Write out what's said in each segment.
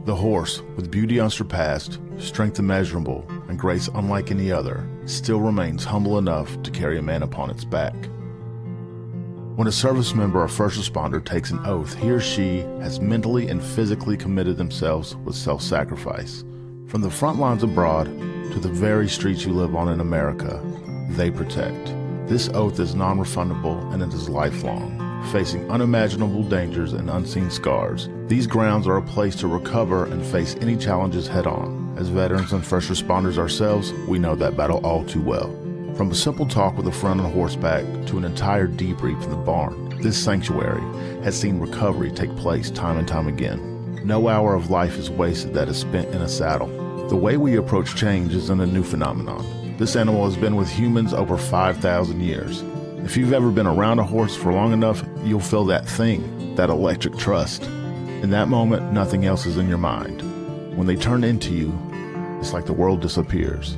The horse, with beauty unsurpassed, strength immeasurable, and grace unlike any other, still remains humble enough to carry a man upon its back. When a service member or first responder takes an oath, he or she has mentally and physically committed themselves with self-sacrifice. From the front lines abroad to the very streets you live on in America, they protect. This oath is non-refundable and it is lifelong. Facing unimaginable dangers and unseen scars, these grounds are a place to recover and face any challenges head-on. As veterans and first responders ourselves, we know that battle all too well. From a simple talk with a friend on horseback to an entire debrief in the barn, this sanctuary has seen recovery take place time and time again. No hour of life is wasted that is spent in a saddle. The way we approach change isn't a new phenomenon. This animal has been with humans over 5,000 years. If you've ever been around a horse for long enough, you'll feel that thing, that electric trust. In that moment, nothing else is in your mind. When they turn into you, it's like the world disappears.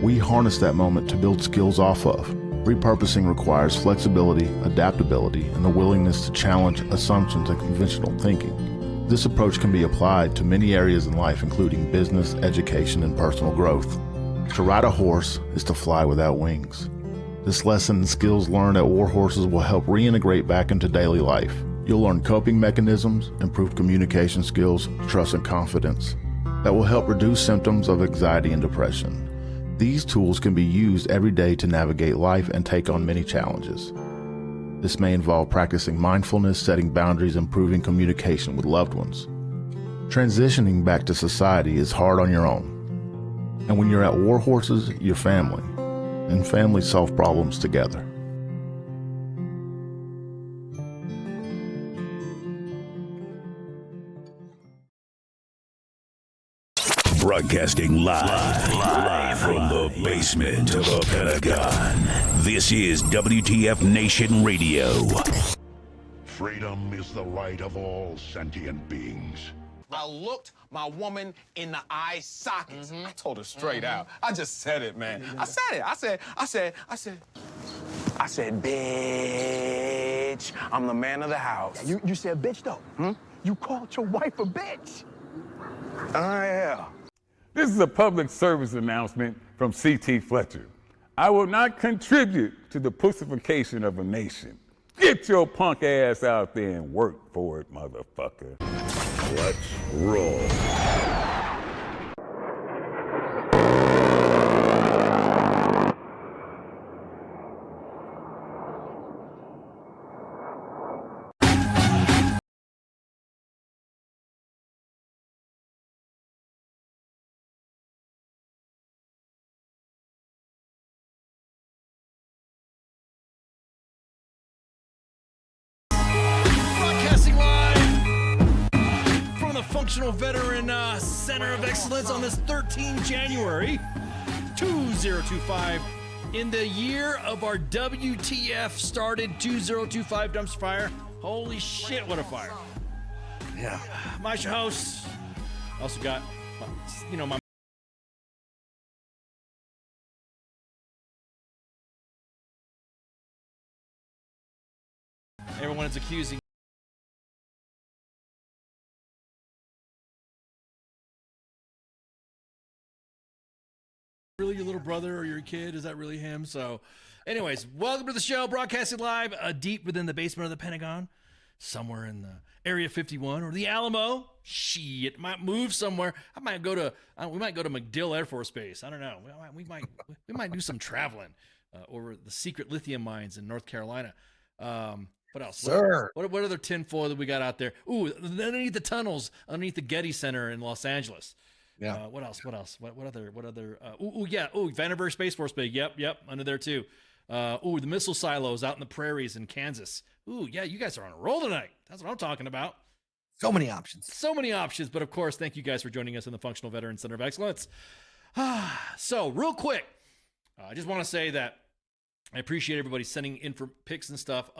We harness that moment to build skills off of. Repurposing requires flexibility, adaptability, and the willingness to challenge assumptions and conventional thinking. This approach can be applied to many areas in life, including business, education, and personal growth. To ride a horse is to fly without wings. This lesson and skills learned at war horses will help reintegrate back into daily life. You'll learn coping mechanisms, improved communication skills, trust and confidence that will help reduce symptoms of anxiety and depression. These tools can be used every day to navigate life and take on many challenges. This may involve practicing mindfulness, setting boundaries, improving communication with loved ones. Transitioning back to society is hard on your own. And when you're at war horses, you're family. And families solve problems together. Broadcasting live from the basement of the Pentagon. This is WTF Nation Radio. Freedom is the right of all sentient beings. I looked my woman in the eye sockets. I told her straight out. I just said it, man. I said it. I said, bitch, I'm the man of the house. You said bitch, though. You called your wife a bitch. Oh, yeah. This is a public service announcement from C.T. Fletcher. I will not contribute to the pussification of a nation. Get your punk ass out there and work for it, motherfucker. Let's roll. Broadcasting live from the Functional Veteran Center of Excellence on this 13 January 2025. In the year of our WTF started 2025 dumpster fire. Holy shit, what a fire. Yeah. My host. Also got, my everyone is accusing really your little brother or your kid? Is that really him? So anyways, welcome to the show, broadcasting live deep within the basement of the Pentagon, somewhere in the Area 51 or the Alamo. Shit, might move somewhere. We might go to MacDill Air Force Base. I don't know. We might do some traveling over the secret lithium mines in North Carolina. What else? Sir. What other tinfoil that we got out there? Ooh, underneath the tunnels, underneath the Getty Center in Los Angeles. Yeah. What else? What other? Vandenberg Space Force Base. Yep, under there too. The missile silos out in the prairies in Kansas. Ooh, yeah, you guys are on a roll tonight. That's what I'm talking about. So many options. So many options, but of course, thank you guys for joining us in the Functional Veteran Center of Excellence. So, real quick, I just want to say that I appreciate everybody sending in for pics and stuff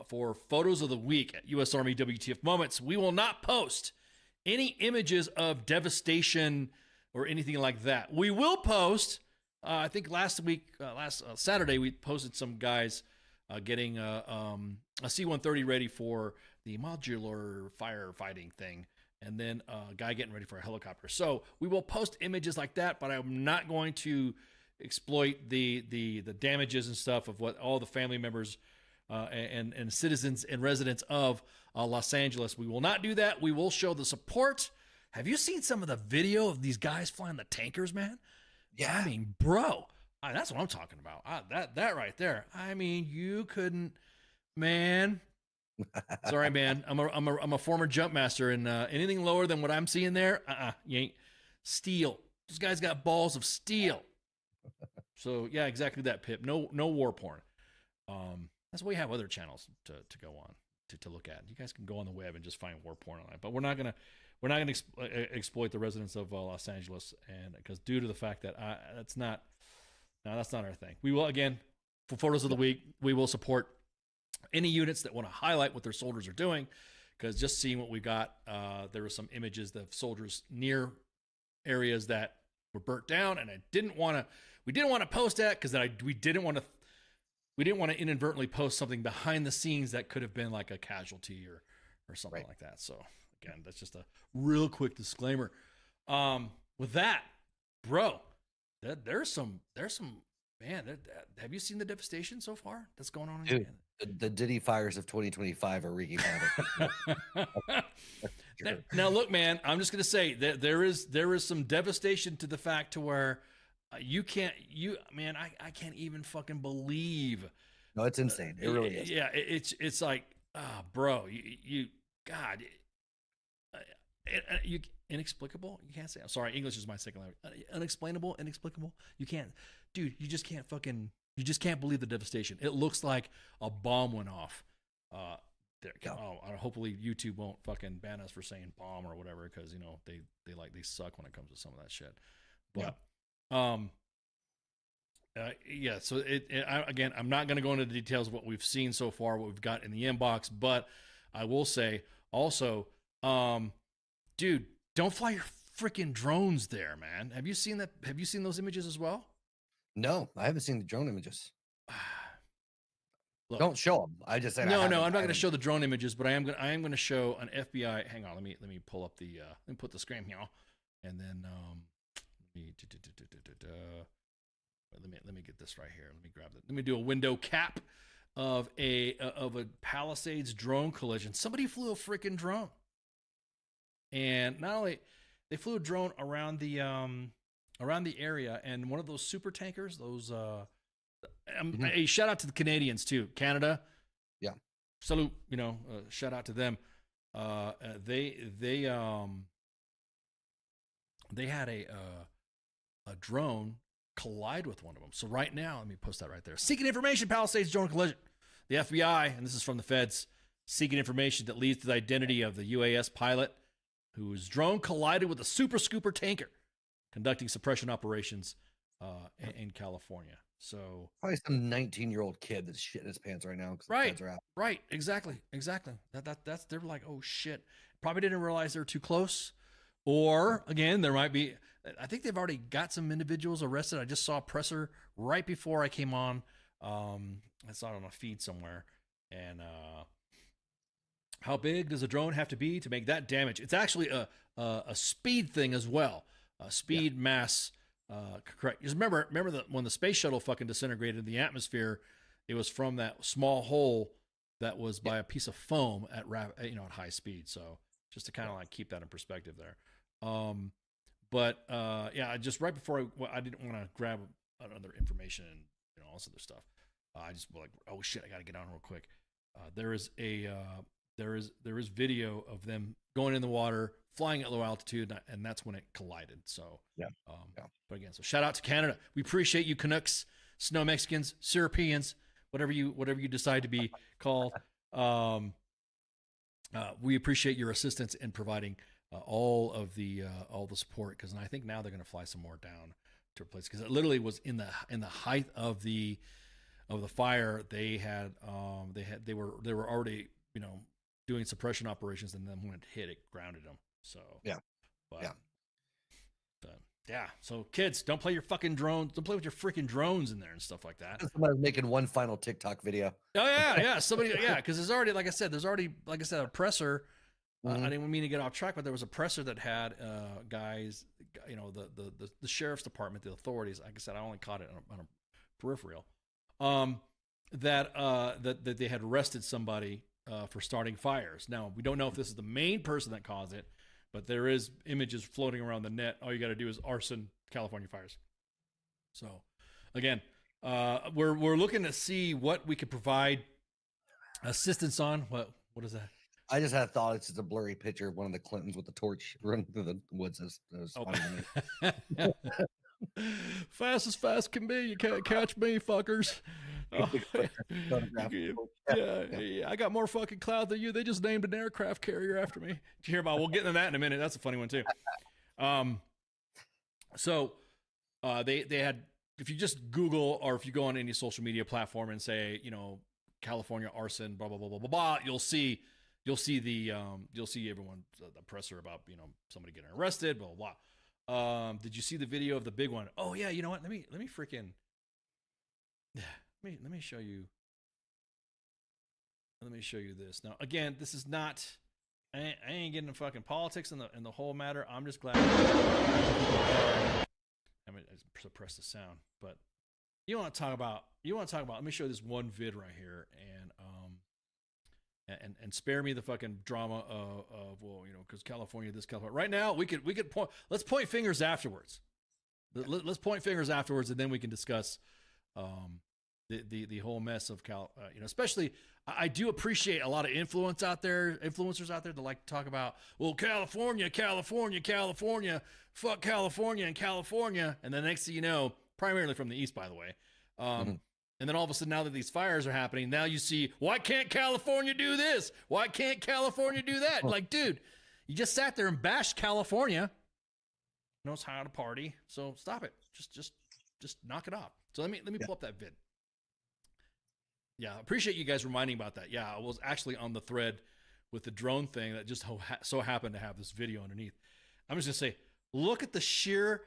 for photos of the week at U.S. Army WTF Moments. We will not post any images of devastation or anything like that. We will post, I think last Saturday, we posted some guys getting a C-130 ready for the modular firefighting thing and then a guy getting ready for a helicopter. So we will post images like that, but I'm not going to exploit the damages and stuff of what all the family members and citizens and residents of Los Angeles. We will not do that. We will show the support. Have you seen some of the video of these guys flying the tankers, man? Yeah. I mean, bro, that's what I'm talking about. That right there. I mean, you couldn't, man. Sorry, man. I'm a former jump master, and anything lower than what I'm seeing there, you ain't. Steel. This guy's got balls of steel. So yeah, exactly that, Pip. No war porn. That's why we have other channels to go on to look at. You guys can go on the web and just find war porn on it, but we're not gonna exploit the residents of Los Angeles, and because due to the fact that that's not our thing. We will, again, for photos of the week, we will support any units that want to highlight what their soldiers are doing, because just seeing what we got, there were some images of soldiers near areas that were burnt down, and we didn't want to post that because we didn't want to inadvertently post something behind the scenes that could have been like a casualty or something like that. So again, that's just a real quick disclaimer. With that, bro, there's some man. Have you seen the devastation so far that's going on? Dude, the Diddy fires of 2025 are wreaking havoc. Now look, man, I'm just gonna say that there is some devastation to the fact to where I can't even fucking believe. No, it's insane. It really is. Yeah, it's like, bro, God, you inexplicable. You can't say. I'm sorry, English is my second language. Unexplainable, inexplicable. You can't, dude. You just can't believe the devastation. It looks like a bomb went off. There. Yeah. Oh, hopefully YouTube won't fucking ban us for saying bomb or whatever, because they suck when it comes to some of that shit. But yeah. So again, I'm not going to go into the details of what we've seen so far, what we've got in the inbox, but I will say also, dude, don't fly your freaking drones there, man. Have you seen that? Have you seen those images as well? No, I haven't seen the drone images. Look, don't show them. I just said no. I'm not going to show the drone images, but I am going to show an FBI. Hang on, let me pull up the. Let me put the screen here, and then let me get this right here. Let me grab it. Let me do a window cap of a Palisades drone collision. Somebody flew a freaking drone, and not only they flew a drone around the area, and one of those super tankers, those. A shout out to the Canadians too, Canada. Yeah, salute. Shout out to them. They had a drone collide with one of them. So right now, let me post that right there. Seeking information, Palisades drone collision. The FBI, and this is from the feds, seeking information that leads to the identity of the UAS pilot whose drone collided with a super scooper tanker conducting suppression operations in California. So probably some 19-year-old kid that's shitting his pants right now because the feds are out. Right, exactly. That's they're like, oh shit. Probably didn't realize they're too close. Or again, there might be. I think they've already got some individuals arrested. I just saw a presser right before I came on. I saw it on a feed somewhere. And how big does a drone have to be to make that damage? It's actually a speed thing as well. Speed, mass. Correct. Just remember when the space shuttle fucking disintegrated in the atmosphere, it was from that small hole that was by a piece of foam at high speed. So just to kind of like keep that in perspective there. Just right before I didn't want to grab other information and all this other stuff. I just like, oh shit, I got to get on real quick. There is video of them going in the water, flying at low altitude, and that's when it collided. So But again, so shout out to Canada. We appreciate you, Canucks, Snow Mexicans, Syruppians, whatever you decide to be called. We appreciate your assistance in providing all the support, because I think now they're going to fly some more down to a place, because it literally was in the height of the fire. They were already doing suppression operations, and then when it hit, it grounded them. So so kids, don't play your fucking drones. Don't play with your freaking drones in there and stuff like that. Somebody's making one final TikTok video. Oh yeah, somebody, because there's already, like I said, a presser I didn't mean to get off track, but there was a presser that had guys, the sheriff's department, the authorities. Like I said, I only caught it on a peripheral. That they had arrested somebody for starting fires. Now we don't know if this is the main person that caused it, but there is images floating around the net. All you got to do is arson California fires. So, again, we're looking to see what we could provide assistance on. What is that? I just had a thought. It's just a blurry picture of one of the Clintons with the torch running through the woods. That was funny to me. Fast as fast can be. You can't catch me, fuckers. I got more fucking clout than you. They just named an aircraft carrier after me. Did you hear about? We'll get into that in a minute. That's a funny one too. They had, if you just Google or if you go on any social media platform and say, California arson, blah blah blah blah blah blah, you'll see everyone, the presser about somebody getting arrested, blah blah blah. Did you see the video of the big one? Oh yeah, you know what? Let me freaking let me show you. Let me show you this. Now again, this is not. I ain't getting into fucking politics in the whole matter. I'm just glad. I mean, I suppress the sound, but you want to talk about. Let me show you this one vid right here, and spare me the fucking drama of because California, this California. Right now, we could point. Let's point fingers afterwards. Let's point fingers afterwards, and then we can discuss the whole mess of especially. I do appreciate a lot of influencers out there that like to talk about, well, California, fuck California and California, and the next thing you know, primarily from the east, by the way. And then all of a sudden, now that these fires are happening, now you see, why can't California do this? Why can't California do that? Like, dude, you just sat there and bashed California. Knows how to party, so stop it. Just knock it off. So let me pull up that vid. Yeah, appreciate you guys reminding about that. Yeah, I was actually on the thread with the drone thing that just so happened to have this video underneath. I'm just gonna say, look at the sheer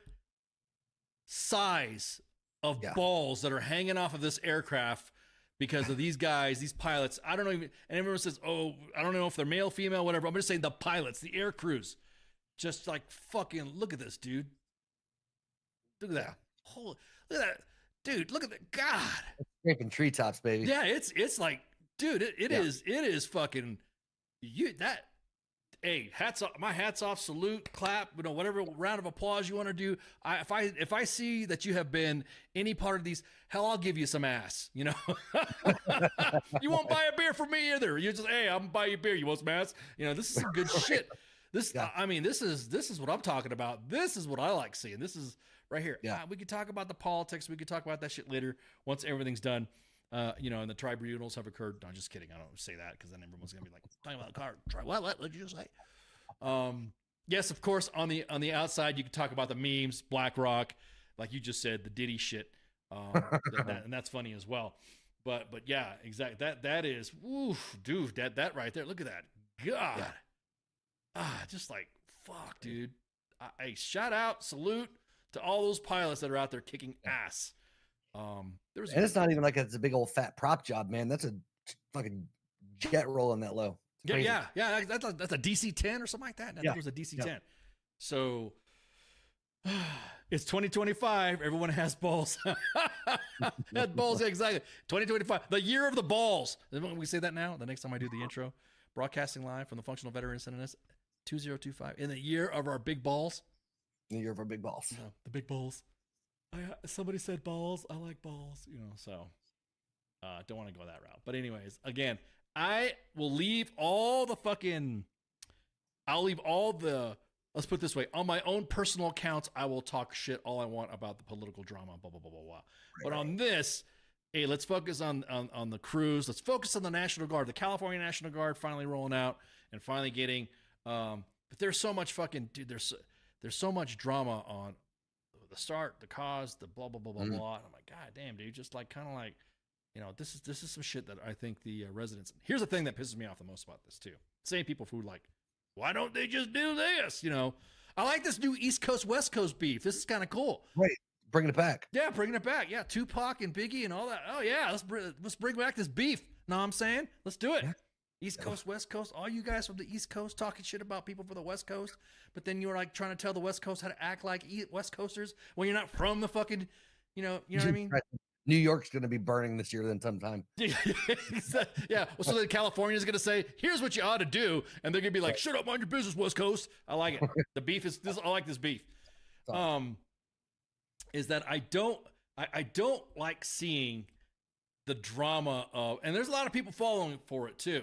size of balls that are hanging off of this aircraft because of these guys, these pilots. I don't know even, and everyone says, oh, I don't know if they're male, female, whatever. I'm just saying the pilots, the air crews, just like fucking look at this, dude. Look at that. Holy, look at that. Dude, look at that. God. Scraping treetops, baby. Yeah, it's like, dude, it is fucking hey, hats off, my hats off, salute, clap, whatever round of applause you want to do. If I see that you have been any part of these, hell, I'll give you some ass, You won't buy a beer from me either. You just, hey, I'm gonna buy you a beer. You want some ass? This is some good shit. I mean, this is what I'm talking about. This is what I like seeing. This is right here. Yeah. We could talk about the politics. We could talk about that shit later once everything's done. And the tribunals have occurred. No, I'm just kidding. I don't say that because then everyone's gonna be like, talking about the car. What did you just say? Yes, of course. On the outside, you can talk about the memes, BlackRock, like you just said, the Diddy shit, and that's funny as well. But yeah, exactly. That is, oof, dude. That right there. Look at that. God. Yeah. Just like fuck, dude. Hey, shout out, salute to all those pilots that are out there kicking ass. And it's not even like it's a big old fat prop job, man. That's a fucking jet rolling that low. Yeah. That's a DC-10 or something like that. I think it was a DC-10. Yeah. So it's 2025. Everyone has balls. Has balls, exactly. 2025, the year of the balls. We say that now. The next time I do the intro, broadcasting live from the Functional Veteran Center, 2025, in the year of our big balls. In the year of our big balls. The big balls. Somebody said balls. I like balls, so don't want to go that route. But anyways, again, I will leave all the let's put it this way, on my own personal accounts, I will talk shit all I want about the political drama, blah, blah, blah, blah, blah. But on this, hey, let's focus on the crews. Let's focus on the National Guard, the California National Guard finally rolling out and finally getting, but there's so much fucking, dude, there's so much drama on the start, the cause, the blah blah blah blah blah. And I'm like, God damn, dude, just like kind of like, this is some shit that I think the residents. Here's the thing that pisses me off the most about this too. Same people who like, why don't they just do this? I like this new East Coast West Coast beef. This is kind of cool. Right, bringing it back. Yeah, bringing it back. Yeah, Tupac and Biggie and all that. Oh yeah, let's bring back this beef. Know what I'm saying? Let's do it. East Coast, West Coast, all you guys from the East Coast talking shit about people from the West Coast, but then you're like trying to tell the West Coast how to act like West Coasters when you're not from the fucking, you know what I mean? New York's going to be burning this year then sometime. Yeah. Well, so then California's going to say, here's what you ought to do. And they're going to be like, shut up, mind your business, West Coast. I like it. The beef is this. I like this beef. Is that I don't like seeing the drama of, and there's a lot of people following for it too.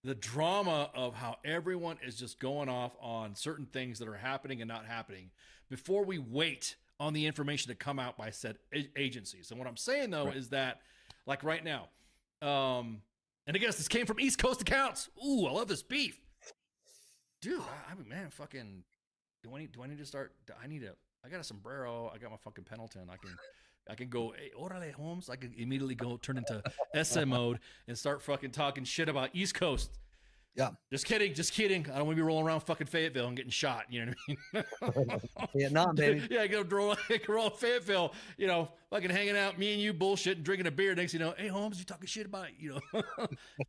The drama of how everyone is just going off on certain things that are happening and not happening before we wait on the information to come out by said agencies. And what I'm saying though is that, like right now, and I guess this came from East Coast accounts. Ooh, I love this beef, dude. I mean, man, fucking. Do I need to start? I got a sombrero. I got my fucking Pendleton. I can go, hey, orale, Holmes. I can immediately go turn into SM mode and start fucking talking shit about East Coast. Yeah. Just kidding. I don't want to be rolling around fucking Fayetteville and getting shot. You know what I mean? Vietnam, baby. Yeah, I go roll Fayetteville, you know, fucking hanging out, me and you bullshit and drinking a beer. Next, you know, hey, Holmes, you talking shit about, you know,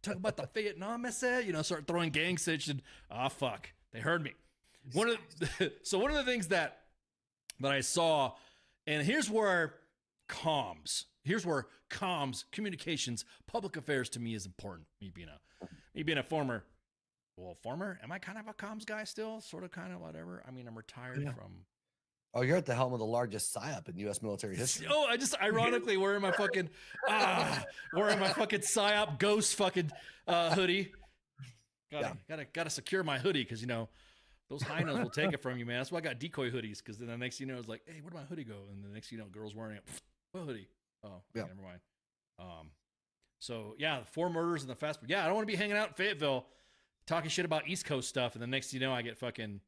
talking about the Vietnam message, you know, start throwing gang shit. And, fuck. They heard me. One of the things that I saw, and here's where comms, communications, public affairs to me is important. Me being a former, am I kind of a comms guy still? Sort of, kind of, whatever. I mean, I'm retired from. Oh, you're at the helm of the largest PSYOP in U.S. military history. Oh, I just ironically wearing my fucking PSYOP ghost fucking hoodie. Gotta secure my hoodie because, you know, those hyenas will take it from you, man. That's why I got decoy hoodies, because then the next thing you know, it's like, hey, where'd my hoodie go? And the next thing you know, girls wearing it. What hoodie? Oh, yeah. Never mind. So yeah, 4 murders in the fast food. Yeah, I don't want to be hanging out in Fayetteville talking shit about East Coast stuff, and the next thing you know, I get fucking,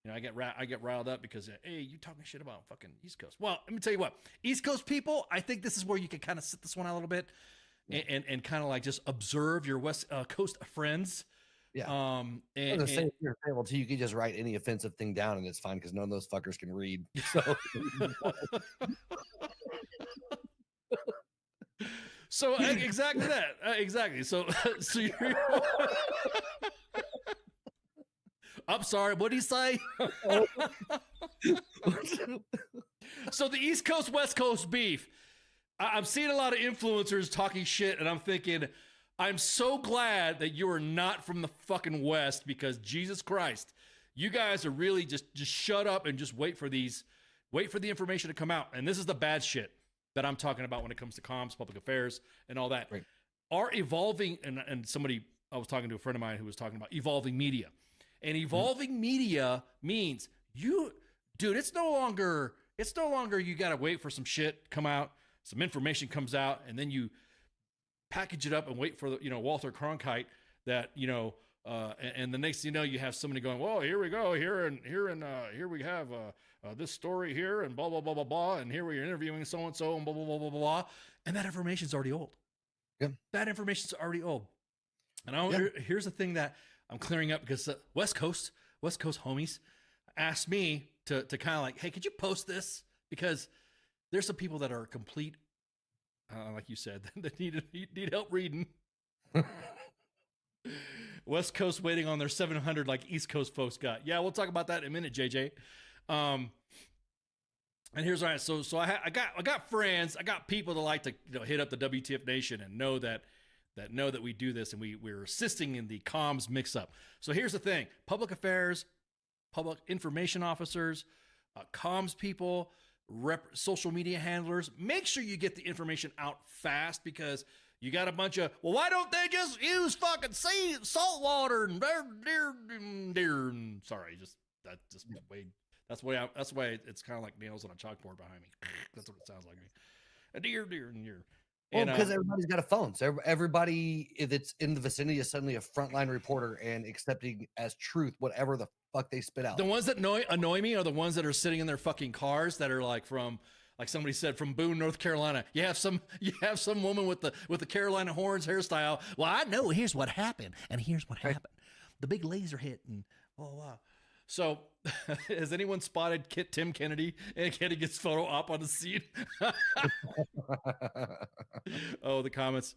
you know, I get riled up because, hey, you talking shit about fucking East Coast. Well, let me tell you what, East Coast people, I think this is where you can kind of sit this one out a little bit, and kind of like just observe your West Coast friends. Yeah. And same here, well, too, you can just write any offensive thing down and it's fine because none of those fuckers can read. So, so exactly that. Exactly. So you're. I'm sorry. What did he say? So the East Coast, West Coast beef. I'm seeing a lot of influencers talking shit, and I'm thinking, I'm so glad that you are not from the fucking West, because Jesus Christ, you guys are really just shut up and just wait for the information to come out. And this is the bad shit that I'm talking about when it comes to comms, public affairs, and all that. Right. Our evolving, and somebody, I was talking to a friend of mine who was talking about evolving media. And evolving media means it's no longer you got to wait for some shit to come out, some information comes out, and then you package it up and wait for the, you know, Walter Cronkite that, you know, and the next thing you know, you have somebody going, well, here we go, here we have this story here, and blah, blah, blah, blah, blah, and here we're interviewing so-and-so, and blah, blah, blah, blah, blah, and that information's already old. Yeah. That information's already old. And here's the thing that I'm clearing up, because West Coast homies asked me to kind of like, hey, could you post this? Because there's some people that are complete, like you said, that need help reading. West Coast waiting on their 700 like East Coast folks got. Yeah, we'll talk about that in a minute, JJ. And here's all right. So I got friends, I got people that like to, you know, hit up the WTF Nation and know that we do this, and we're assisting in the comms mix up. So here's the thing: public affairs, public information officers, comms people, social media handlers, make sure you get the information out fast, because you got a bunch of, well, why don't they just use fucking salt water and deer? Sorry, that's the way it's kind of like nails on a chalkboard behind me. That's what it sounds like to me. A deer. Well, because everybody's got a phone, so everybody that's in the vicinity is suddenly a frontline reporter and accepting as truth whatever the fuck they spit out. The ones that annoy me are the ones that are sitting in their fucking cars that are like from, like somebody said, from Boone, North Carolina. You have some woman with the Carolina horns hairstyle. Well, I know. Here's what happened, and here's what happened. The big laser hit, and blah blah blah. So, has anyone spotted Tim Kennedy and Kennedy gets photo op on the scene? Oh, the comments.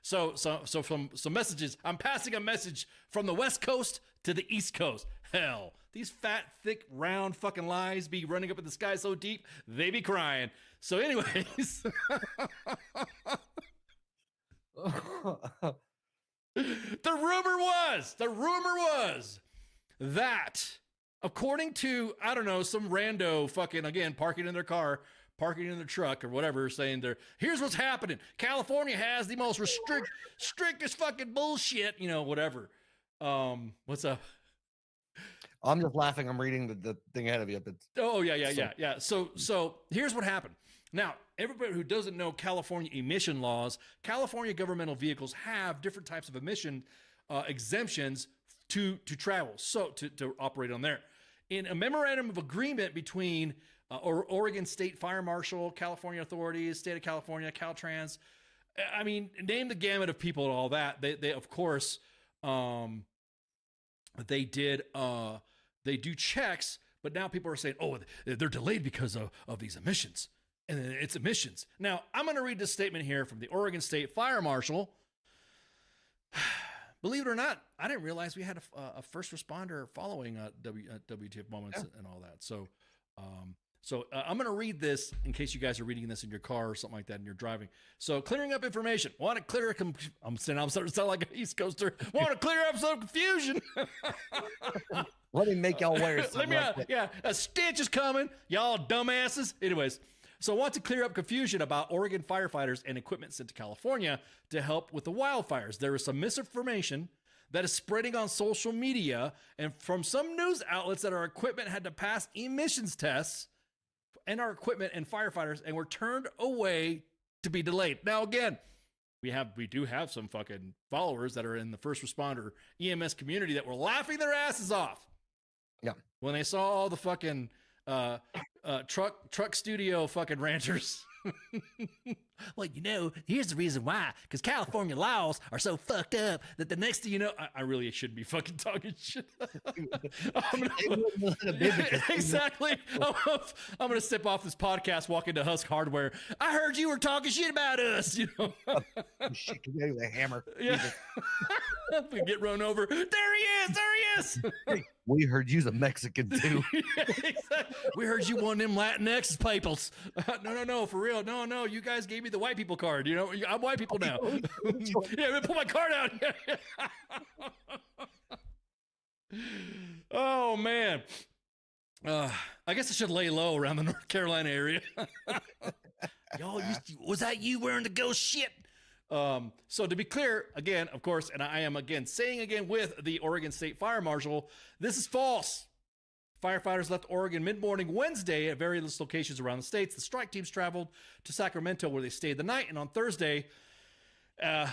So from some messages, I'm passing a message from the West Coast to the East Coast. Hell, these fat, thick, round fucking lies be running up in the sky so deep, they be crying. So anyways, the rumor was that according to, I don't know, some rando fucking, again, parking in their car, parking in their truck or whatever, saying here's what's happening. California has the most strictest fucking bullshit, whatever. What's up? I'm just laughing. I'm reading the thing ahead of you. But Yeah. So here's what happened. Now, everybody who doesn't know California emission laws, California governmental vehicles have different types of emission exemptions to travel, so to operate on there. In a memorandum of agreement between Oregon State Fire Marshal, California authorities, State of California, Caltrans, I mean, name the gamut of people and all that. They of course, they do checks, but now people are saying, oh, they're delayed because of these emissions. And it's emissions. Now, I'm going to read this statement here from the Oregon State Fire Marshal. Believe it or not, I didn't realize we had a first responder following WTF moments and all that. So I'm going to read this in case you guys are reading this in your car or something like that and you're driving. So clearing up information. Want to clear I'm starting to sound like an East Coaster. Want to clear up some confusion. Let me make y'all aware. A stitch is coming. Y'all dumbasses. Anyways. So I want to clear up confusion about Oregon firefighters and equipment sent to California to help with the wildfires. There is some misinformation that is spreading on social media and from some news outlets that our equipment had to pass emissions tests and our equipment and firefighters and were turned away to be delayed. Now, again, we do have some fucking followers that are in the first responder EMS community that were laughing their asses off. Yeah. When they saw all the fucking truck studio fucking ranchers. Well, here's the reason why. Because California laws are so fucked up that the next thing you know, I really shouldn't be fucking talking shit. Exactly. I'm gonna step off this podcast, walk into Husk Hardware. I heard you were talking shit about us. Shit, get out of the hammer. Yeah. We get run over. There he is. We heard you's a Mexican too. Yeah, exactly. We heard you one of them Latinx peoples. No, for real. No, you guys gave me the white people card. I'm white people now. Yeah, pull my card out. Oh man. I guess I should lay low around the North Carolina area. Yo, was that you wearing the ghost shit? So to be clear, again, of course, and I am again saying again with the Oregon State Fire Marshal, this is false. Firefighters left Oregon mid-morning Wednesday at various locations around the states. The strike teams traveled to Sacramento where they stayed the night. And on Thursday,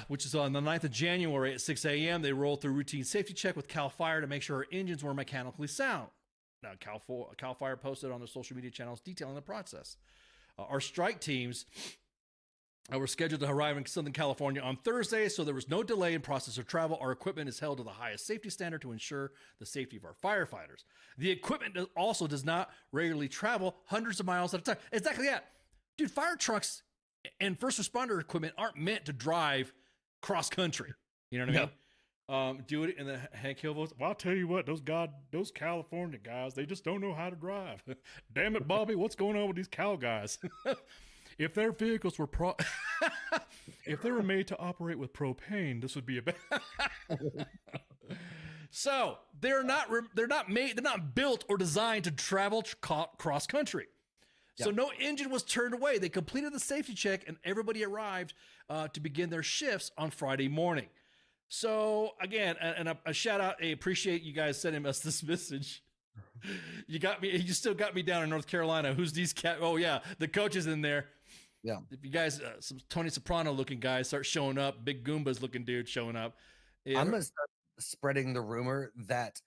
which is on the 9th of January at 6 a.m., they rolled through routine safety check with CAL FIRE to make sure our engines were mechanically sound. Now, CAL FIRE posted on their social media channels detailing the process. Our strike teams were scheduled to arrive in Southern California on Thursday, so there was no delay in process of travel. Our equipment is held to the highest safety standard to ensure the safety of our firefighters. The equipment also does not regularly travel hundreds of miles at a time. Exactly that. Dude, fire trucks and first responder equipment aren't meant to drive cross country. You know what I mean? Do it in the Hank Hill voice. Well, I'll tell you what, those California guys, they just don't know how to drive. Damn it, Bobby, what's going on with these Cal guys? If their vehicles were if they were made to operate with propane, this would be a bad. So they're not built or designed to travel cross country. So no engine was turned away. They completed the safety check and everybody arrived to begin their shifts on Friday morning. So again, and a shout out, I appreciate you guys sending us this message. You still got me down in North Carolina. Who's these oh yeah, the coach is in there. Yeah. If you guys, some Tony Soprano looking guys start showing up, big Goombas looking dude showing up. Yeah. I'm going to start spreading the rumor that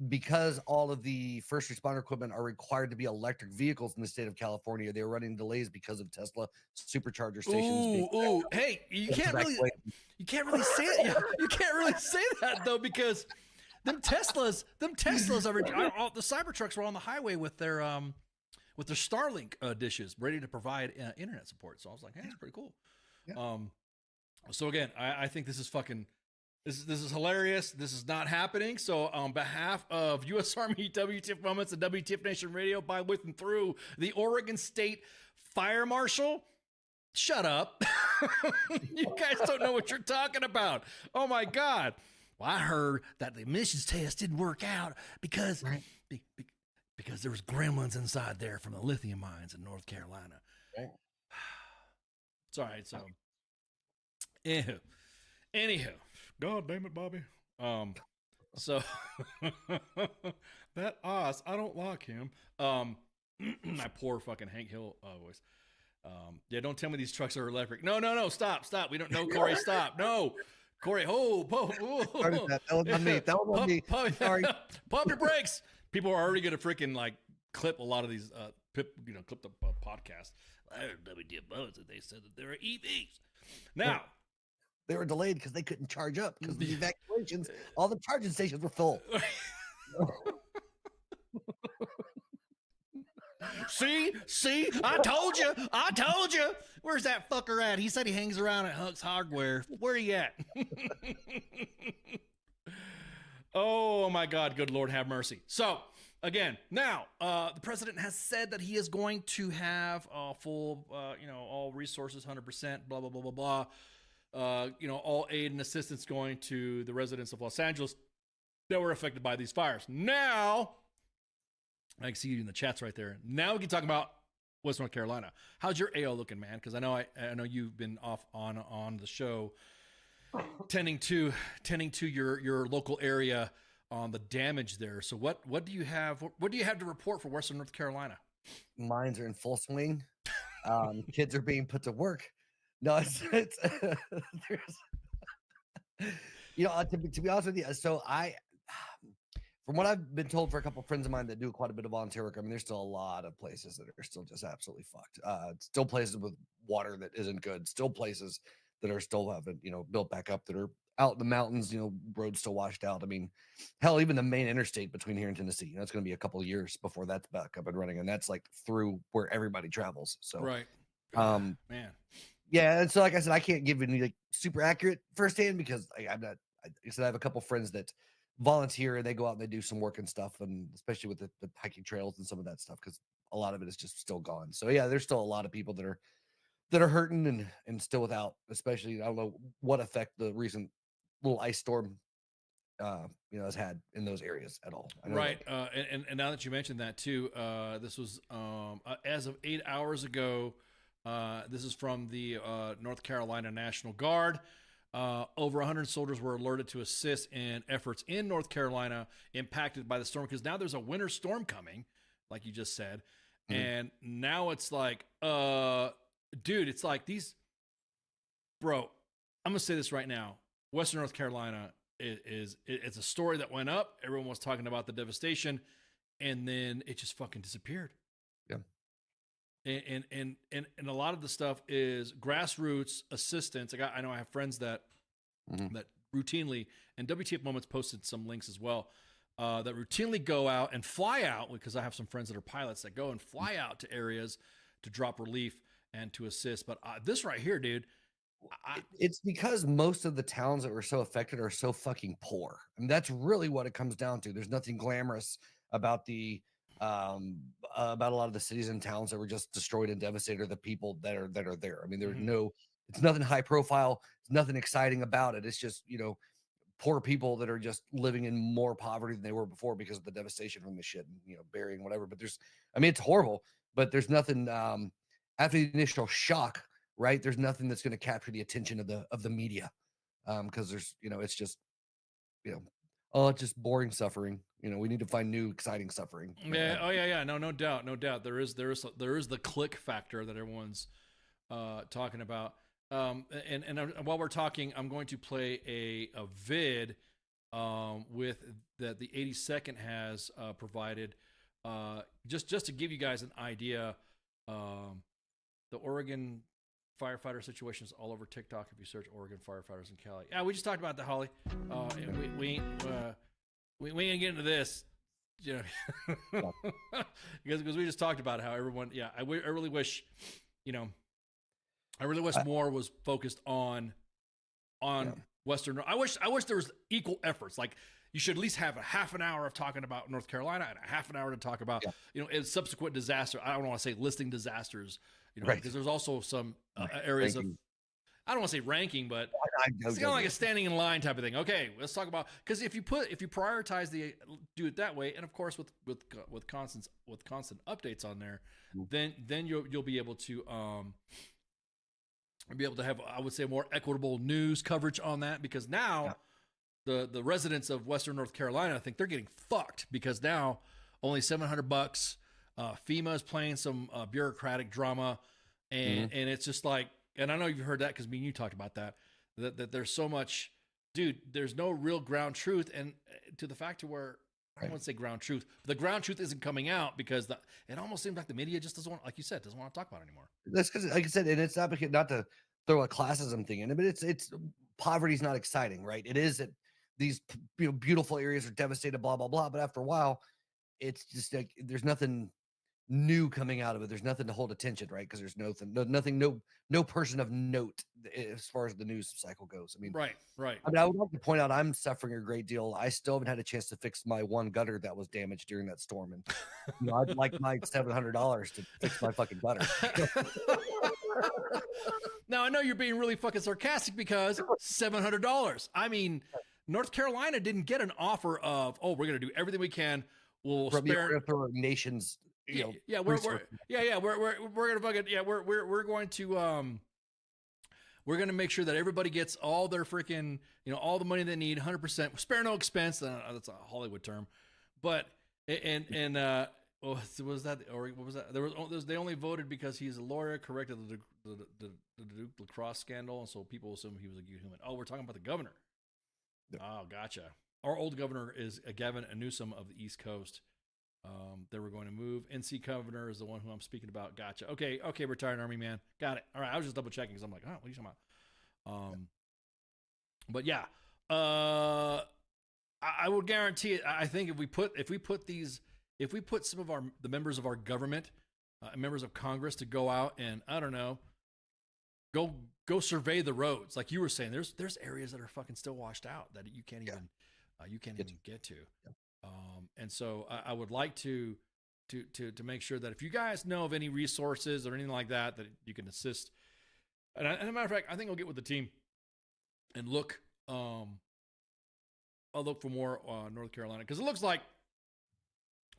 because all of the first responder equipment are required to be electric vehicles in the state of California, they're running delays because of Tesla supercharger stations. Hey, you can't really say it. You can't really say that though, because them Teslas are the Cybertrucks were on the highway with their Starlink dishes ready to provide internet support. So I was like, hey, that's pretty cool. So again, I think this is fucking. This is hilarious. This is not happening. So on behalf of U.S. Army WTF Moments and WTF Nation Radio, by with and through the Oregon State Fire Marshal, shut up. You guys don't know what you're talking about. Oh my God. Well, I heard that the emissions test didn't work out because because there was gremlins inside there from the lithium mines in North Carolina. Right. It's all right. So, anywho, God damn it, Bobby. So that Oz, I don't like him. My poor fucking Hank Hill voice. Yeah, don't tell me these trucks are electric. No, stop. We don't know, Corey. Stop. No, Corey. That was on me. That was on me. Sorry. Pump your brakes. People are already gonna freaking like clip a lot of these clip the podcast. I heard WTF Moments and they said that there are EVs. Now they were delayed because they couldn't charge up because of the evacuations. All the charging stations were full. See, I told you. Where's that fucker at? He said he hangs around at Huck's Hardware. Where he at? Oh my God, good Lord have mercy. So again, now the president has said that he is going to have full, all resources, 100%, blah, blah, blah, blah, blah. All aid and assistance going to the residents of Los Angeles that were affected by these fires. Now, I can see you in the chats right there. Now we can talk about West North Carolina. How's your AO looking, man? Because I know you've been off on the show, tending to your local area on the damage there. So what do you have? What do you have to report for Western North Carolina? Mines are in full swing. Kids are being put to work. No, it's to be honest with you. So from what I've been told for a couple of friends of mine that do quite a bit of volunteer work, I mean, there's still a lot of places that are still just absolutely fucked. Still places with water that isn't good. Still places that are still haven't, built back up, that are out in the mountains, roads still washed out. I mean, hell, even the main interstate between here and Tennessee, it's going to be a couple of years before that's back up and running. And that's like through where everybody travels. So, right. Man. Yeah. And so, like I said, I can't give any like super accurate firsthand because I'm not, I said, I have a couple friends that volunteer and they go out and they do some work and stuff. And especially with the hiking trails and some of that stuff, because a lot of it is just still gone. So yeah, there's still a lot of people that are hurting and still without, especially, I don't know what effect the recent little ice storm, has had in those areas at all. Right. And now that you mentioned that too, this was, as of 8 hours ago, this is from the North Carolina National Guard. Over 100 soldiers were alerted to assist in efforts in North Carolina impacted by the storm, because now there's a winter storm coming, like you just said. Mm-hmm. And now it's like, dude, it's like these, bro, I'm going to say this right now. Western North Carolina it's a story that went up. Everyone was talking about the devastation, and then it just fucking disappeared. Yeah. And a lot of the stuff is grassroots assistance. I know I have friends that that routinely, and WTF Moments posted some links as well, that routinely go out and fly out, because I have some friends that are pilots that go and fly out to areas to drop relief and to assist. But this right here, dude, it's because most of the towns that were so affected are so fucking poor. I mean, that's really what it comes down to. There's nothing glamorous about about a lot of the cities and towns that were just destroyed and devastated, or the people that are there. I mean, there's it's nothing high profile. It's nothing exciting about it. It's just, poor people that are just living in more poverty than they were before because of the devastation from the shit and, burying whatever. But it's horrible, but there's nothing, after the initial shock, right? There's nothing that's going to capture the attention of the media. Cause there's, it's just, it's just boring suffering. We need to find new exciting suffering. Yeah. Oh yeah. No doubt. There is the click factor that everyone's talking about. And while we're talking, I'm going to play a vid with that the 82nd has provided, just to give you guys an idea. The Oregon firefighter situation is all over TikTok if you search Oregon firefighters in Cali. Yeah, we just talked about that, Holly. We ain't getting into this, because we just talked about how everyone. Yeah, I really wish, I really wish more was focused on Western. I wish there was equal efforts. Like you should at least have a half an hour of talking about North Carolina and a half an hour to talk about subsequent disaster. I don't want to say listing disasters, because there's also some areas of, I don't want to say ranking, but it's kind of like a standing in line type of thing. Okay, let's talk about, because if you prioritize do it that way, and of course with constant updates on there, then you'll be able to have, I would say, more equitable news coverage on that, because now the residents of Western North Carolina, I think they're getting fucked, because now only $700. FEMA is playing some bureaucratic drama, and it's just like, and I know you've heard that because me and you talked about that there's so much, dude, there's no real ground truth, and to the fact to where, I don't want to say ground truth, but the ground truth isn't coming out because it almost seems like the media just doesn't want, like you said, doesn't want to talk about it anymore. That's because, like I said, and it's not because, not to throw a classism thing in it, but it's poverty's not exciting, right? It is that these beautiful areas are devastated, blah blah blah. But after a while, it's just like there's nothing new coming out of it. There's nothing to hold attention, right? Because there's no person of note as far as the news cycle goes. I mean, right. I mean, I would like to point out I'm suffering a great deal. I still haven't had a chance to fix my one gutter that was damaged during that storm, and I'd like my $700 to fix my fucking gutter. Now I know you're being really fucking sarcastic because $700. I mean, North Carolina didn't get an offer of, we're going to do everything we can. We'll spare our nation's. We're gonna fucking we're gonna make sure that everybody gets all their freaking all the money they need, 100%, spare no expense. That's a Hollywood term, but what was that? Or what was that? They only voted because he's a lawyer, corrected the Duke lacrosse scandal, and so people assume he was a good human. Oh, we're talking about the governor. Yeah. Oh, gotcha. Our old governor is Gavin Newsom of the East Coast. They were going to move. NC governor is the one who I'm speaking about. Gotcha. Okay, retired Army man. Got it. All right, I was just double checking because I'm like, what are you talking about? But yeah, I would guarantee it. I think if we put some of the members of our government, members of Congress, to go out and, I don't know, go survey the roads, like you were saying. There's areas that are fucking still washed out that you can't even get to. Yeah. And so I would like to make sure that if you guys know of any resources or anything like that you can assist. And as a matter of fact, I think I'll get with the team and look. I'll look for more North Carolina, because it looks like,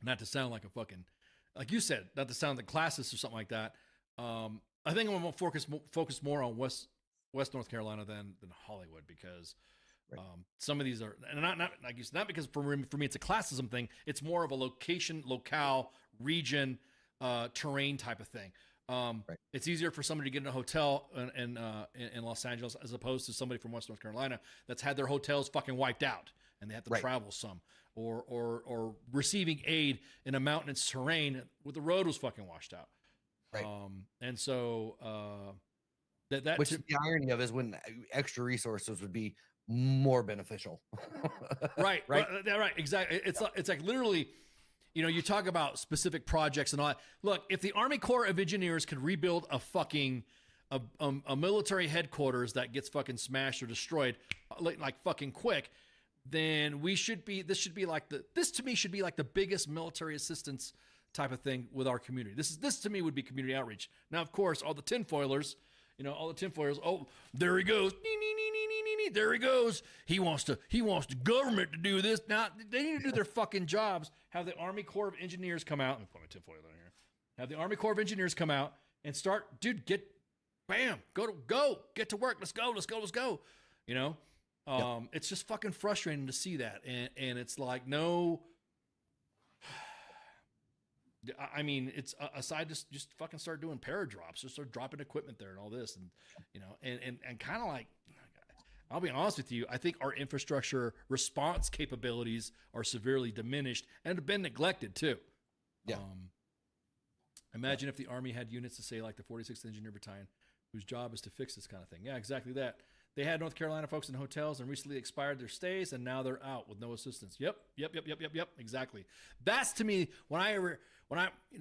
not to sound like a fucking, like you said, not to sound like classist or something like that. I think I'm gonna focus more on West North Carolina than Hollywood, because. Right. Some of these are, and not like you said, not because for me it's a classism thing. It's more of a locale, region, terrain type of thing. Right. It's easier for somebody to get in a hotel in Los Angeles as opposed to somebody from West North Carolina that's had their hotels fucking wiped out and they have to travel some, or receiving aid in a mountainous terrain where the road was fucking washed out. Right. And so which the irony of is when extra resources would be more beneficial. Right. Exactly. It's like literally, you talk about specific projects and all that. Look, if the Army Corps of Engineers could rebuild a fucking a military headquarters that gets fucking smashed or destroyed like fucking quick, then this to me should be like the biggest military assistance type of thing with our community. This to me would be community outreach. Now, of course, all the tinfoilers, oh, there he goes. There he goes. He wants the government to do this. Now, they need to do their fucking jobs. Have the Army Corps of Engineers come out. Let me put my tinfoil in here. Have the Army Corps of Engineers come out and start, dude, get to work. Let's go. It's just fucking frustrating to see that. And it's like, no, I mean, it's aside, just fucking start doing paradrops, just start dropping equipment there and all this. And, and kind of like, I'll be honest with you, I think our infrastructure response capabilities are severely diminished and have been neglected too. Yeah. Imagine if the Army had units to say like the 46th Engineer Battalion, whose job is to fix this kind of thing. Yeah, exactly that. They had North Carolina folks in hotels and recently expired their stays, and now they're out with no assistance. Yep. Exactly. That's to me when I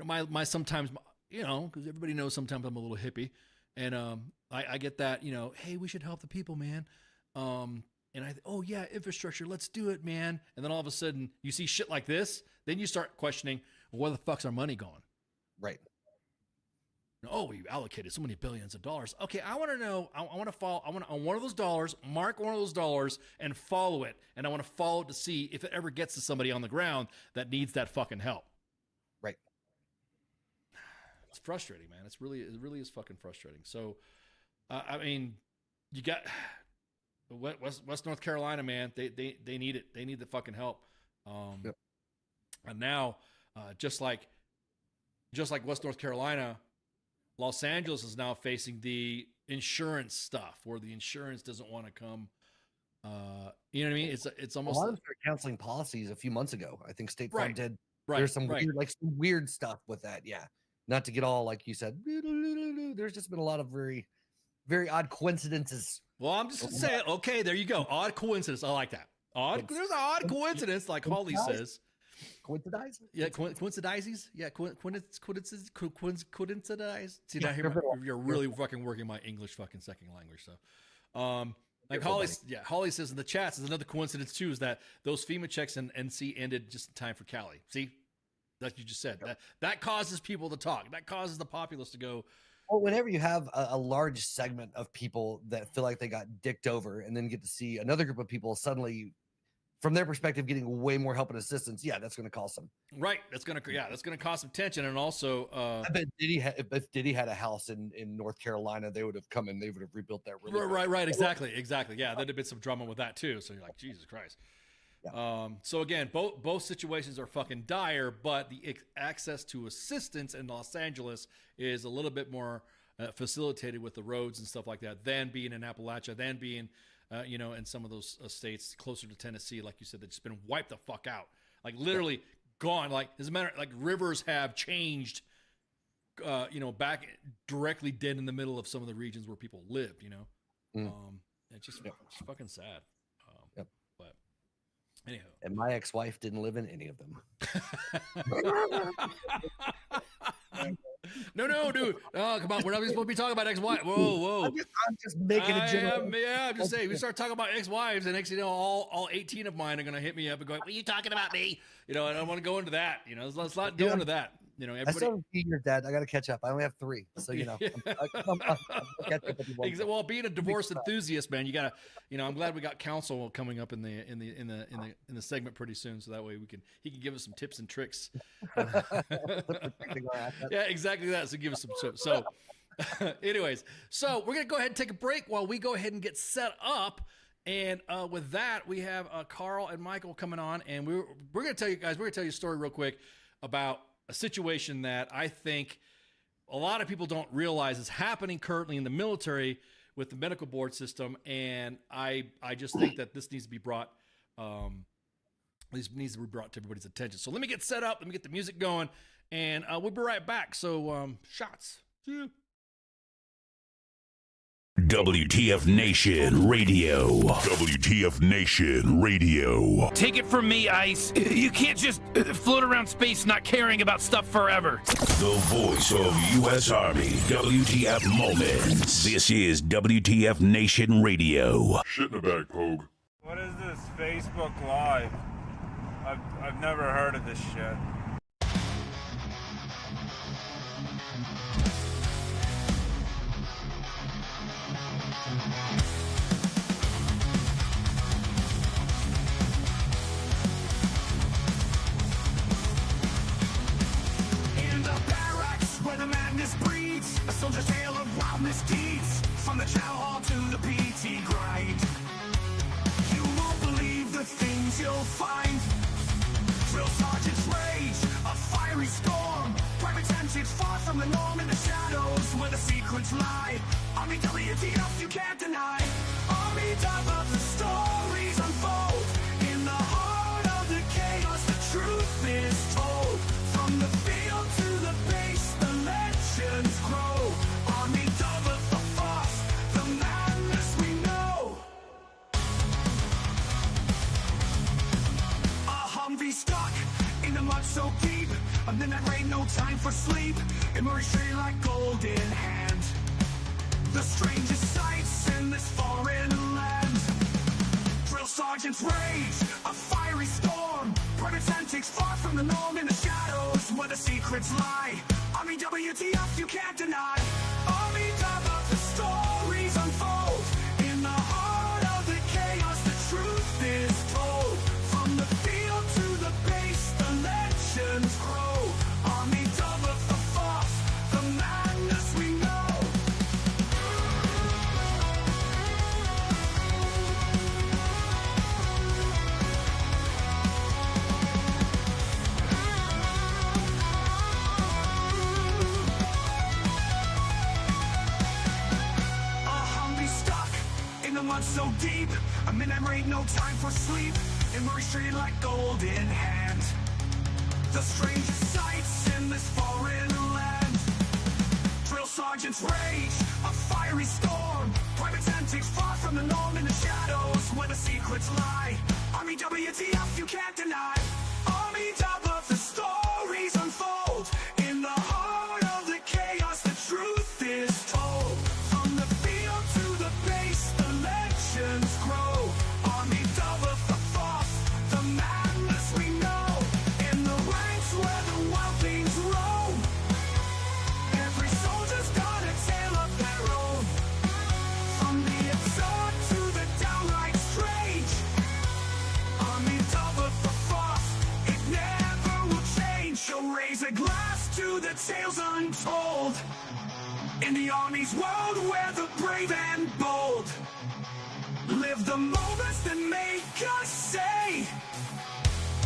my sometimes, because everybody knows sometimes I'm a little hippie. And I get that, you know, hey, we should help the people, man. And oh yeah, infrastructure, let's do it, man. And then all of a sudden you see shit like this, then you start questioning, well, where the fuck's our money going? Right. Oh, we allocated so many billions of dollars. Okay, I want to know, I want to follow, I want to, on one of those dollars, mark one of those dollars and follow it. And I want to follow it to see if it ever gets to somebody on the ground that needs that fucking help. Right. It's frustrating, man. It really is fucking frustrating. So, I mean, you got West North Carolina, man. They need it. They need the fucking help. Yep. And now, just like West North Carolina, Los Angeles is now facing the insurance stuff, where the insurance doesn't want to come. You know what I mean? It's almost a lot of them started canceling policies a few months ago. I think State Farm Right. did. Right. There's some right. weird stuff with that. Yeah. Not to get all, like you said, there's just been a lot of very, very odd coincidences. Well, I'm just saying, okay, there you go. Odd coincidence. I like that. There's an odd coincidence, like Holly says. Coincidize? Yeah, coincidences. Yeah, coincidences. See, now you're really fucking working my English fucking second language. So, like Holly says in the chats, is another coincidence too, is that those FEMA checks in NC ended just in time for Cali. See, like you just said, that causes people to talk. That causes the populace to go. Well, whenever you have a large segment of people that feel like they got dicked over, and then get to see another group of people suddenly, from their perspective, getting way more help and assistance, yeah, that's going to cause some. Right, that's going to cause some tension, and also, I bet if Diddy had a house in North Carolina, they would have come in, they would have rebuilt that. Really right, exactly. Yeah, there'd have been some drama with that too. So you're like, Jesus Christ. Yeah. So again, both situations are fucking dire, but the access to assistance in Los Angeles is a little bit more facilitated with the roads and stuff like that than being in Appalachia, than being, in some of those states closer to Tennessee, like you said, that's just been wiped the fuck out, like literally gone. Like as a matter, like rivers have changed, back directly dead in the middle of some of the regions where people lived. It's just it's fucking sad. Anyhow. And my ex-wife didn't live in any of them. No, dude. Oh, come on. We're not supposed to be talking about ex-wife. Whoa. I'm just making a joke. I'm just saying. We start talking about ex-wives, and next, all 18 of mine are going to hit me up and go, "What are you talking about me?" I don't want to go into that. Let's not go into that. Everybody. I still have years, Dad. I got to catch up. I only have 3, so Yeah. I'm catch up with you one day. Well, being a divorce enthusiast, man, you gotta. I'm glad we got counsel coming up in the segment pretty soon, so that way he can give us some tips and tricks. Yeah, exactly that. So give us some tips. So, anyways, we're gonna go ahead and take a break while we go ahead and get set up. And with that, we have Carl and Michael coming on, and we're gonna tell you guys. We're gonna tell you a story real quick about a situation that I think a lot of people don't realize is happening currently in the military with the medical board system. And I just think that this needs to be brought, to everybody's attention. So let me get set up. Let me get the music going, and we'll be right back. So shots. See you. WTF Nation Radio. WTF Nation Radio. Take it from me, Ice. You can't just float around space not caring about stuff forever. The voice of U.S. Army. WTF Moments. This is WTF Nation Radio. Shit in the bag, Pogue. What is this Facebook Live? I've never heard of this shit. A soldier's tale of wild misdeeds, from the chow hall to the PT grind. You won't believe the things you'll find. Drill sergeant's rage, a fiery storm. Private tensions far from the norm in the shadows where the secrets lie. Army WTF you can't deny. Army of the stories unfold. In the heart of the chaos the truth is told. From the field to the base the legends grow. Army of the force, the madness we know. A Humvee stuck in the mud so deep. A midnight rain, no time for sleep. It moves straight like golden hand. The strangest sights in this foreign land. Drill sergeants rage, a fiery storm. Private antics far from the norm in the shadows where the secrets lie. Army WTF you can't deny. Army WTF, the stories unfold. In the heart of the chaos the truth is told. From the field to the base the legends grow. Army WTF, the force, the madness we know. Mud so deep, a minute ain't no time for sleep. And Murray Street like gold in hand. The strangest sights in this foreign land. Drill sergeants rage, a fiery storm. Private antics far from the norm in the shadows where the secrets lie. Army WTF you can't deny. Army WTF, the stories unfold. In the heart of the chaos the truth is told. From the field to the base the legends grow. Army WTF, the force, the madness we know. In the ranks where the wild things roam. Every soldier's got a tale of their own. From the absurd to the downright strange. Army WTF, the force, it never will change. So raise a glass to the tales untold. In the Army's world where the brave and bold live the moments that make us say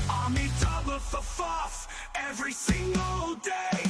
Army WTF, the force, every single day.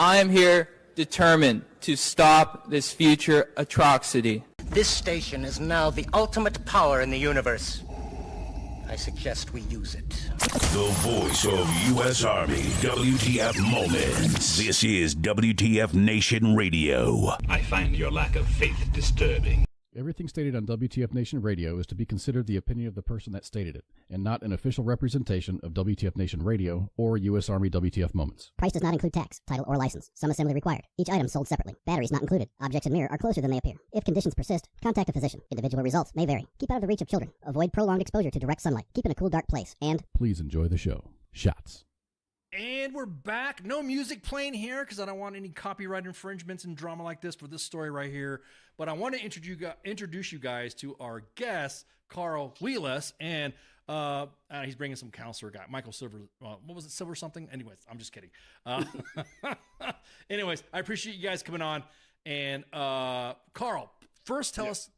I am here determined to stop this future atrocity. This station is now the ultimate power in the universe. I suggest we use it. The voice of U.S. Army, WTF Moments. This is WTF Nation Radio. I find your lack of faith disturbing. Everything stated on WTF Nation Radio is to be considered the opinion of the person that stated it, and not an official representation of WTF Nation Radio or U.S. Army WTF Moments. Price does not include tax, title, or license. Some assembly required. Each item sold separately. Batteries not included. Objects in mirror are closer than they appear. If conditions persist, contact a physician. Individual results may vary. Keep out of the reach of children. Avoid prolonged exposure to direct sunlight. Keep in a cool, dark place. And please enjoy the show. Shots. And we're back. No music playing here because I don't want any copyright infringements and drama like this for this story right here. But I want to introduce you guys to our guest, Carl Wheless, and he's bringing some counselor guy, Michael Silver. What was it, Silver something? Anyways, I'm just kidding. Anyways, I appreciate you guys coming on. And Carl, first tell us,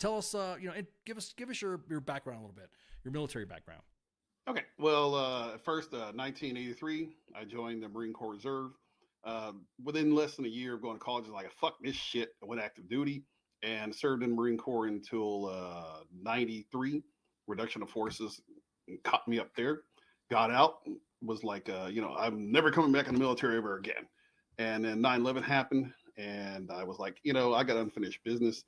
give us your background a little bit, your military background. Okay. Well, first, 1983, I joined the Marine Corps Reserve. Within less than a year of going to college, I was like, fuck this shit. I went active duty and served in the Marine Corps until 93. Reduction of forces caught me up there. Got out, was like, I'm never coming back in the military ever again. And then 9/11 happened, and I was like, I got unfinished business.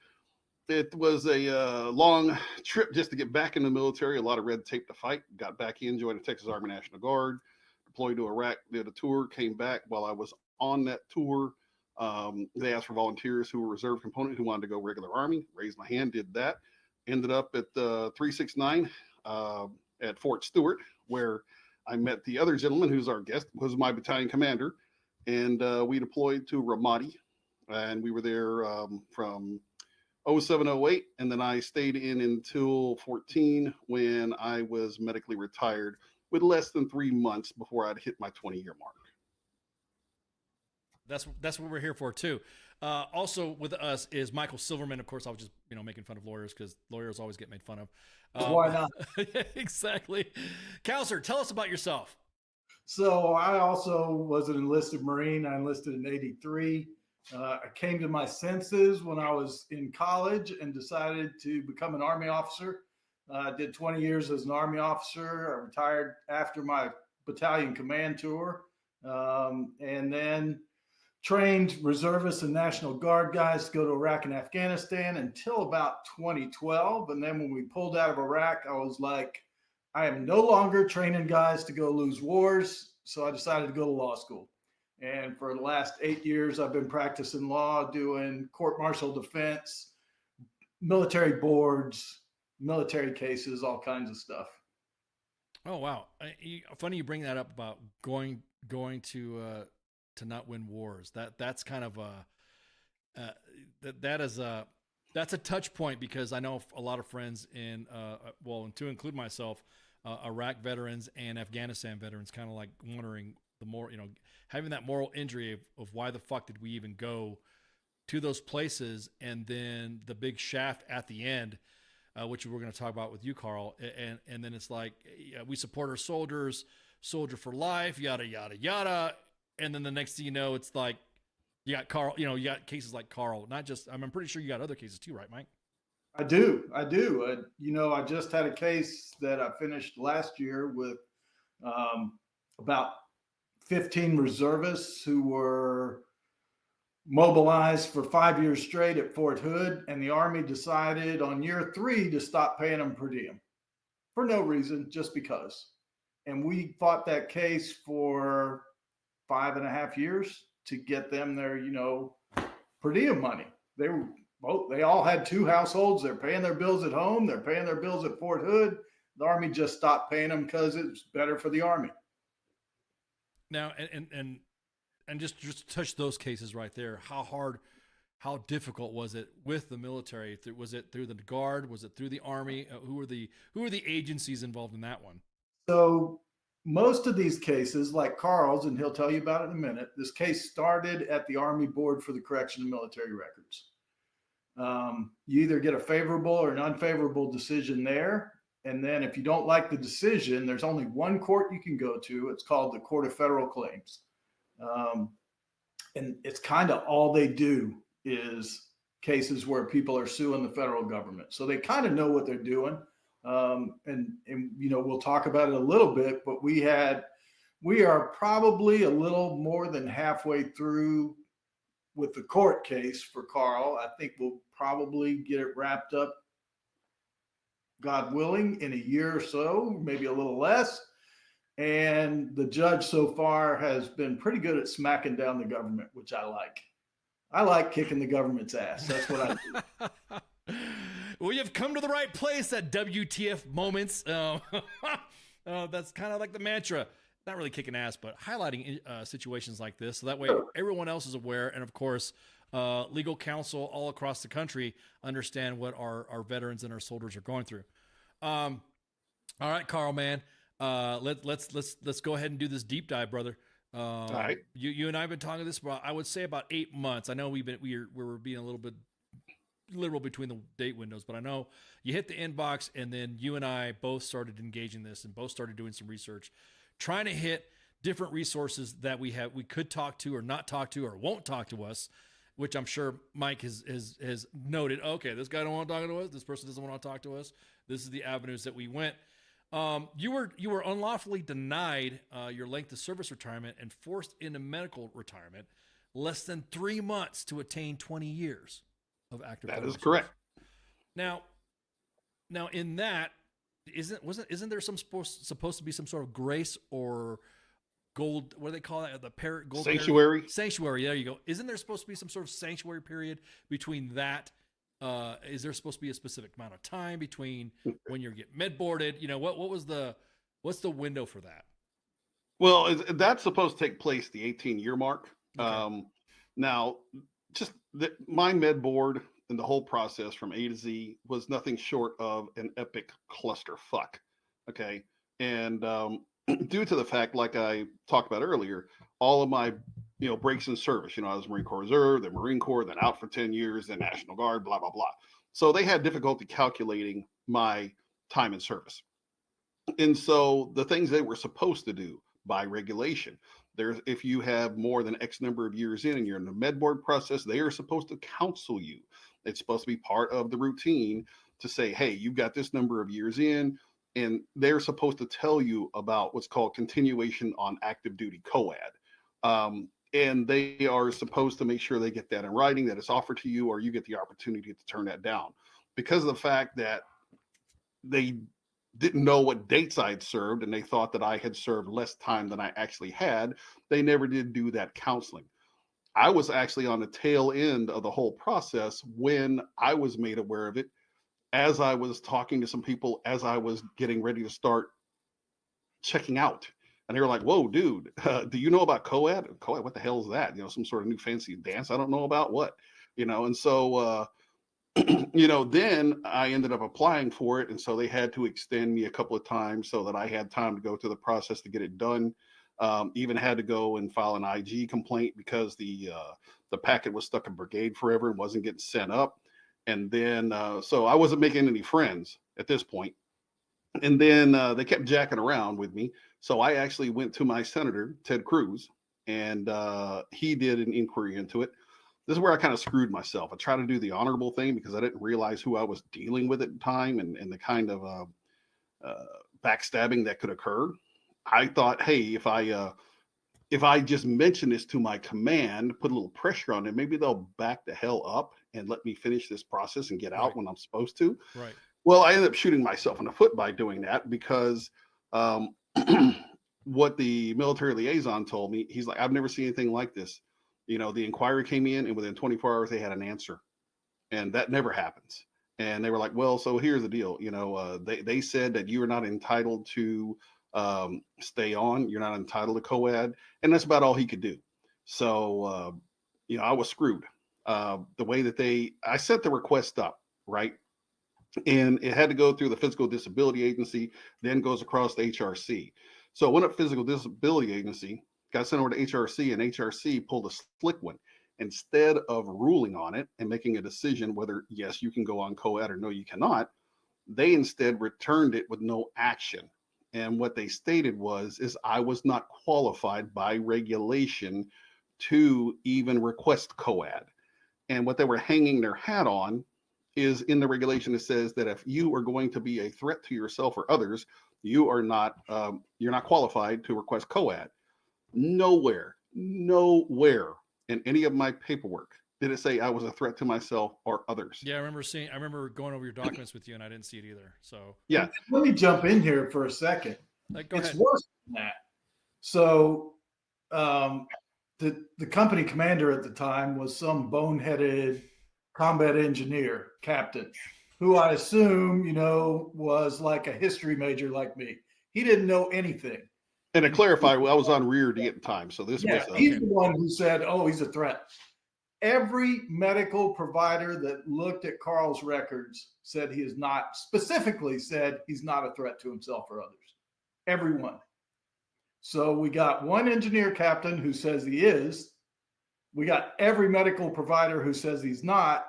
It was a long trip just to get back in the military, a lot of red tape to fight. Got back in, joined the Texas Army National Guard, deployed to Iraq, did a tour, came back. While I was on that tour, they asked for volunteers who were reserve component who wanted to go regular Army. Raised my hand, did that. Ended up at 369 at Fort Stewart, where I met the other gentleman who's our guest, was my battalion commander. And we deployed to Ramadi. And we were there from 0708, and then I stayed in until 14 when I was medically retired with less than 3 months before I'd hit my 20-year mark. That's what we're here for too. Also with us is Michael Silverman. Of course, I was just making fun of lawyers because lawyers always get made fun of. Why not? Exactly. Counselor, tell us about yourself. So I also was an enlisted Marine. I enlisted in '83. I came to my senses when I was in college and decided to become an Army officer. I did 20 years as an Army officer. I retired after my battalion command tour, and then trained reservists and National Guard guys to go to Iraq and Afghanistan until about 2012. And then when we pulled out of Iraq, I was like, I am no longer training guys to go lose wars. So I decided to go to law school. And for the last 8 years, I've been practicing law, doing court-martial defense, military boards, military cases, all kinds of stuff. Oh, wow. Funny you bring that up about going to not win wars. That's kind of that's a touch point, because I know a lot of friends and to include myself, Iraq veterans and Afghanistan veterans, kind of like wondering the more, having that moral injury of why the fuck did we even go to those places, and then the big shaft at the end, which we're going to talk about with you, Carl, and then it's like, we support our soldiers, soldier for life, yada yada yada, and then the next thing you know, it's like you got Carl, you got cases like Carl. Not just, I'm pretty sure you got other cases too, right, Mike? I do. I just had a case that I finished last year with about 15 reservists who were mobilized for 5 years straight at Fort Hood, and the Army decided on year 3 to stop paying them per diem for no reason, just because. And we fought that case for 5.5 years to get them their, per diem money. They all had 2 households. They're paying their bills at home. They're paying their bills at Fort Hood. The Army just stopped paying them because it's better for the Army. Now, and just touch those cases right there. How difficult was it with the military? Was it through the Guard? Was it through the Army? Who were the agencies involved in that one? So most of these cases, like Carl's, and he'll tell you about it in a minute, this case started at the Army Board for the Correction of Military Records. You either get a favorable or an unfavorable decision there. And then if you don't like the decision, there's only one court you can go to. It's called the Court of Federal Claims. and it's kind of all they do is cases where people are suing the federal government. So they kind of know what they're doing. And we'll talk about it a little bit, but we are probably a little more than halfway through with the court case for Carl. I think we'll probably get it wrapped up, God willing, in a year or so, maybe a little less. And the judge so far has been pretty good at smacking down the government, which I like. I like kicking the government's ass. That's what I do. Well, you've come to the right place at WTF Moments. That's kind of like the mantra. Not really kicking ass, but highlighting situations like this. So that way everyone else is aware. And of course, legal counsel all across the country understand what our veterans and our soldiers are going through. All right, Carl, man. Let's go ahead and do this deep dive, brother. All right. You and I have been talking this about, I would say, about 8 months. I know we were being a little bit literal between the date windows, but I know you hit the inbox, and then you and I both started engaging this and both started doing some research, trying to hit different resources that we could talk to or not talk to or won't talk to us, which I'm sure Mike has noted. Okay, this guy don't want to talk to us. This person doesn't want to talk to us. This is the avenues that we went. You were unlawfully denied your length of service retirement and forced into medical retirement less than 3 months to attain 20 years of active service. That is correct. Now in that, isn't there supposed to be some sort of grace or gold? What do they call that? The parrot gold sanctuary. Sanctuary. There you go. Isn't there supposed to be some sort of sanctuary period between that? Is there supposed to be a specific amount of time between when you get med boarded? What's the window for that? Well, that's supposed to take place the 18-year mark. Okay. Now, just my med board and the whole process from A to Z was nothing short of an epic clusterfuck. Okay. And due to the fact, like I talked about earlier, all of my breaks in service, I was Marine Corps Reserve, the Marine Corps, then out for 10 years, then National Guard, blah, blah, blah. So they had difficulty calculating my time in service. And so the things they were supposed to do by regulation, if you have more than X number of years in and you're in the med board process, they are supposed to counsel you. It's supposed to be part of the routine to say, hey, you've got this number of years in, and they're supposed to tell you about what's called continuation on active duty COAD. And they are supposed to make sure they get that in writing, that it's offered to you, or you get the opportunity to turn that down. Because of the fact that they didn't know what dates I'd served, and they thought that I had served less time than I actually had, they never did do that counseling. I was actually on the tail end of the whole process when I was made aware of it, as I was talking to some people, as I was getting ready to start checking out. And they were like, whoa, dude, do you know about COAD? COAD, what the hell is that? Some sort of new fancy dance I don't know about, what? And so, then I ended up applying for it. And so they had to extend me a couple of times so that I had time to go through the process to get it done. Even had to go and file an IG complaint because the packet was stuck in brigade forever and wasn't getting sent up. And then, so I wasn't making any friends at this point. And then they kept jacking around with me. So I actually went to my senator, Ted Cruz, and he did an inquiry into it. This is where I kind of screwed myself. I tried to do the honorable thing because I didn't realize who I was dealing with at the time and the kind of backstabbing that could occur. I thought, hey, if I just mention this to my command, put a little pressure on it, maybe they'll back the hell up and let me finish this process and get out when I'm supposed to. Right. Well, I ended up shooting myself in the foot by doing that because what the military liaison told me, he's like, I've never seen anything like this. The inquiry came in and within 24 hours, they had an answer, and that never happens. And they were like, well, so here's the deal. They said that you are not entitled to stay on. You're not entitled to COAD. And that's about all he could do. So, I was screwed. The way that I set the request up, right? And it had to go through the Physical Disability Agency, then goes across to HRC. So it went up Physical Disability Agency, got sent over to HRC, and HRC pulled a slick one. Instead of ruling on it and making a decision whether, yes, you can go on COAD or no, you cannot, they instead returned it with no action. And what they stated is I was not qualified by regulation to even request COAD. And what they were hanging their hat on is in the regulation, it says that if you are going to be a threat to yourself or others, you are not you're not qualified to request COAD. Nowhere in any of my paperwork did it say I was a threat to myself or others. Yeah, I remember going over your documents with you, and I didn't see it either. So yeah, let me jump in here for a second. Go it's ahead. worse than that. So the company commander at the time was some boneheaded combat engineer captain, who I assume, was like a history major like me. He didn't know anything. And to clarify, I was on rear D at the time, so this was. He's the one who said, "Oh, he's a threat." Every medical provider that looked at Carl's records said he is not, specifically said he's not a threat to himself or others. Everyone. So we got one engineer captain who says he is. We got every medical provider who says he's not,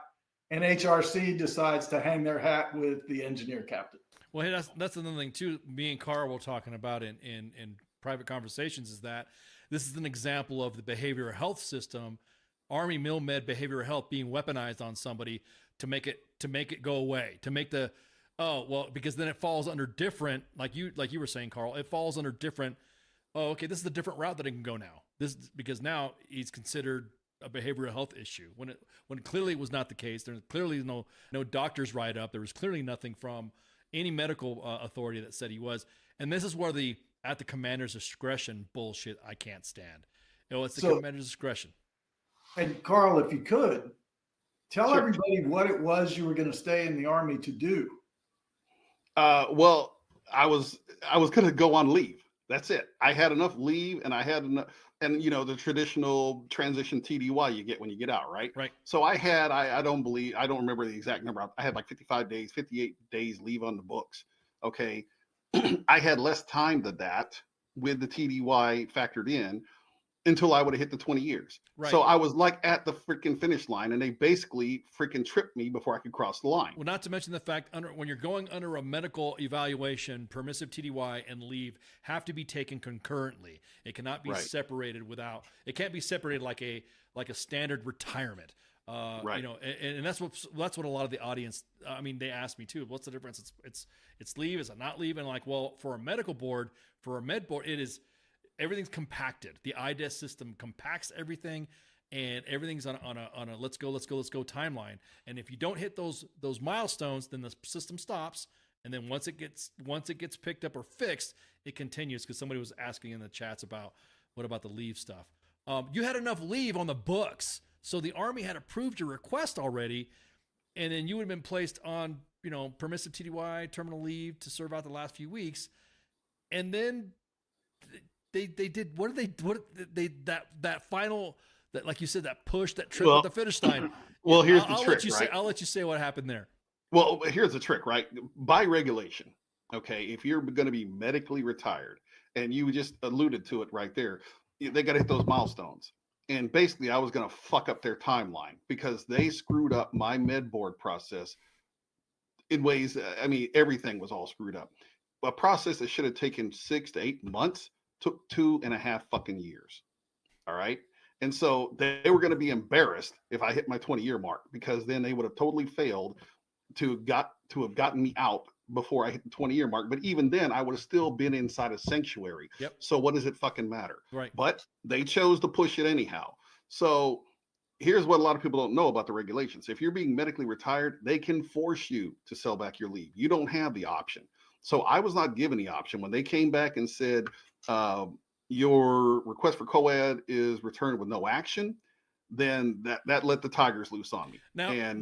and HRC decides to hang their hat with the engineer captain. Well, hey, that's another thing too. Me and Carl were talking about in private conversations is that this is an example of the behavioral health system, Army Med behavioral health being weaponized on somebody to make it go away, to make the because then it falls under different, like you were saying, Carl, it falls under different. Oh, okay, this is a different route that it can go now. Because now he's considered a behavioral health issue when clearly it was not the case. There's clearly no doctor's write up. There was clearly nothing from any medical authority that said he was. And this is where at the commander's discretion bullshit I can't stand. It's the commander's discretion. And Carl, if you could tell everybody what it was you were going to stay in the Army to do. Well, I was going to go on leave. That's it. I had enough leave, and I had enough, and the traditional transition TDY you get when you get out, right? Right. So I had, I don't remember the exact number. I had like 55 days, 58 days leave on the books. Okay. I had less time than that with the TDY factored in until I would have hit the 20 years. Right. So I was like at the freaking finish line, and they basically freaking tripped me before I could cross the line. Well, not to mention the fact when you're going under a medical evaluation, permissive TDY and leave have to be taken concurrently. It cannot be separated it can't be separated like a standard retirement. Right. And that's what a lot of the audience, they asked me too, what's the difference? It's leave, is it not leave? And like, well, for a medical board, for a med board, everything's compacted. The IDES system compacts everything, and everything's on a let's go timeline. And if you don't hit those milestones, then the system stops. And then once it gets picked up or fixed, it continues. Because somebody was asking in the chats about what about the leave stuff. You had enough leave on the books, so the Army had approved your request already, and then you would have been placed on permissive TDY terminal leave to serve out the last few weeks, and then. They did that final, that like you said, that push, that trip at the finish line. Well, here's the trick, right? I'll let you say what happened there. Well, here's the trick, right? By regulation, okay, if you're going to be medically retired, and you just alluded to it right there, they got to hit those milestones. And basically, I was going to fuck up their timeline because they screwed up my med board process in ways. Everything was all screwed up. A process that should have taken 6 to 8 months took 2.5 fucking years. All right. And so they were going to be embarrassed if I hit my 20-year mark, because then they would have totally failed to have gotten me out before I hit the 20-year mark. But even then, I would have still been inside a sanctuary. Yep. So what does it fucking matter? Right. But they chose to push it anyhow. So here's what a lot of people don't know about the regulations. If you're being medically retired, they can force you to sell back your leave. You don't have the option. So I was not given the option. When they came back and said, your request for COAD is returned with no action, then that let the tigers loose on me. Now I'm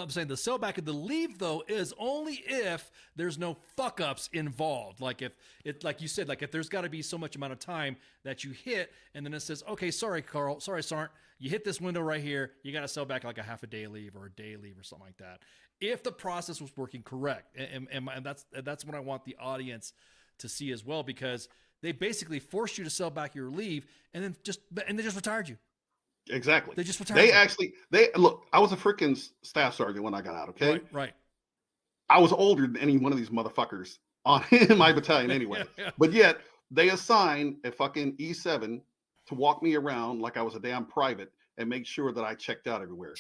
saying the sellback of the leave though is only if there's no fuck ups involved. Like if it, like you said, like if there's got to be so much amount of time that you hit, and then it says, okay, sorry, Carl, sorry, Sarnt, you hit this window right here. You got to sell back like a half a day leave or a day leave or something like that. If the process was working correct, and that's what I want the audience to see as well, because they basically forced you to sell back your leave, and then they just retired you. Exactly. They just retired. Look, I was a freaking staff sergeant when I got out. Okay. Right. I was older than any one of these in my battalion anyway. Yeah. But yet they assign a fucking E7 to walk me around like I was a damn private and make sure that I checked out everywhere.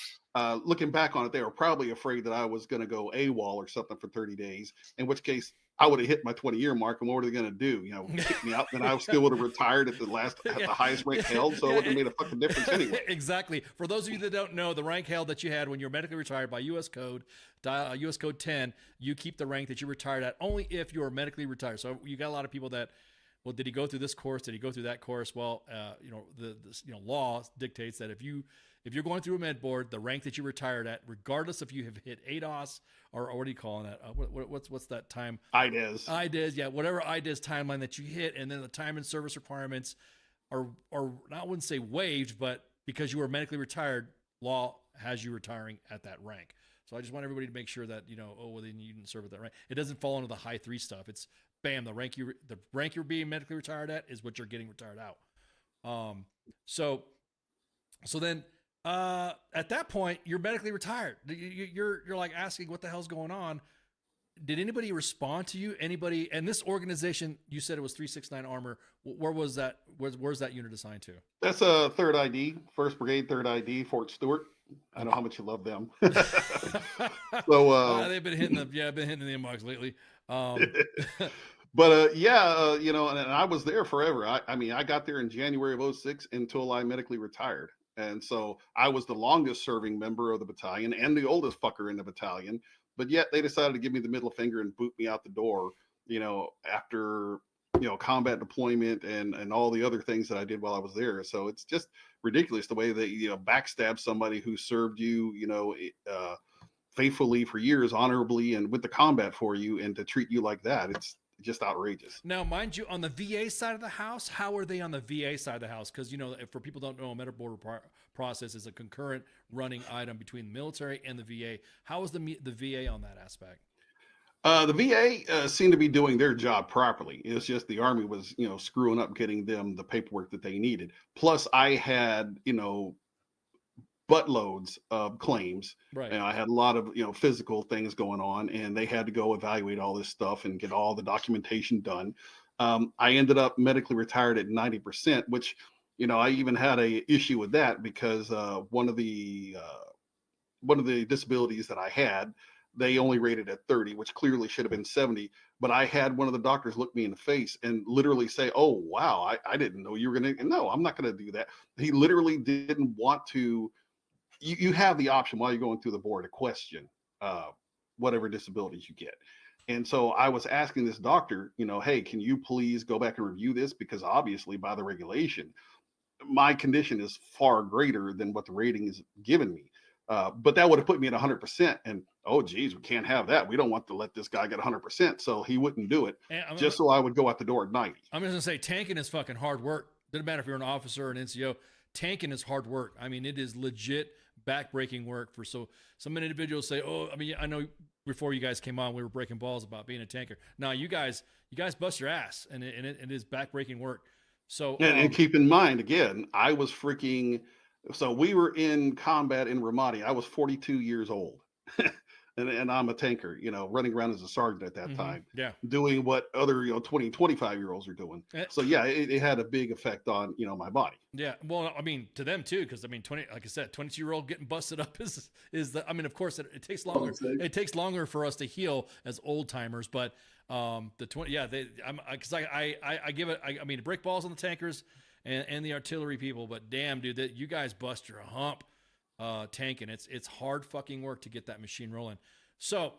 Looking back on it, they were probably afraid that I was going to go AWOL or something for 30 days, in which case I would have hit my 20-year mark. And what were they going to do? You know, kick me out, then I still would have retired at the highest rank held. So it wouldn't have made a fucking difference anyway. Exactly. For those of you that don't know, the rank held that you had when you're medically retired by U.S. Code, U.S. Code 10, you keep the rank that you retired at only if you're medically retired. So you got a lot of people that, well, did he go through this course? Did he go through that course? Well, the law dictates that if you're going through a med board, the rank that you retired at, regardless if you have hit ADOS or what are you calling that? What's that time? IDES, yeah, whatever IDES timeline that you hit, and then the time and service requirements are I wouldn't say waived, but because you were medically retired, law has you retiring at that rank. So I just want everybody to make sure that then you didn't serve at that rank. It doesn't fall into the high 3 stuff. It's bam, the rank you're being medically retired at is what you're getting retired out. So then at that point you're medically retired. You're like asking what the hell's going on. Did anybody respond to you? Anybody? And this organization, you said it was 369 Armor. Where was that? Where's that unit assigned to? That's a 3rd ID, 1st Brigade, 3rd ID, Fort Stewart. I know how much you love them. So they've been hitting the inbox lately. But and I was there forever. I mean, I got there in January of 06 until I medically retired. And so I was the longest serving member of the battalion and the oldest fucker in the battalion. But yet they decided to give me the middle finger and boot me out the door, after, combat deployment and all the other things that I did while I was there. So it's just ridiculous the way that, backstab somebody who served you, faithfully for years, honorably, and with the combat for you, and to treat you like that. It's just outrageous. Now, mind you, on the VA side of the house, how are they on the VA side of the house? Because, for people who don't know, a medical board process is a concurrent running item between the military and the VA. How is the VA on that aspect? The VA seemed to be doing their job properly. It's just the Army was, screwing up getting them the paperwork that they needed. Plus, I had, buttloads of claims. Right. And I had a lot of, physical things going on, and they had to go evaluate all this stuff and get all the documentation done. I ended up medically retired at 90%, which, I even had a issue with that because one of the disabilities that I had, they only rated at 30, which clearly should have been 70. But I had one of the doctors look me in the face and literally say, "Oh, wow, I didn't know you were going to." No, I'm not going to do that. He literally didn't want to. You have the option while you're going through the board to question whatever disabilities you get. And so I was asking this doctor, hey, can you please go back and review this? Because obviously by the regulation, my condition is far greater than what the rating is giving me. But that would have put me at 100%. And, oh, geez, we can't have that. We don't want to let this guy get 100%. So he wouldn't do it so I would go out the door at 90. I'm just going to say tanking is fucking hard work. Doesn't matter if you're an officer or an NCO. Tanking is hard work. I mean, it is legit back-breaking work for some individuals say, oh, I mean, I know before you guys came on, we were breaking balls about being a tanker. Now you guys bust your ass, and it is back-breaking work. So and keep in mind, again, I was so we were in combat in Ramadi. I was 42 years old. And I'm a tanker, running around as a sergeant at that time, doing what other, 20, 25-year-olds are doing. So yeah, it had a big effect on, my body. Yeah. Well, I mean, to them too, because I mean, 22-year-old getting busted up is of course it takes longer. It takes longer for us to heal as old timers, but the 20, yeah, I give it, I mean, break balls on the tankers and the artillery people, but damn, dude, that you guys bust your hump. Tanking. It's hard fucking work to get that machine rolling. So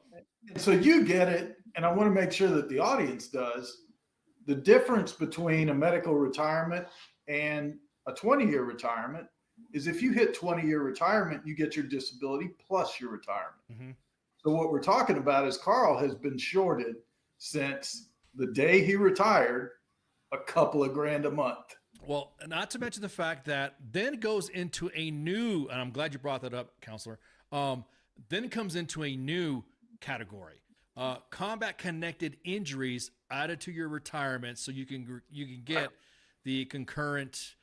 you get it, and I want to make sure that the audience does. The difference between a medical retirement and a 20-year retirement is if you hit 20-year retirement, you get your disability plus your retirement. Mm-hmm. So what we're talking about is Carl has been shorted since the day he retired a couple of grand a month. Well, not to mention the fact that then goes into a new, and I'm glad you brought that up, counselor, then comes into a new category, combat connected injuries added to your retirement. So you can get the concurrent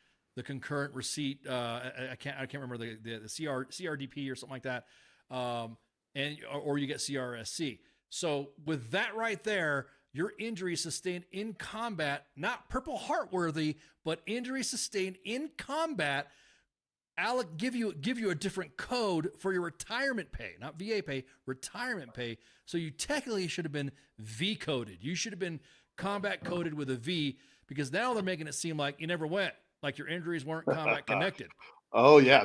receipt. I can't remember the CRDP or something like that. Or you get CRSC. So with that right there, your injury sustained in combat, not Purple Heart worthy, but injury sustained in combat, Alec give you a different code for your retirement pay, not VA pay, retirement pay. So you technically should have been V coded. You should have been combat coded with a V, because now they're making it seem like you never went, like your injuries weren't combat connected. Oh yeah,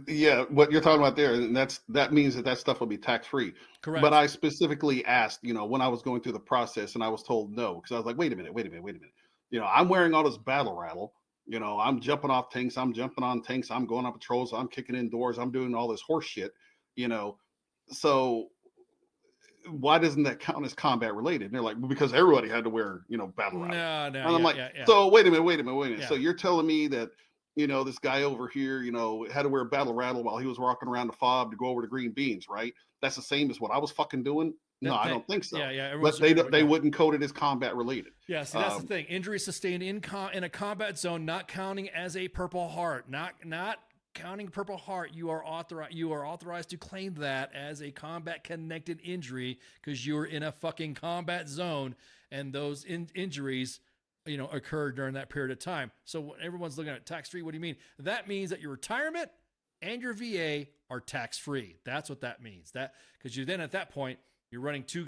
yeah, what you're talking about there, and that means that stuff will be tax free. Correct. But I specifically asked, when I was going through the process, and I was told no, because I was like, wait a minute. I'm wearing all this battle rattle. I'm jumping off tanks, I'm jumping on tanks, I'm going on patrols, I'm kicking in doors, I'm doing all this horse shit. So why doesn't that count as combat related? And they're like, well, because everybody had to wear, battle rattle. No. And I'm like, so wait a minute. Yeah. So you're telling me that, this guy over here, had to wear a battle rattle while he was walking around the fob to go over to green beans, right? That's the same as what I was fucking doing? No, I don't think so. Yeah. But they wouldn't code it as combat related. Yeah, see, that's the thing. Injury sustained in a combat zone, not counting as a Purple Heart. Not counting Purple Heart. You are authorized to claim that as a combat connected injury, because you're in a fucking combat zone, and those injuries, occurred during that period of time. So when everyone's looking at tax free, what do you mean? That means that your retirement and your VA are tax free. That's what that means. That, because you then at that point you're running two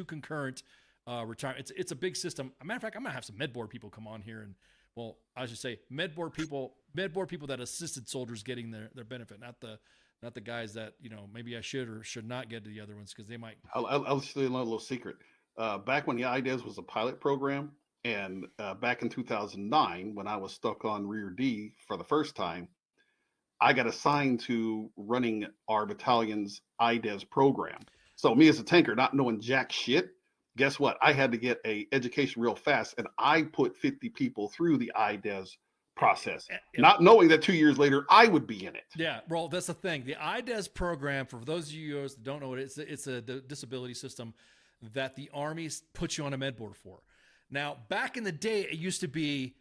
concurrent retirement. It's a big system. As a matter of fact, I'm gonna have some med board people come on here, and I should say med board people that assisted soldiers getting their benefit, not the guys that maybe I should or should not get to the other ones, because they might. I'll just tell you a little secret. Back when the IDES was a pilot program, and back in 2009, when I was stuck on Rear D for the first time, I got assigned to running our battalion's IDES program. So me as a tanker, not knowing jack shit, guess what? I had to get a education real fast, and I put 50 people through the IDES process, not knowing that 2 years later I would be in it. Yeah, well, that's the thing. The IDES program, for those of you that don't know what it is, it's a disability system that the Army puts you on a med board for. Now, back in the day, it used to be,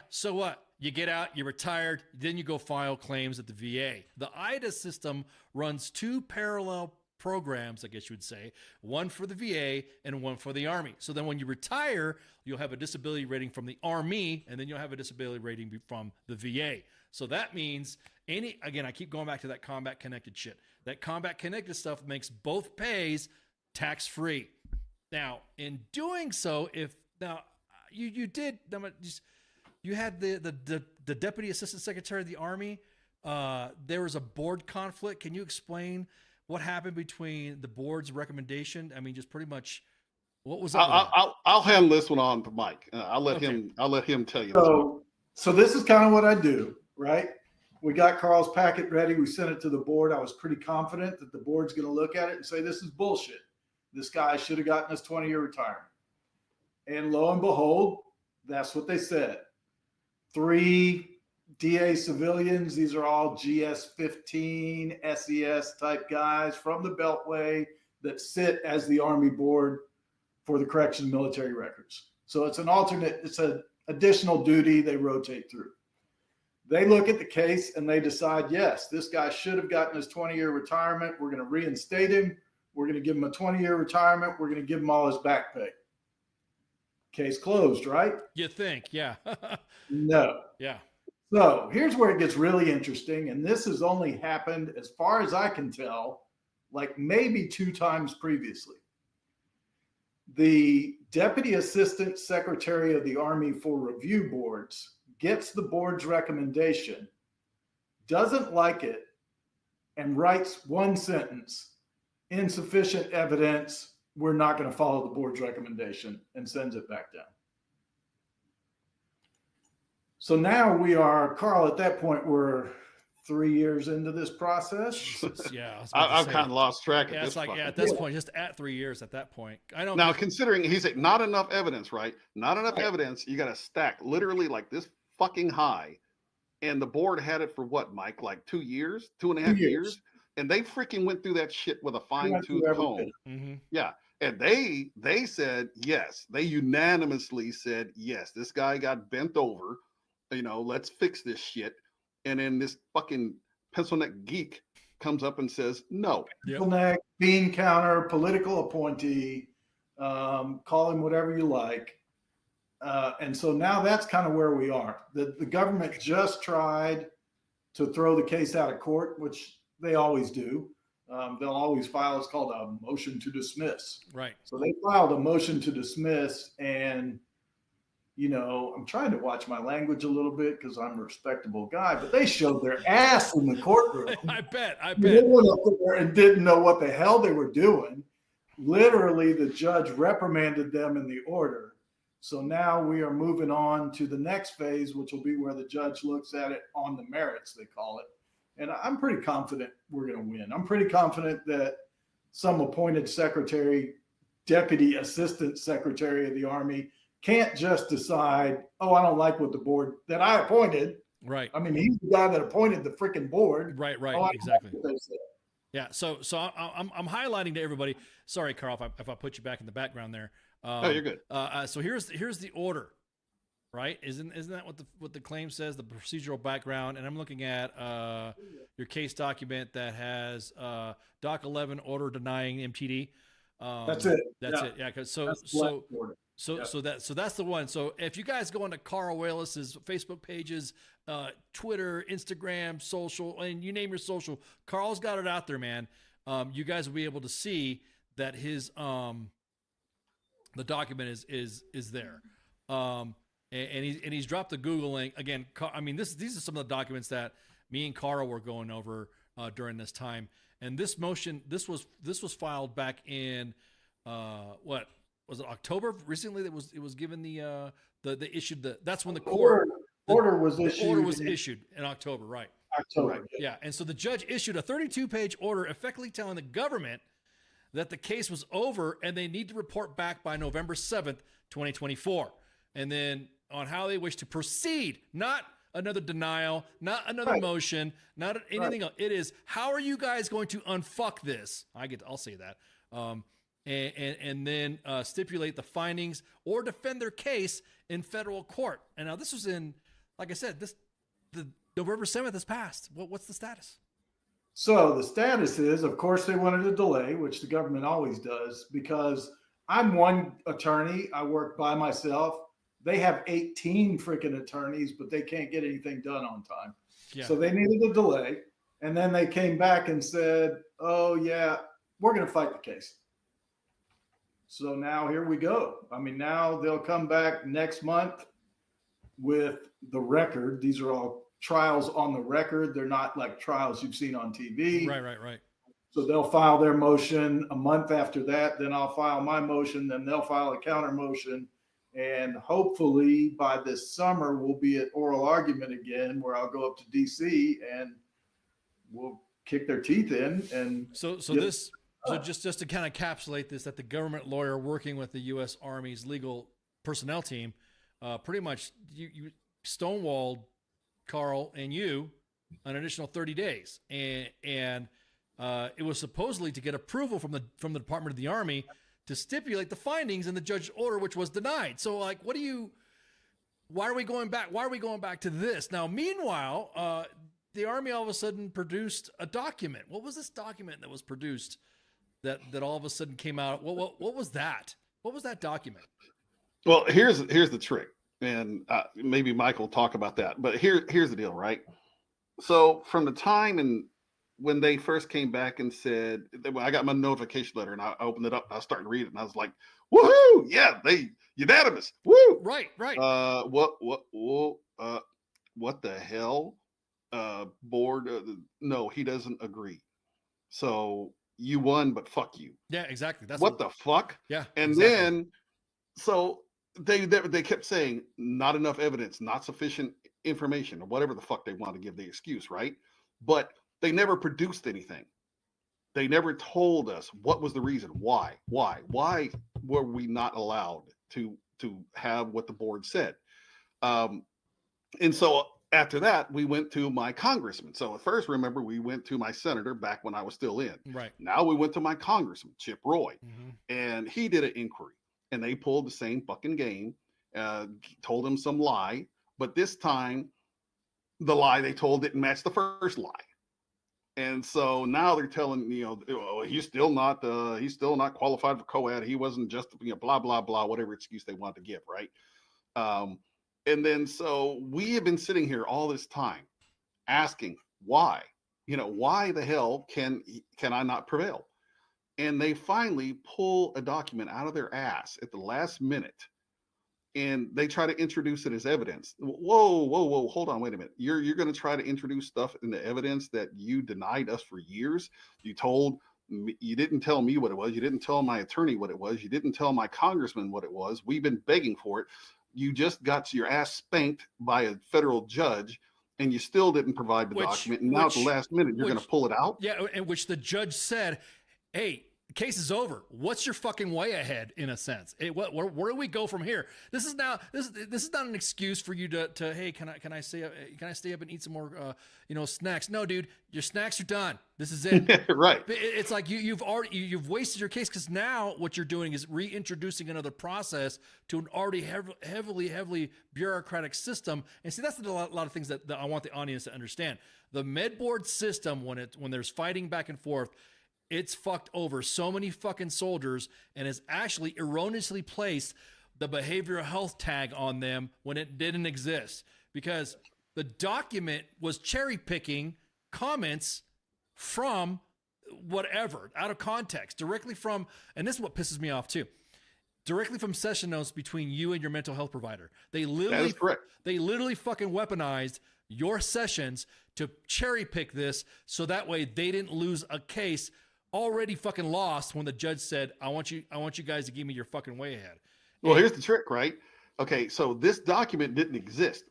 so what? You get out, you're retired, then you go file claims at the VA. The IDES system runs two parallel programs, I guess you would say, one for the VA and one for the Army. So then when you retire, you'll have a disability rating from the Army, and then you'll have a disability rating from the VA. So that means again, I keep going back to that combat connected shit. That combat connected stuff makes both pays tax free. Now, in doing so, you had the Deputy Assistant Secretary of the Army, there was a board conflict. Can you explain what happened between the board's recommendation? I mean, just pretty much what was up? I'll hand this one on to Mike. I'll let him tell you. So this is kind of what I do, right? We got Carl's packet ready. We sent it to the board. I was pretty confident that the board's going to look at it and say, this is bullshit. This guy should have gotten his 20-year retirement. And lo and behold, that's what they said. 3 DA civilians, these are all GS-15, SES type guys from the Beltway that sit as the Army board for the corrections military records. So it's an additional duty they rotate through. They look at the case and they decide, yes, this guy should have gotten his 20-year retirement. We're going to reinstate him. We're going to give him a 20-year retirement. We're going to give him all his back pay. Case closed, right? You think, yeah. No. Yeah. So here's where it gets really interesting. And this has only happened, as far as I can tell, like maybe 2 times previously. The Deputy Assistant Secretary of the Army for Review Boards gets the board's recommendation, doesn't like it, and writes one sentence: insufficient evidence, we're not going to follow the board's recommendation, and sends it back down. So now we are, Carl, at that point, we're 3 years into this process. Yeah. I've kind of lost track Yeah, of it's this. like, at this point, just at 3 years at that point. I know. Now, considering he said not enough evidence, right? Not enough evidence. You got to stack literally like this fucking high. And the board had it for what, Mike? Like 2 years, 2.5 years? And they freaking went through that shit with a fine-tooth comb. Mm-hmm. Yeah. And they said yes. They unanimously said yes. This guy got bent over. Let's fix this shit. And then this fucking pencil neck geek comes up and says no. Pencil neck, bean counter, political appointee, call him whatever you like. And so now that's kind of where we are. The government just tried to throw the case out of court, which they always do. They'll always file, it's called a motion to dismiss. Right. So they filed a motion to dismiss, and, you know, I'm trying to watch my language a little bit because I'm a respectable guy, but they showed their ass in the courtroom. I bet. They went up there and didn't know what the hell they were doing. Literally, the judge reprimanded them in the order. So now we are moving on to the next phase, which will be where the judge looks at it on the merits, they call it. And I'm pretty confident we're going to win. I'm pretty confident that some appointed secretary, deputy assistant secretary of the Army can't just decide, oh, I don't like what the board that I appointed. Right. I mean, he's the guy that appointed the freaking board. Right. Oh, Exactly. Yeah. So I'm highlighting to everybody. Sorry, Carl, if I put you back in the background there. Oh, you're good. So here's the order, right? Isn't that what the claim says? The procedural background, and I'm looking at your case document that has Doc 11 order denying MTD. That's it. That's it. Yeah. Because that's the one. So if you guys go into Carl Wheless's Facebook pages, Twitter, Instagram, social, and you name your social, Carl's got it out there, man. You guys will be able to see that his the document is there, and he's dropped the Google link again. I mean, these are some of the documents that me and Carl were going over during this time. And this motion, this was filed back in what was it, October recently? It was given they issued that's when the order was issued in October, right? October, yeah. And so the judge issued a 32-page order, effectively telling the government that the case was over and they need to report back by November 7th, 2024. And then on how they wish to proceed, not another denial, not another motion, not anything else. It is, how are you guys going to unfuck this? I'll say that. And then stipulate the findings or defend their case in federal court. And now this was in, like I said, the November 7th has passed. What's the status? So the status is, of course, they wanted a delay, which the government always does, because I'm one attorney. I work by myself. They have 18 freaking attorneys, but they can't get anything done on time. Yeah. So they needed a delay. And then they came back and said, oh, yeah, we're going to fight the case. So now here we go. I mean, now they'll come back next month with the record. These are all trials on the record. They're not like trials you've seen on TV. Right. So they'll file their motion a month after that. Then I'll file my motion. Then they'll file a counter motion. And hopefully by this summer, we'll be at oral argument again, where I'll go up to DC and we'll kick their teeth in. And so just to kind of encapsulate this, that the government lawyer working with the U.S. Army's legal personnel team, pretty much you stonewalled Carl and you an additional 30 days, and it was supposedly to get approval from the Department of the Army to stipulate the findings in the judge's order, which was denied. So, like, why are we going back? Why are we going back to this now? Meanwhile, the Army all of a sudden produced a document. What was this document that was produced that all of a sudden came out? What was that? What was that document? Well, here's the trick, and maybe Mike will talk about that. But here's the deal, right? So from the time when they first came back and said, I got my notification letter and I opened it up, and I started reading it, and I was like, woohoo! Yeah, they unanimous. Woo! Right. What the hell? Board? No, he doesn't agree. So you won, but fuck you. Yeah, exactly. That's what the fuck. Yeah. And exactly. Then, so they kept saying not enough evidence, not sufficient information, or whatever the fuck they want to give the excuse, right? But they never produced anything. They never told us what was the reason. Why were we not allowed to have what the board said? And so after that, we went to my congressman. So at first, remember, we went to my senator back when I was still in. Right. Now we went to my congressman, Chip Roy, and he did an inquiry, and they pulled the same fucking game, told him some lie, but this time the lie they told didn't match the first lie. And so now they're telling, oh, he's still not qualified for COAD. He wasn't just, blah, blah, blah, whatever excuse they want to give, right? And then so we have been sitting here all this time asking why, why the hell can I not prevail? And they finally pull a document out of their ass at the last minute, and they try to introduce it as evidence. Whoa, hold on, wait a minute. You're going to try to introduce stuff in the evidence that you denied us for years. You didn't tell me what it was. You didn't tell my attorney what it was. You didn't tell my congressman what it was. We've been begging for it. You just got your ass spanked by a federal judge, and you still didn't provide the document. And now at the last minute, you're going to pull it out? Yeah, and which the judge said, hey, the case is over. What's your fucking way ahead, in a sense? Hey, where do we go from here? This is not an excuse for you to hey, can I stay up and eat some more snacks? No, dude, your snacks are done. This is it. Right. It's like you've wasted your case, because now what you're doing is reintroducing another process to an already heavily bureaucratic system. And see, that's a lot of things that I want the audience to understand. The med board system, when there's fighting back and forth, it's fucked over so many fucking soldiers, and has actually erroneously placed the behavioral health tag on them when it didn't exist, because the document was cherry picking comments from whatever, out of context, directly from, and this is what pisses me off too, directly from session notes between you and your mental health provider. That is correct. They literally fucking weaponized your sessions to cherry pick this, so that way they didn't lose a case already fucking lost when the judge said, I want you guys to give me your fucking way ahead. Well, here's the trick, right? Okay, so this document didn't exist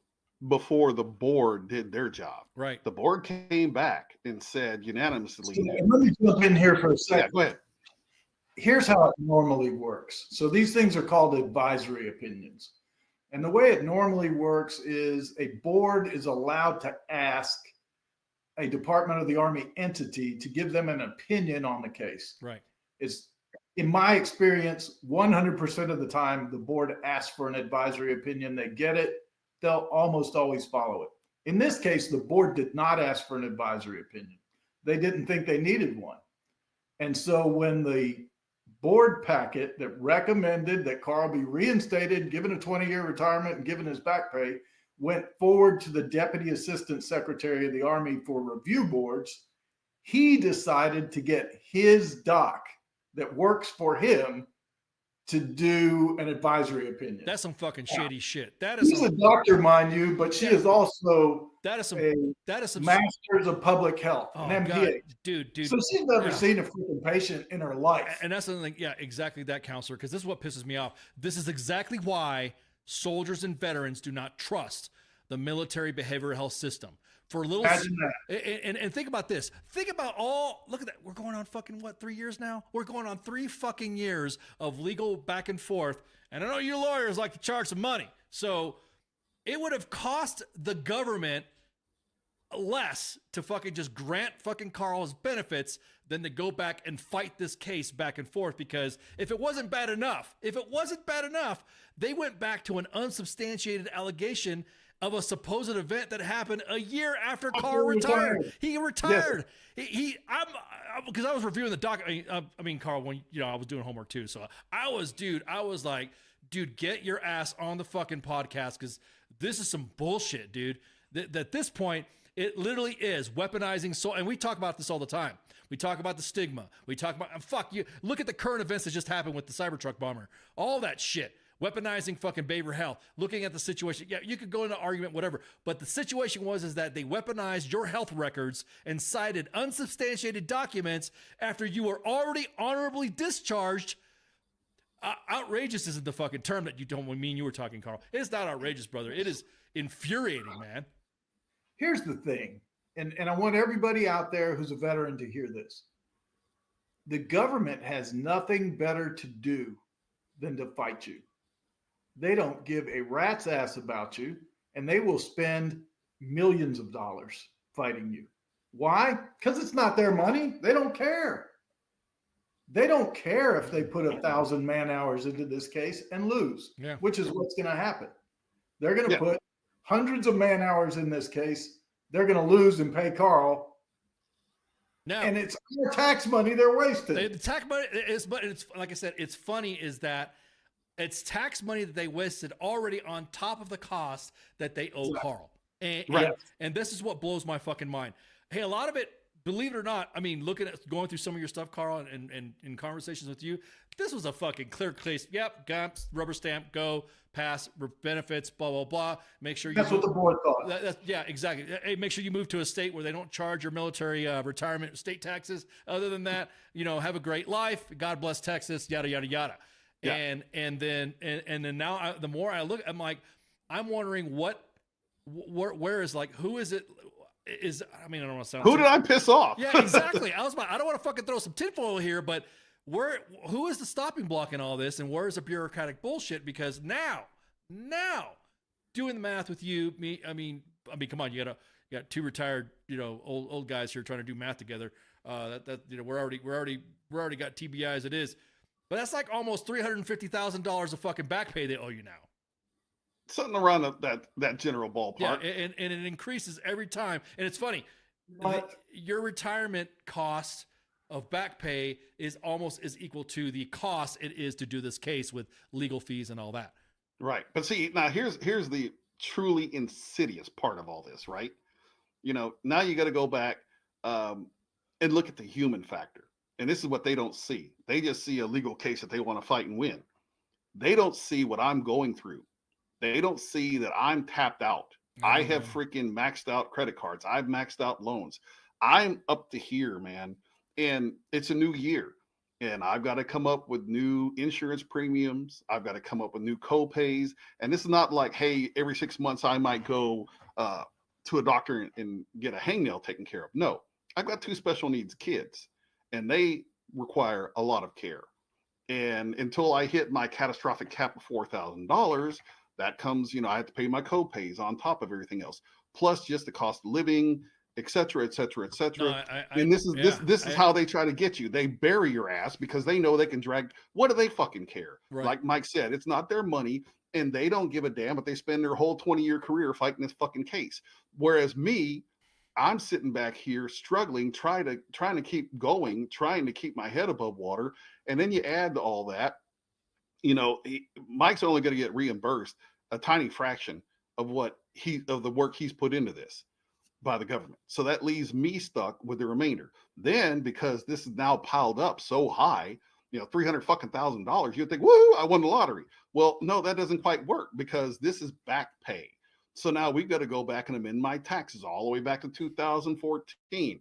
before the board did their job. Right. The board came back and said unanimously. Let me jump in here for a second. Yeah, go ahead. Here's how it normally works. So these things are called advisory opinions. And the way it normally works is a board is allowed to ask a Department of the Army entity to give them an opinion on the case. Right. It's, in my experience, 100% of the time, the board asks for an advisory opinion. They get it. They'll almost always follow it. In this case, the board did not ask for an advisory opinion. They didn't think they needed one. And so when the board packet that recommended that Carl be reinstated, given a 20-year retirement, and given his back pay, went forward to the Deputy Assistant Secretary of the Army for review boards, he decided to get his doc that works for him to do an advisory opinion. That's some fucking shady shit. She's a doctor, mind you, but she is also that is some master's of public health, an MPA. God. Dude. So she's never seen a freaking patient in her life. And that's something, yeah, exactly that, counselor, because this is what pisses me off. This is exactly why soldiers and veterans do not trust the military behavioral health system. For a little, and think about this. Think about look at that. We're going on fucking 3 years now? We're going on 3 fucking years of legal back and forth. And I know you lawyers like to charge some money. So it would have cost the government less to fucking just grant fucking Carl's benefits than to go back and fight this case back and forth. Because if it wasn't bad enough, they went back to an unsubstantiated allegation of a supposed event that happened a year after Carl retired. He retired. Yes. Because I was reviewing the doc. I mean, Carl, when I was doing homework too. So I was like, dude, get your ass on the fucking podcast, because this is some bullshit, dude. At this point, it literally is weaponizing. So, and we talk about this all the time. We talk about the stigma. We talk about, fuck you. Look at the current events that just happened with the Cybertruck bomber. All that shit. Weaponizing fucking behavioral health, looking at the situation. Yeah, you could go into argument, whatever. But the situation is that they weaponized your health records and cited unsubstantiated documents after you were already honorably discharged. Outrageous isn't the fucking term that you were talking, Carl. It's not outrageous, brother. It is infuriating, man. Here's the thing, and I want everybody out there who's a veteran to hear this. The government has nothing better to do than to fight you. They don't give a rat's ass about you, and they will spend millions of dollars fighting you. Why? Because it's not their money. They don't care. They don't care if they put 1,000 man hours into this case and lose, which is what's going to happen. They're going to put hundreds of man hours in this case. They're going to lose and pay Carl Now, and it's our tax money they're wasting. The tax money is, but it's like I said, it's funny is that it's tax money that they wasted already on top of the cost that they owe Carl. And this is what blows my fucking mind. Hey, a lot of it, believe it or not, I mean, looking at going through some of your stuff, Carl, and in conversations with you, this was a fucking clear case. Yep, GAMPS, rubber stamp, go, pass, benefits, blah, blah, blah. Make sure you That's what the board thought. Yeah, exactly. Hey, make sure you move to a state where they don't charge your military retirement state taxes. Other than that, have a great life. God bless Texas, yada, yada, yada. Yeah. And then now the more I look, I'm like, I'm wondering where is like, who is it? I mean, I don't want to sound. Who did I piss off? Yeah, exactly. I don't want to fucking throw some tinfoil here, but who is the stopping block in all this, and where is the bureaucratic bullshit? Because now, doing the math with you, I mean, come on, you got two retired, old guys here trying to do math together. We're already got TBI as it is, but that's like almost $350,000 of fucking back pay they owe you now. Something around that general ballpark. Yeah, and it increases every time. And it's funny, your retirement cost of back pay is almost as equal to the cost it is to do this case with legal fees and all that. Right. But see, now here's the truly insidious part of all this, right? Now you got to go back and look at the human factor. And this is what they don't see. They just see a legal case that they want to fight and win. They don't see what I'm going through. They don't see that I'm tapped out. I have freaking maxed out credit cards. I've maxed out loans. I'm up to here, man. And it's a new year. And I've got to come up with new insurance premiums. I've got to come up with new co-pays. And this is not like, hey, every 6 months I might go to a doctor and get a hangnail taken care of. No, I've got 2 special needs kids, and they require a lot of care. And until I hit my catastrophic cap of $4,000, that comes, I have to pay my co-pays on top of everything else, plus just the cost of living, et cetera, et cetera, et cetera. And this is how they try to get you. They bury your ass because they know they can drag. What do they fucking care? Right. Like Mike said, it's not their money, and they don't give a damn, but they spend their whole 20-year career fighting this fucking case. Whereas me, I'm sitting back here struggling, trying to keep going, trying to keep my head above water. And then you add to all that, Mike's only going to get reimbursed a tiny fraction of the work he's put into this by the government. So that leaves me stuck with the remainder. Then, because this is now piled up so high, $300,000, you'd think, woo, I won the lottery. Well, no, that doesn't quite work because this is back pay. So now we've got to go back and amend my taxes all the way back to 2014.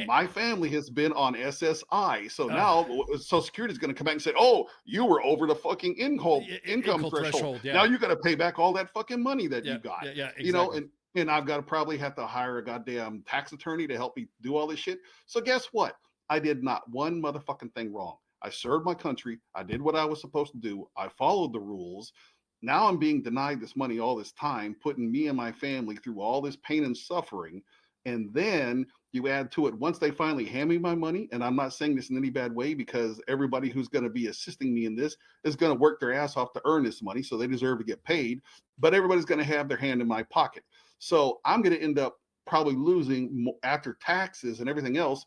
My family has been on SSI. So now Social Security is going to come back and say, oh, you were over the fucking income threshold. Yeah. Now you got to pay back all that fucking money that you got. Yeah, exactly. And I've got to probably have to hire a goddamn tax attorney to help me do all this shit. So guess what? I did not one motherfucking thing wrong. I served my country. I did what I was supposed to do. I followed the rules. Now I'm being denied this money all this time, putting me and my family through all this pain and suffering. And then you add to it, once they finally hand me my money, and I'm not saying this in any bad way because everybody who's going to be assisting me in this is going to work their ass off to earn this money, so they deserve to get paid, but everybody's going to have their hand in my pocket. So I'm going to end up probably losing, after taxes and everything else,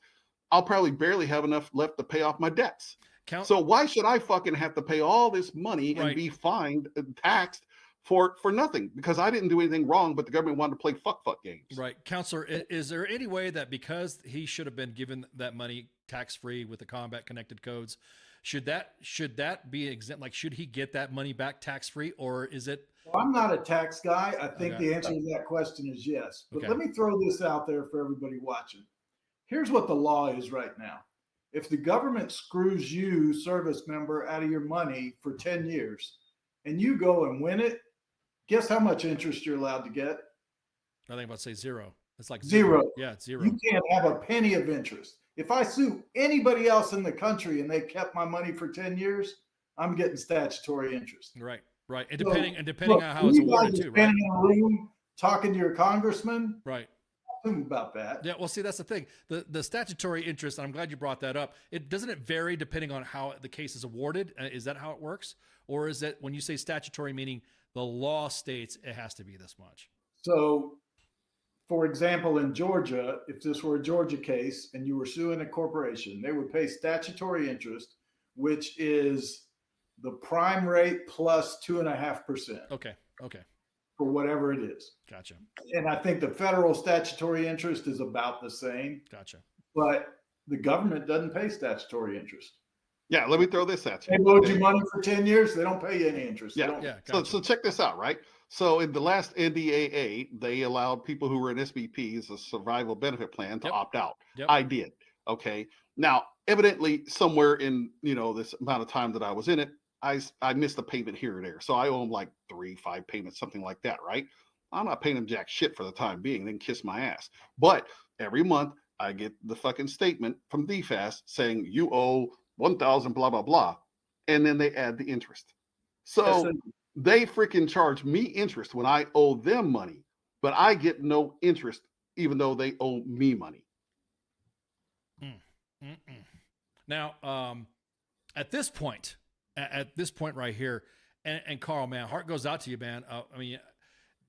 I'll probably barely have enough left to pay off my debts. So why should I fucking have to pay all this money and be fined and taxed for nothing? Because I didn't do anything wrong, but the government wanted to play fuck games. Right. Counselor, is there any way that because he should have been given that money tax-free with the combat connected codes, should that be exempt? Like, should he get that money back tax-free, or is it? Well, I'm not a tax guy. I think the answer to that question is yes. But let me throw this out there for everybody watching. Here's what the law is right now. If the government screws you, service member, out of your money for 10 years and you go and win it, guess how much interest you're allowed to get? I think I'm about to say zero. It's like zero. Yeah, it's zero. You can't have a penny of interest. If I sue anybody else in the country and they kept my money for 10 years, I'm getting statutory interest. Right. And depending on how it's awarded too, right? In a room talking to your congressman. Right. About that. Yeah, well, see, that's the thing. The statutory interest, and I'm glad you brought that up. Doesn't it vary depending on how the case is awarded? Is that how it works? Or is it when you say statutory, meaning the law states it has to be this much? So for example, in Georgia, if this were a Georgia case and you were suing a corporation, they would pay statutory interest, which is the prime rate plus 2.5%. Okay. Okay. For whatever it is. Gotcha. And I think the federal statutory interest is about the same. Gotcha. But the government doesn't pay statutory interest. Yeah, let me throw this at you. They owed you money for 10 years. They don't pay you any interest. Yeah. Gotcha. So check this out, right? So in the last NDAA, they allowed people who were in SBPs, a survival benefit plan, to opt out. Yep. I did. Okay. Now, evidently, somewhere in this amount of time that I was in it, I missed a payment here or there. So I owe them like 3-5 payments, something like that, right? I'm not paying them jack shit for the time being. They can kiss my ass. But every month I get the fucking statement from DFAS saying you owe 1,000 blah blah blah, and then they add the interest. So they freaking charge me interest when I owe them money, but I get no interest even though they owe me money. Now, at this point right here, and Carl, man, heart goes out to you, man. I mean,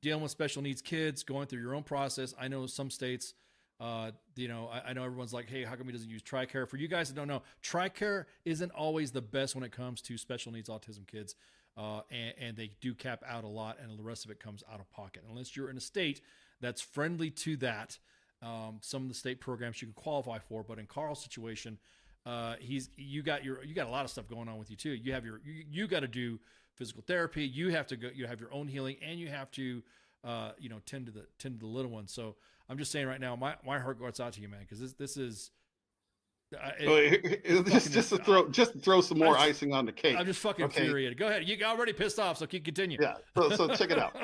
dealing with special needs kids, going through your own process. I know some states, I know everyone's like, hey, how come he doesn't use TRICARE? For you guys that don't know, TRICARE isn't always the best when it comes to special needs autism kids. And they do cap out a lot, and the rest of it comes out of pocket. Unless you're in a state that's friendly to that, some of the state programs you can qualify for. But in Carl's situation, you got a lot of stuff going on with you too. You have you got to do physical therapy. You have to go. You have your own healing, and you have to tend to the little ones. So I'm just saying right now, my heart goes out to you, man, because this is. Just to throw some more icing on the cake. I'm just fucking infuriated. Go ahead. You already pissed off, so continue. Yeah. So check it out.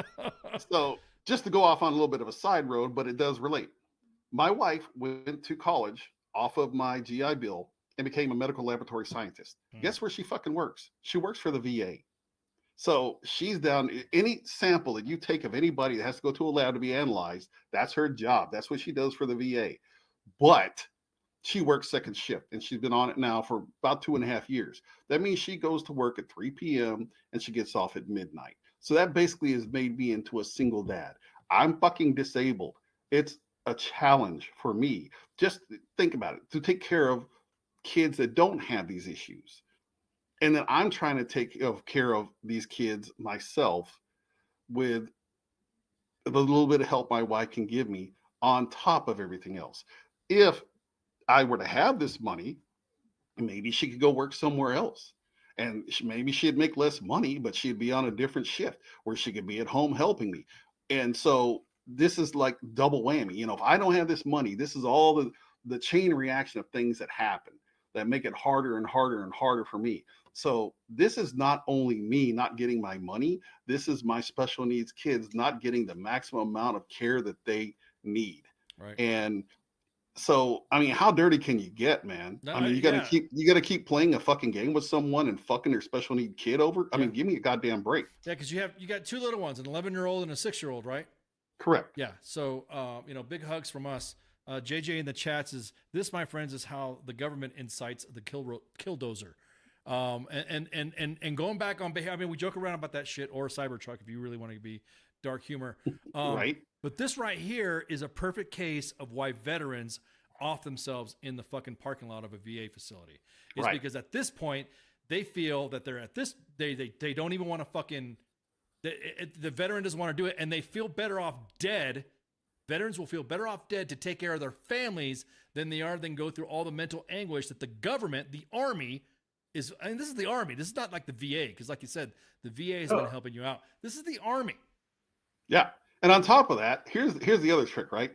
So just to go off on a little bit of a side road, but it does relate. My wife went to college off of my GI Bill and became a medical laboratory scientist. Guess where she fucking works? She works for the VA. So she's down any sample that you take of anybody that has to go to a lab to be analyzed. That's her job. That's what she does for the VA. But she works second shift, and she's been on it now for about 2.5 years. That means she goes to work at 3 p.m. and she gets off at midnight. So that basically has made me into a single dad. I'm fucking disabled. It's a challenge for me. Just think about it, to take care of kids that don't have these issues. And then I'm trying to take care of these kids myself with the little bit of help my wife can give me on top of everything else. If I were to have this money, maybe she could go work somewhere else. And maybe she'd make less money, but she'd be on a different shift where she could be at home helping me. And so this is like double whammy. If I don't have this money, this is all the chain reaction of things that happen that make it harder and harder and harder for me. So this is not only me not getting my money, this is my special needs kids not getting the maximum amount of care that they need. Right. And so, I mean, how dirty can you get, man? No, I mean, you gotta keep playing a fucking game with someone and fucking their special need kid over. I mean, give me a goddamn break. Yeah, because you got 2 little ones, an 11-year-old and a 6-year-old, right? Correct. Yeah. So, big hugs from us. JJ in the chats says, this, my friends, is how the government incites the killdozer. And going back on behavior, I mean, we joke around about that shit, or Cybertruck if you really want to be dark humor. Right. But this right here is a perfect case of why veterans off themselves in the fucking parking lot of a VA facility. It's because at this point they feel that they're at this, they don't even want to fucking, the veteran doesn't want to do it, and they feel better off dead. Veterans will feel better off dead to take care of their families than they are then go through all the mental anguish that the government, the Army, is. I mean, this is the Army. This is not like the VA, because like you said, the VA has been helping you out. This is the Army. Yeah. And on top of that, here's the other trick, right?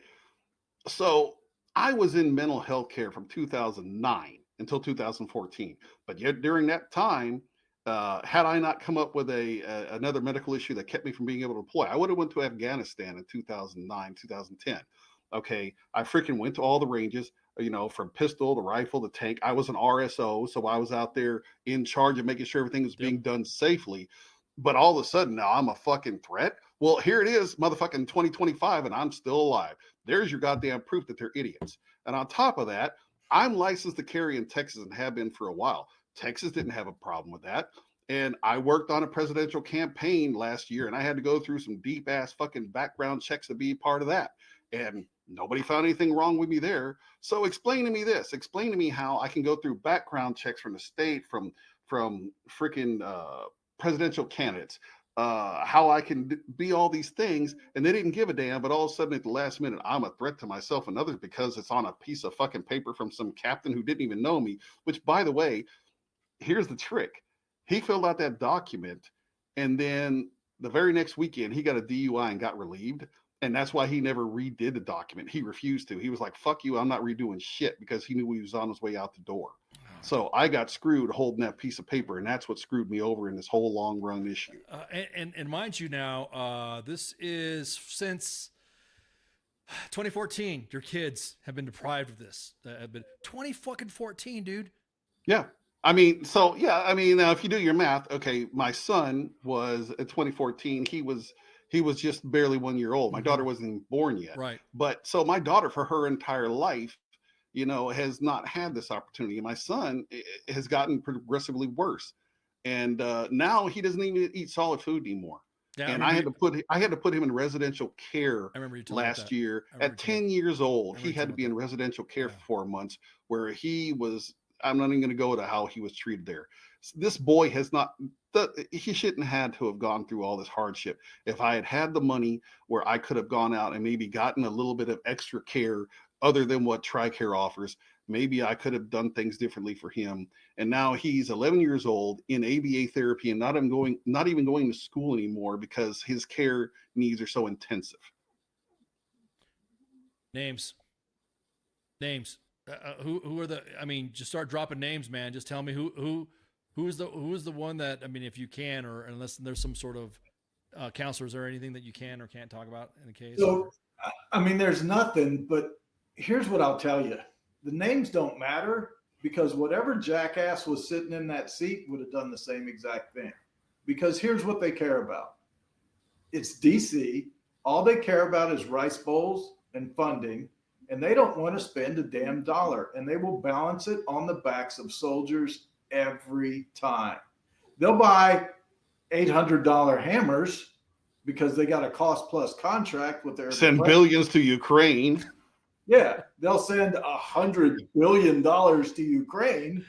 So I was in mental health care from 2009 until 2014. But yet during that time, had I not come up with another medical issue that kept me from being able to deploy, I would have went to Afghanistan in 2009, 2010. Okay, I freaking went to all the ranges, from pistol to rifle to tank. I was an RSO, so I was out there in charge of making sure everything was being done safely. But all of a sudden now I'm a fucking threat. Well, here it is, motherfucking 2025, and I'm still alive. There's your goddamn proof that they're idiots. And on top of that, I'm licensed to carry in Texas and have been for a while. Texas didn't have a problem with that. And I worked on a presidential campaign last year, and I had to go through some deep ass fucking background checks to be part of that. And nobody found anything wrong with me there. So explain to me this. Explain to me how I can go through background checks from the state, from freaking presidential candidates, how I can be all these things, and they didn't give a damn. But all of a sudden, at the last minute, I'm a threat to myself and others because it's on a piece of fucking paper from some captain who didn't even know me. Which, by the way, here's the trick: he filled out that document, and then the very next weekend, he got a DUI and got relieved. And that's why he never redid the document. He refused to. He was like, fuck you, I'm not redoing shit, because he knew he was on his way out the door. So I got screwed holding that piece of paper, and that's what screwed me over in this whole long run issue. And mind you now, this is since 2014. Your kids have been deprived of this. Have been 2014, dude. Yeah. I mean, so yeah, I mean, if you do your math, okay, my son was in 2014, he was just barely 1 year old. My daughter wasn't even born yet. Right. But so my daughter, for her entire life, has not had this opportunity. My son has gotten progressively worse. And now he doesn't even eat solid food anymore. Yeah, and I had to put him in residential care last year. At 10 years old, he had to be in residential care for 4 months, where he was, I'm not even going to go to how he was treated there. This boy he shouldn't have to have gone through all this hardship. If I had the money where I could have gone out and maybe gotten a little bit of extra care other than what TRICARE offers, maybe I could have done things differently for him. And now he's 11 years old in ABA therapy and not even going to school anymore because his care needs are so intensive. Names. Who are the? I mean, just start dropping names, man. Just tell me who is the one that, I mean, if you can, or unless there's some sort of counselors or anything that you can or can't talk about in the case. So, I mean, there's nothing, but here's what I'll tell you. The names don't matter, because whatever jackass was sitting in that seat would have done the same exact thing. Because here's what they care about. It's DC. All they care about is rice bowls and funding, and they don't want to spend a damn dollar, and they will balance it on the backs of soldiers every time. They'll buy $800 hammers because they got a cost plus contract with their send billions to Ukraine. Yeah, they'll send $100 billion to Ukraine,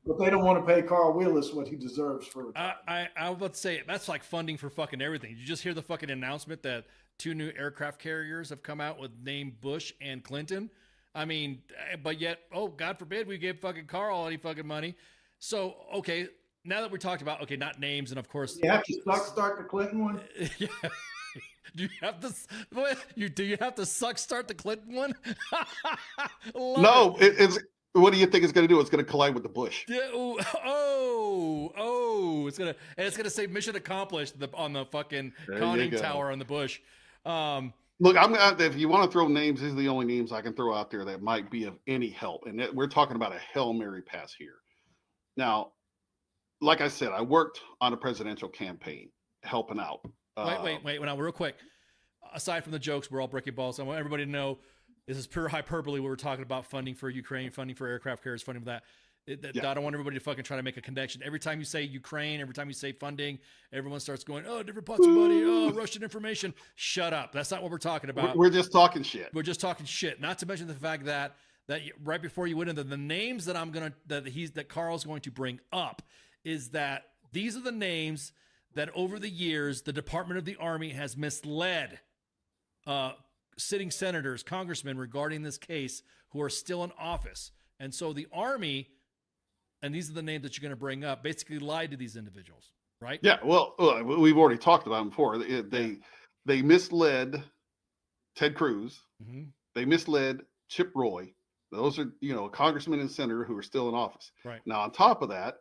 but they don't want to pay Carl Wheless what he deserves for retirement. I was about to say, that's like funding for fucking everything. Did you just hear the fucking announcement that 2 new aircraft carriers have come out with name Bush and Clinton? I mean, but yet, oh, God forbid we give fucking Carl any fucking money. So, okay, now that we talked about, okay, not names, and of course, you have to start the Clinton one. Yeah. Do you have to suck start the Clinton one? No, it's. What do you think it's going to do? It's going to collide with the Bush. Yeah. It's gonna say mission accomplished on the fucking conning tower on the Bush. Look, if you want to throw names, these are the only names I can throw out there that might be of any help. And we're talking about a Hail Mary pass here. Now, like I said, I worked on a presidential campaign helping out. Wait. Now, real quick. Aside from the jokes, we're all breaking balls. I want everybody to know this is pure hyperbole. We were talking about funding for Ukraine, funding for aircraft carriers, funding for that. I don't want everybody to fucking try to make a connection. Every time you say Ukraine, every time you say funding, everyone starts going, oh, different pots of money, oh, Russian information. Shut up. That's not what we're talking about. We're just talking shit. We're just talking shit. Not to mention the fact that right before you went into the names that Carl's going to bring up is that these are the names that over the years the Department of the Army has misled sitting senators, congressmen regarding this case who are still in office. And so the Army, and these are the names that you're going to bring up, basically lied to these individuals, right? Yeah, well, we've already talked about them before. They misled Ted Cruz. Mm-hmm. They misled Chip Roy. Those are, a congressman and senator who are still in office. Right. Now, on top of that,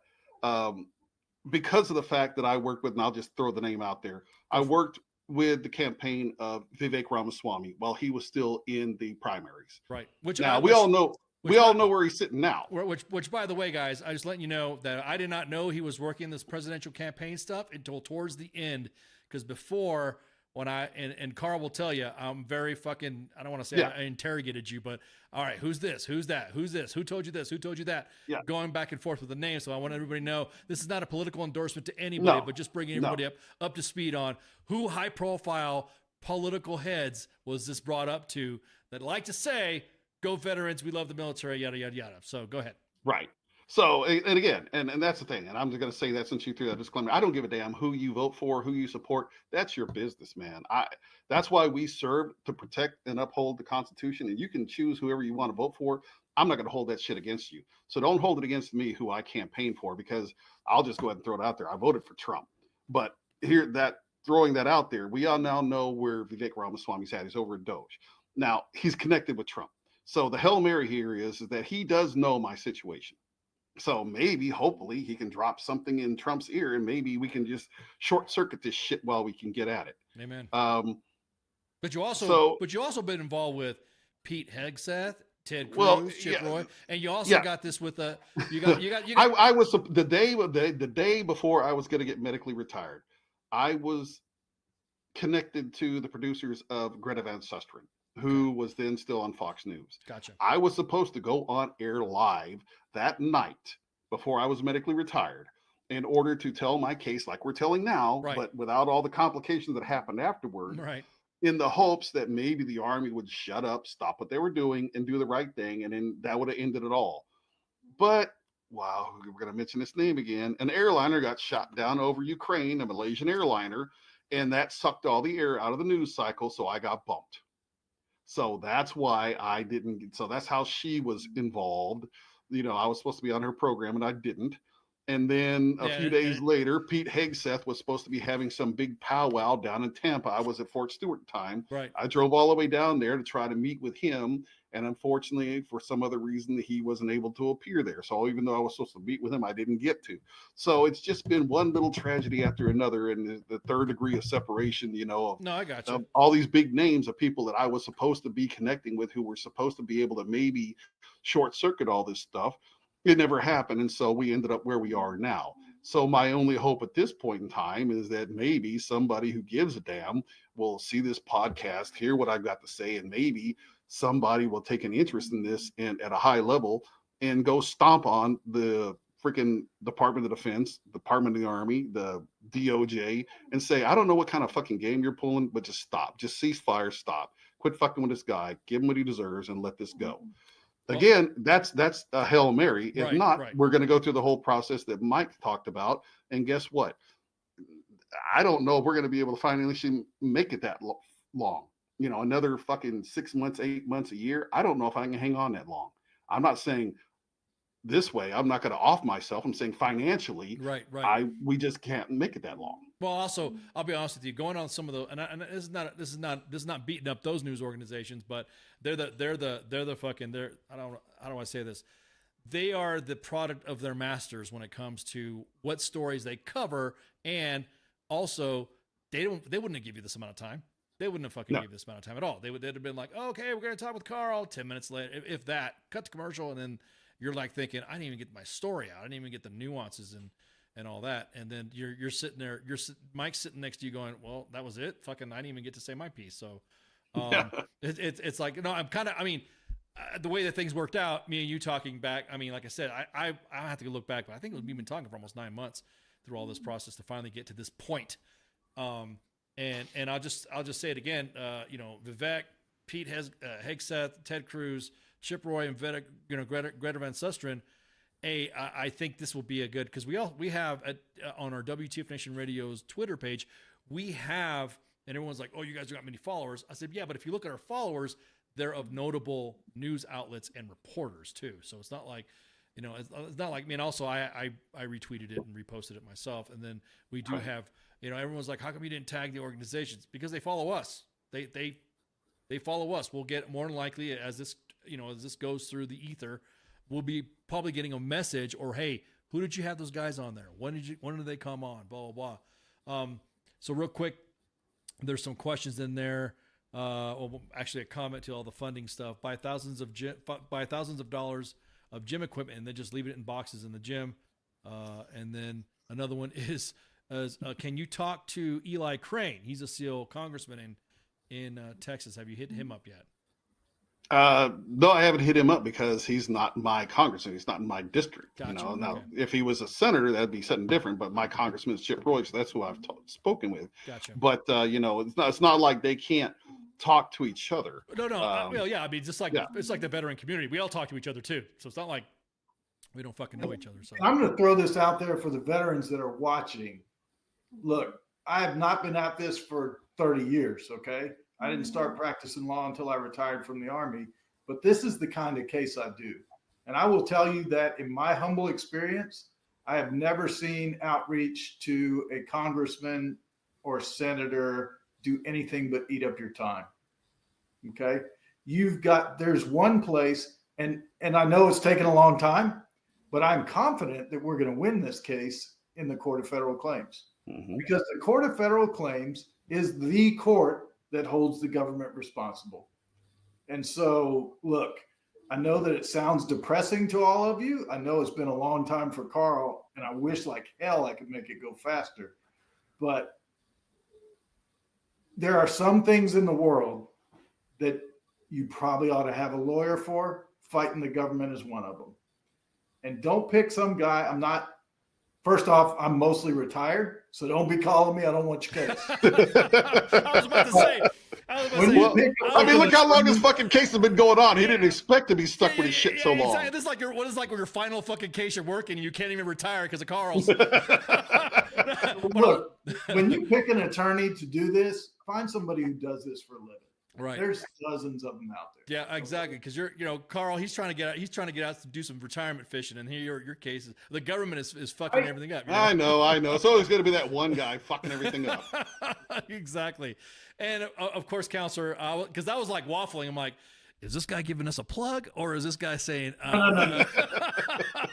because of the fact that I worked with, and I'll just throw the name out there, I worked with the campaign of Vivek Ramaswamy while he was still in the primaries. Right. We all know where he's sitting now. Which, by the way, guys, I just letting you know that I did not know he was working this presidential campaign stuff until towards the end, because before, when and Carl will tell you, I'm very fucking, I don't want to say I interrogated you, but all right, who's this? Who's that? Who's this? Who told you this? Who told you that? Yeah. Going back and forth with the names. So I want everybody to know this is not a political endorsement to anybody, but just bringing everybody up to speed on who high profile political heads was this brought up to that like to say, go veterans, we love the military, yada, yada, yada. So go ahead. Right. So, and again, and that's the thing, and I'm just going to say that since you threw that disclaimer, I don't give a damn who you vote for, who you support. That's your business, man. That's why we serve to protect and uphold the Constitution, and you can choose whoever you want to vote for. I'm not going to hold that shit against you. So don't hold it against me, who I campaign for, because I'll just go ahead and throw it out there. I voted for Trump, but throwing that out there, we all now know where Vivek Ramaswamy's at. He's over at Doge. Now he's connected with Trump. So the Hail Mary here is that he does know my situation. So maybe, hopefully, he can drop something in Trump's ear, and maybe we can just short circuit this shit while we can get at it. Amen. But you also been involved with Pete Hegseth, Ted Cruz, Chip Roy, and you also got this with you got. I was the day before I was going to get medically retired. I was connected to the producers of Greta Van Susteren, who was then still on Fox News. Gotcha. I was supposed to go on air live that night before I was medically retired in order to tell my case like we're telling now, but without all the complications that happened afterward, in the hopes that maybe the Army would shut up, stop what they were doing, and do the right thing, and then that would have ended it all. But, wow, we're going to mention this name again. An airliner got shot down over Ukraine, a Malaysian airliner, and that sucked all the air out of the news cycle, so I got bumped. So that's why I didn't. So that's how she was involved. I was supposed to be on her program and I didn't. And then a few days later, Pete Hegseth was supposed to be having some big powwow down in Tampa. I was at Fort Stewart at the time. Right. I drove all the way down there to try to meet with him. And unfortunately, for some other reason, he wasn't able to appear there. So even though I was supposed to meet with him, I didn't get to. So it's just been one little tragedy after another. And the third degree of separation, I got you. All these big names of people that I was supposed to be connecting with, who were supposed to be able to maybe short circuit all this stuff. It never happened. And so we ended up where we are now. So my only hope at this point in time is that maybe somebody who gives a damn will see this podcast, hear what I've got to say, and maybe somebody will take an interest in this and at a high level and go stomp on the freaking Department of Defense, Department of the Army, the DOJ, and say, I don't know what kind of fucking game you're pulling, but just stop. Just cease fire, stop. Quit fucking with this guy. Give him what he deserves and let this go. Again, that's a Hail Mary. If not, we're going to go through the whole process that Mike talked about. And guess what? I don't know if we're going to be able to financially make it that long. Another fucking 6 months, 8 months, a year. I don't know if I can hang on that long. I'm not saying this way. I'm not going to off myself. I'm saying financially, we just can't make it that long. Well, also, I'll be honest with you. Going on some of the, and this is not beating up those news organizations, but they're the fucking I don't want to say this. They are the product of their masters when it comes to what stories they cover, and also they wouldn't have give you this amount of time. They wouldn't have fucking give this amount of time at all. They'd have been like, oh, okay, we're gonna talk with Carl. 10 minutes later, if that, cut the commercial, and then you're like thinking, I didn't even get my story out. I didn't even get the nuances and all that. And then you're sitting there, Mike's sitting next to you going, well, that was it. Fucking, I didn't even get to say my piece. So it's like, I'm kind of, the way that things worked out, me and you talking back. Like I said, I have to look back, but I think we've been talking for almost 9 months through all this process to finally get to this point. And I'll just say it again. Vivek, Pete Hegseth, Ted Cruz, Chip Roy, and Greta Van Susteren. I think this will be a good, because we have on our WTF Nation Radio's Twitter page, we have, and everyone's like, oh, you guys got many followers. I said, yeah, but if you look at our followers, they're of notable news outlets and reporters too. So it's not like, it's not like me. And also I retweeted it and reposted it myself. And then we do have, everyone's like, how come you didn't tag the organizations? Because they follow us. They follow us. We'll get, more than likely, as this goes through the ether, we'll be probably getting a message, or, hey, who did you have those guys on there? When did they come on? Blah, blah, blah. So real quick, there's some questions in there. Actually a comment to all the funding stuff. Buy thousands of dollars of gym equipment and then just leave it in boxes in the gym. And then another one is can you talk to Eli Crane? He's a SEAL congressman in Texas. Have you hit him up yet? No, I haven't hit him up because he's not my congressman. He's not in my district. Gotcha. You know, now Okay. if he was a senator, that'd be something different. But my congressman is Chip Roy, so that's who I've spoken with. Gotcha. But you know, it's not like they can't talk to each other. No. Well, yeah. I mean, just like it's like the veteran community. We all talk to each other too. So it's not like we don't fucking know each other. So I'm going to throw this out there for the veterans that are watching. Look, I have not been at this for 30 years. Okay. I didn't start practicing law until I retired from the Army, but this is the kind of case I do. And I will tell you that in my humble experience, I have never seen outreach to a congressman or senator do anything but eat up your time. Okay. There's one place, and I know it's taken a long time, but I'm confident that we're going to win this case in the Court of Federal Claims, because the Court of Federal Claims is the court that holds the government responsible. And so, look, I know that it sounds depressing to all of you. I know it's been a long time for Carl, and I wish like hell I could make it go faster. But there are some things in the world that you probably ought to have a lawyer for. Fighting the government is one of them. And don't pick some guy. First off, I'm mostly retired, so don't be calling me. I don't want your case. I was about to say. I mean, look how long this fucking case has been going on. He didn't expect to be stuck with his shit so long. Exactly. This is like your final fucking case you're working and you can't even retire because of Carl's. Look, when you pick an attorney to do this, find somebody who does this for a living. Right. There's dozens of them out there. Yeah, exactly. Because Carl, he's trying to get out to do some retirement fishing, and here your case is the government is fucking everything up. I know. So there's going to be that one guy fucking everything up. Exactly. And of course, counselor, because I was like waffling. I'm like, is this guy giving us a plug, or is this guy saying? No.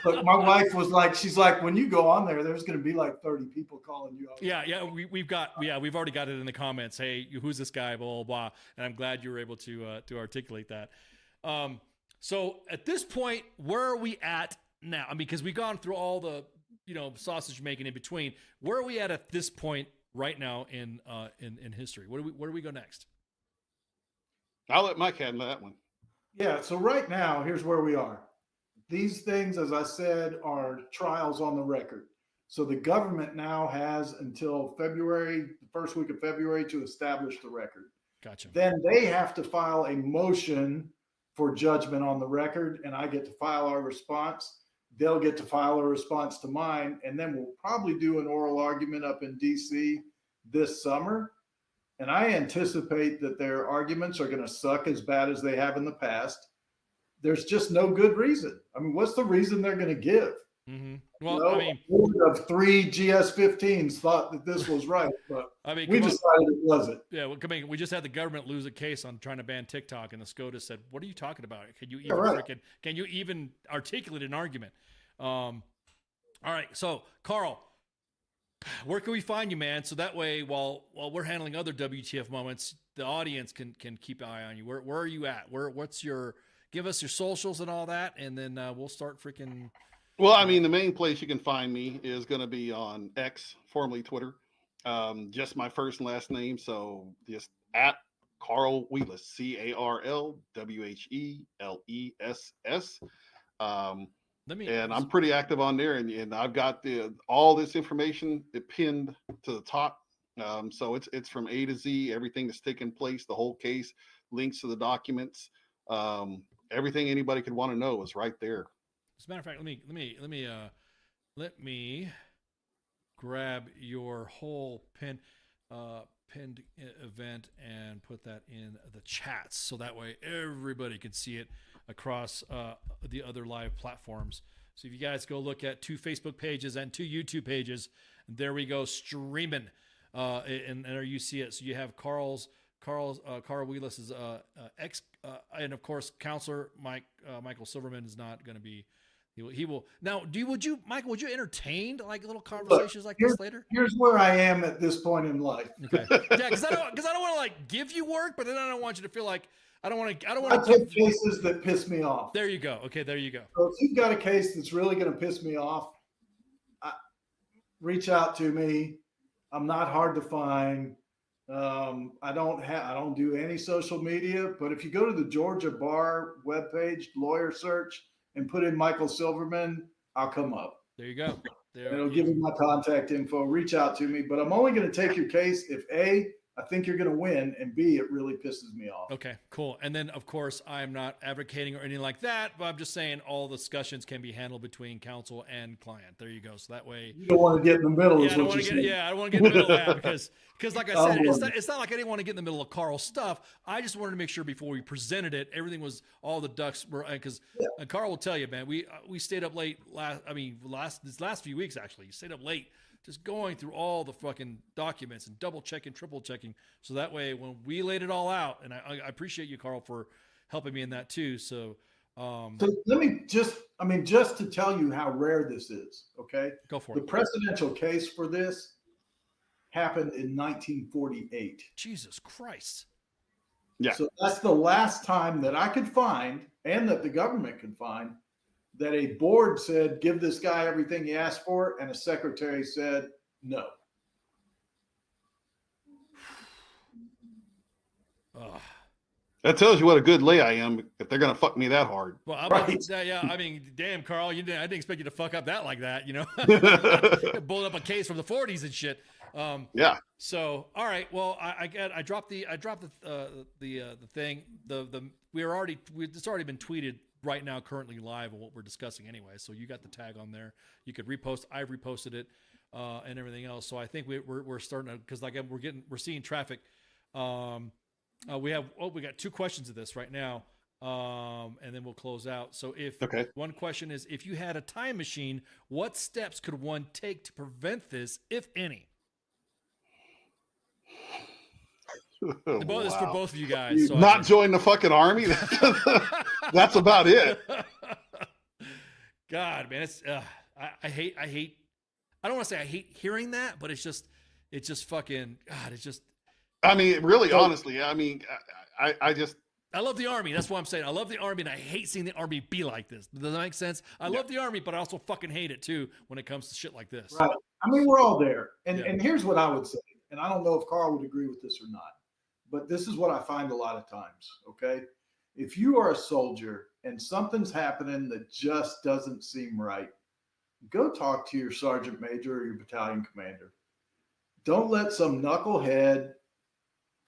Look, my wife was like, she's like, when you go on there's going to be like 30 people calling you out. Yeah, we've already got it in the comments. Hey, who's this guy? Blah blah blah. And I'm glad you were able to articulate that. So at this point, where are we at now? I mean, because we've gone through all the sausage making in between. Where are we at this point right now in history? Where do we go next? I'll let Mike handle that one. Yeah. So right now, here's where we are. These things, as I said, are trials on the record. So the government now has until the first week of February, to establish the record. Gotcha. Then they have to file a motion for judgment on the record, and I get to file our response. They'll get to file a response to mine, and then we'll probably do an oral argument up in DC this summer. And I anticipate that their arguments are going to suck as bad as they have in the past. There's just no good reason. I mean, what's the reason they're going to give? Mm-hmm. Well, a board of 3 GS-15s thought that this was right, but we decided it wasn't. Yeah, we just had the government lose a case on trying to ban TikTok, and the SCOTUS said, "What are you talking about? Can you even articulate an argument?" All right, so Carl, where can we find you, man? So that way, while we're handling other WTF moments, the audience can keep an eye on you. Where are you at? Give us your socials and all that, and then we'll start freaking. Well, I mean, the main place you can find me is going to be on X, formerly Twitter. Just my first and last name. So just at Carl Wheless, CarlWhelless. And I'm pretty active on there, and I've got all this information pinned to the top. So it's from A to Z, everything that's taken place, the whole case, links to the documents, everything anybody could want to know is right there. As a matter of fact, let me grab your whole pinned event and put that in the chats, so that way everybody can see it across the other live platforms. So if you guys go look at 2 Facebook pages and 2 YouTube pages, there we go, streaming, and there you see it. So you have Carl Wheless's ex, and of course, Counselor Michael Silverman is not going to be. He will now. Michael? Would you entertain like little conversations like this later? Here's where I am at this point in life. Okay. Yeah, because I don't want to like give you work, but then I don't want you to feel like I don't want to. I take cases that piss me off. There you go. Okay, there you go. So if you've got a case that's really going to piss me off, reach out to me. I'm not hard to find. I don't do any social media, but if you go to the Georgia Bar webpage, lawyer search, and put in Michael Silverman, I'll come up. There you go. It'll give you my contact info. Reach out to me, but I'm only going to take your case if A, I think you're going to win, and B, it really pisses me off. Okay, cool. And then, of course, I'm not advocating or anything like that, but I'm just saying all discussions can be handled between counsel and client. There you go. So that way, you don't want to get in the middle. Yeah, I don't want to get in the middle of that because, like I said, it's not like I didn't want to get in the middle of Carl's stuff. I just wanted to make sure before we presented it, everything was all the ducks were because Carl will tell you, man, we stayed up late these last few weeks actually. You stayed up late. Just going through all the fucking documents and double checking, triple checking. So that way, when we laid it all out, and I appreciate you, Carl, for helping me in that too. So let me just to tell you how rare this is. Okay. Go for it. The presidential case for this happened in 1948. Jesus Christ. Yeah. So that's the last time that I could find and that the government could find that a board said, give this guy everything he asked for, and a secretary said no. That tells you what a good lay I am if they're going to fuck me that hard. Well, yeah, I mean, damn, Carl, I didn't expect you to fuck up that like that, you know? Bullet up a case from the 40s and shit. Yeah. So, all right. Well, I dropped the thing. It's already been tweeted right now, currently live on what we're discussing anyway. So you got the tag on there. You could repost. I've reposted it and everything else. So I think we're starting to, because like we're seeing traffic. We got 2 questions of this right now, and then we'll close out. So one question is, if you had a time machine, what steps could one take to prevent this, if any? Wow. This is for both of you guys. So not join the fucking army. That's about it. God, man, it's I hate. I don't want to say I hate hearing that, but it's just fucking God. It's just. I mean, really, honestly, I mean, I love the Army. That's what I'm saying. I love the Army, and I hate seeing the Army be like this. Does that make sense? I love the Army, but I also fucking hate it too when it comes to shit like this. Right. I mean, we're all there. And here's what I would say, and I don't know if Carl would agree with this or not, but this is what I find a lot of times, okay? If you are a soldier and something's happening that just doesn't seem right, go talk to your sergeant major or your battalion commander. Don't let some knucklehead,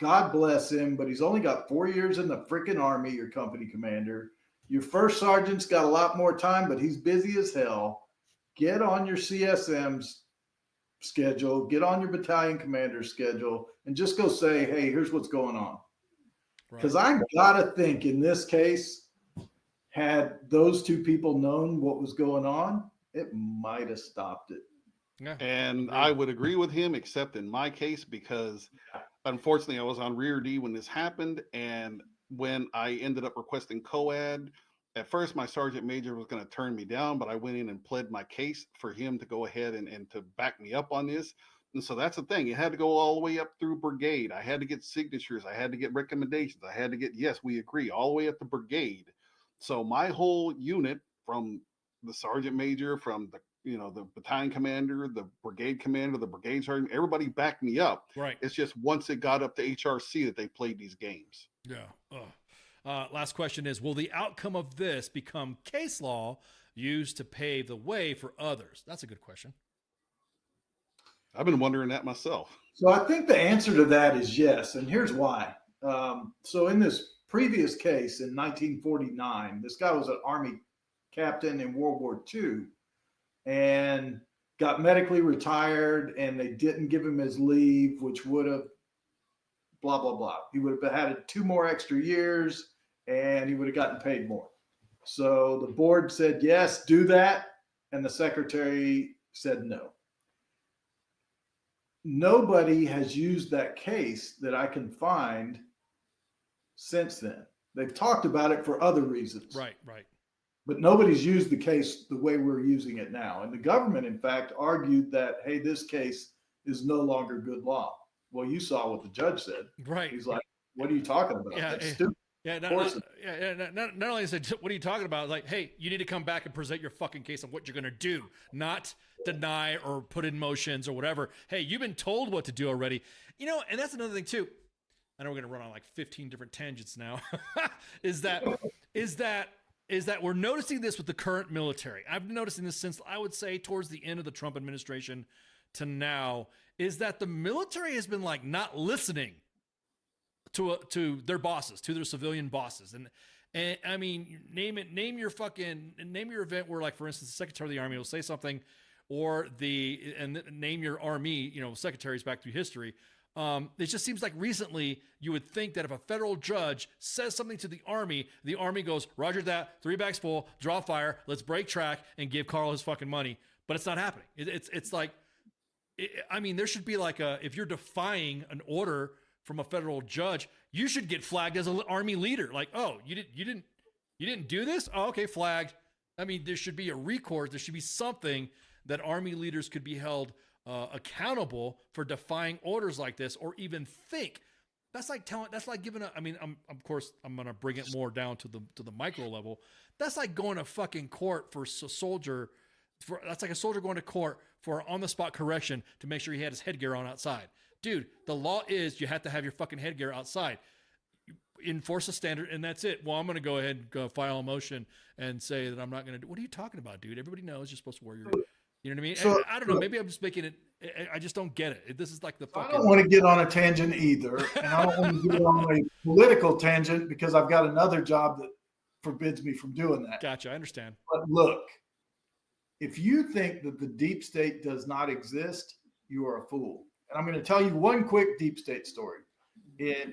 God bless him, but he's only got 4 years in the freaking Army, your company commander. Your first sergeant's got a lot more time, but he's busy as hell. Get on your CSM's schedule, get on your battalion commander's schedule, and just go say, hey, here's what's going on. Because I got to think in this case, had those 2 people known what was going on, it might have stopped it. Yeah. And I would agree with him, except in my case, because unfortunately I was on Rear D when this happened. And when I ended up requesting COAD, at first my sergeant major was going to turn me down, but I went in and pled my case for him to go ahead and to back me up on this. And so that's the thing. It had to go all the way up through brigade. I had to get signatures. I had to get recommendations. I had to get, yes, we agree, all the way up to brigade. So my whole unit, from the sergeant major, from the the battalion commander, the brigade commander, the brigade sergeant, everybody backed me up. Right. It's just once it got up to HRC that they played these games. Yeah. Last question is, will the outcome of this become case law used to pave the way for others? That's a good question. I've been wondering that myself. So I think the answer to that is yes. And here's why. So in this previous case in 1949, this guy was an Army captain in World War II and got medically retired, and they didn't give him his leave, which would have blah, blah, blah. He would have had 2 more extra years and he would have gotten paid more. So the board said, yes, do that. And the secretary said no. Nobody has used that case that I can find since then. They've talked about it for other reasons. Right. But nobody's used the case the way we're using it now. And the government, in fact, argued that, hey, this case is no longer good law. Well, you saw what the judge said. Right. He's like, what are you talking about? Yeah, That's stupid. Yeah, not only said, what are you talking about? Like, hey, you need to come back and present your fucking case of what you're going to do, not deny or put in motions or whatever. Hey, you've been told what to do already. You know, and that's another thing too. I know we're going to run on like 15 different tangents now. is that we're noticing this with the current military. I've been noticing this since, I would say, towards the end of the Trump administration to now, is that the military has been like not listening to their bosses, to their civilian bosses. And I mean, name your event where, like, for instance, the Secretary of the Army will say something, or name your Army, secretaries back through history. It just seems like recently you would think that if a federal judge says something to the Army goes, Roger that, 3 bags full, draw fire, let's break track and give Carl his fucking money. But it's not happening. It's like, I mean, there should be like if you're defying an order from a federal judge, you should get flagged as an Army leader. Like, oh, you didn't do this? Oh, okay, flagged. I mean, there should be a recourse. There should be something that Army leaders could be held accountable for defying orders like this, or even think. That's like giving of course, I'm going to bring it more down to the micro level. That's like going to fucking court for a soldier. That's like a soldier going to court for on-the-spot correction to make sure he had his headgear on outside. Dude, the law is you have to have your fucking headgear outside. You enforce a standard, and that's it. Well, I'm going to go ahead and go file a motion and say that I'm not going to do. What are you talking about, dude? Everybody knows you're supposed to wear your. You know what I mean? So, I don't know. Maybe I'm just making it. I just don't get it. This is like the fucking. I don't want to get on a tangent either, and I don't want to get on a political tangent because I've got another job that forbids me from doing that. Gotcha. I understand. But look, if you think that the deep state does not exist, you are a fool. And I'm going to tell you one quick deep state story.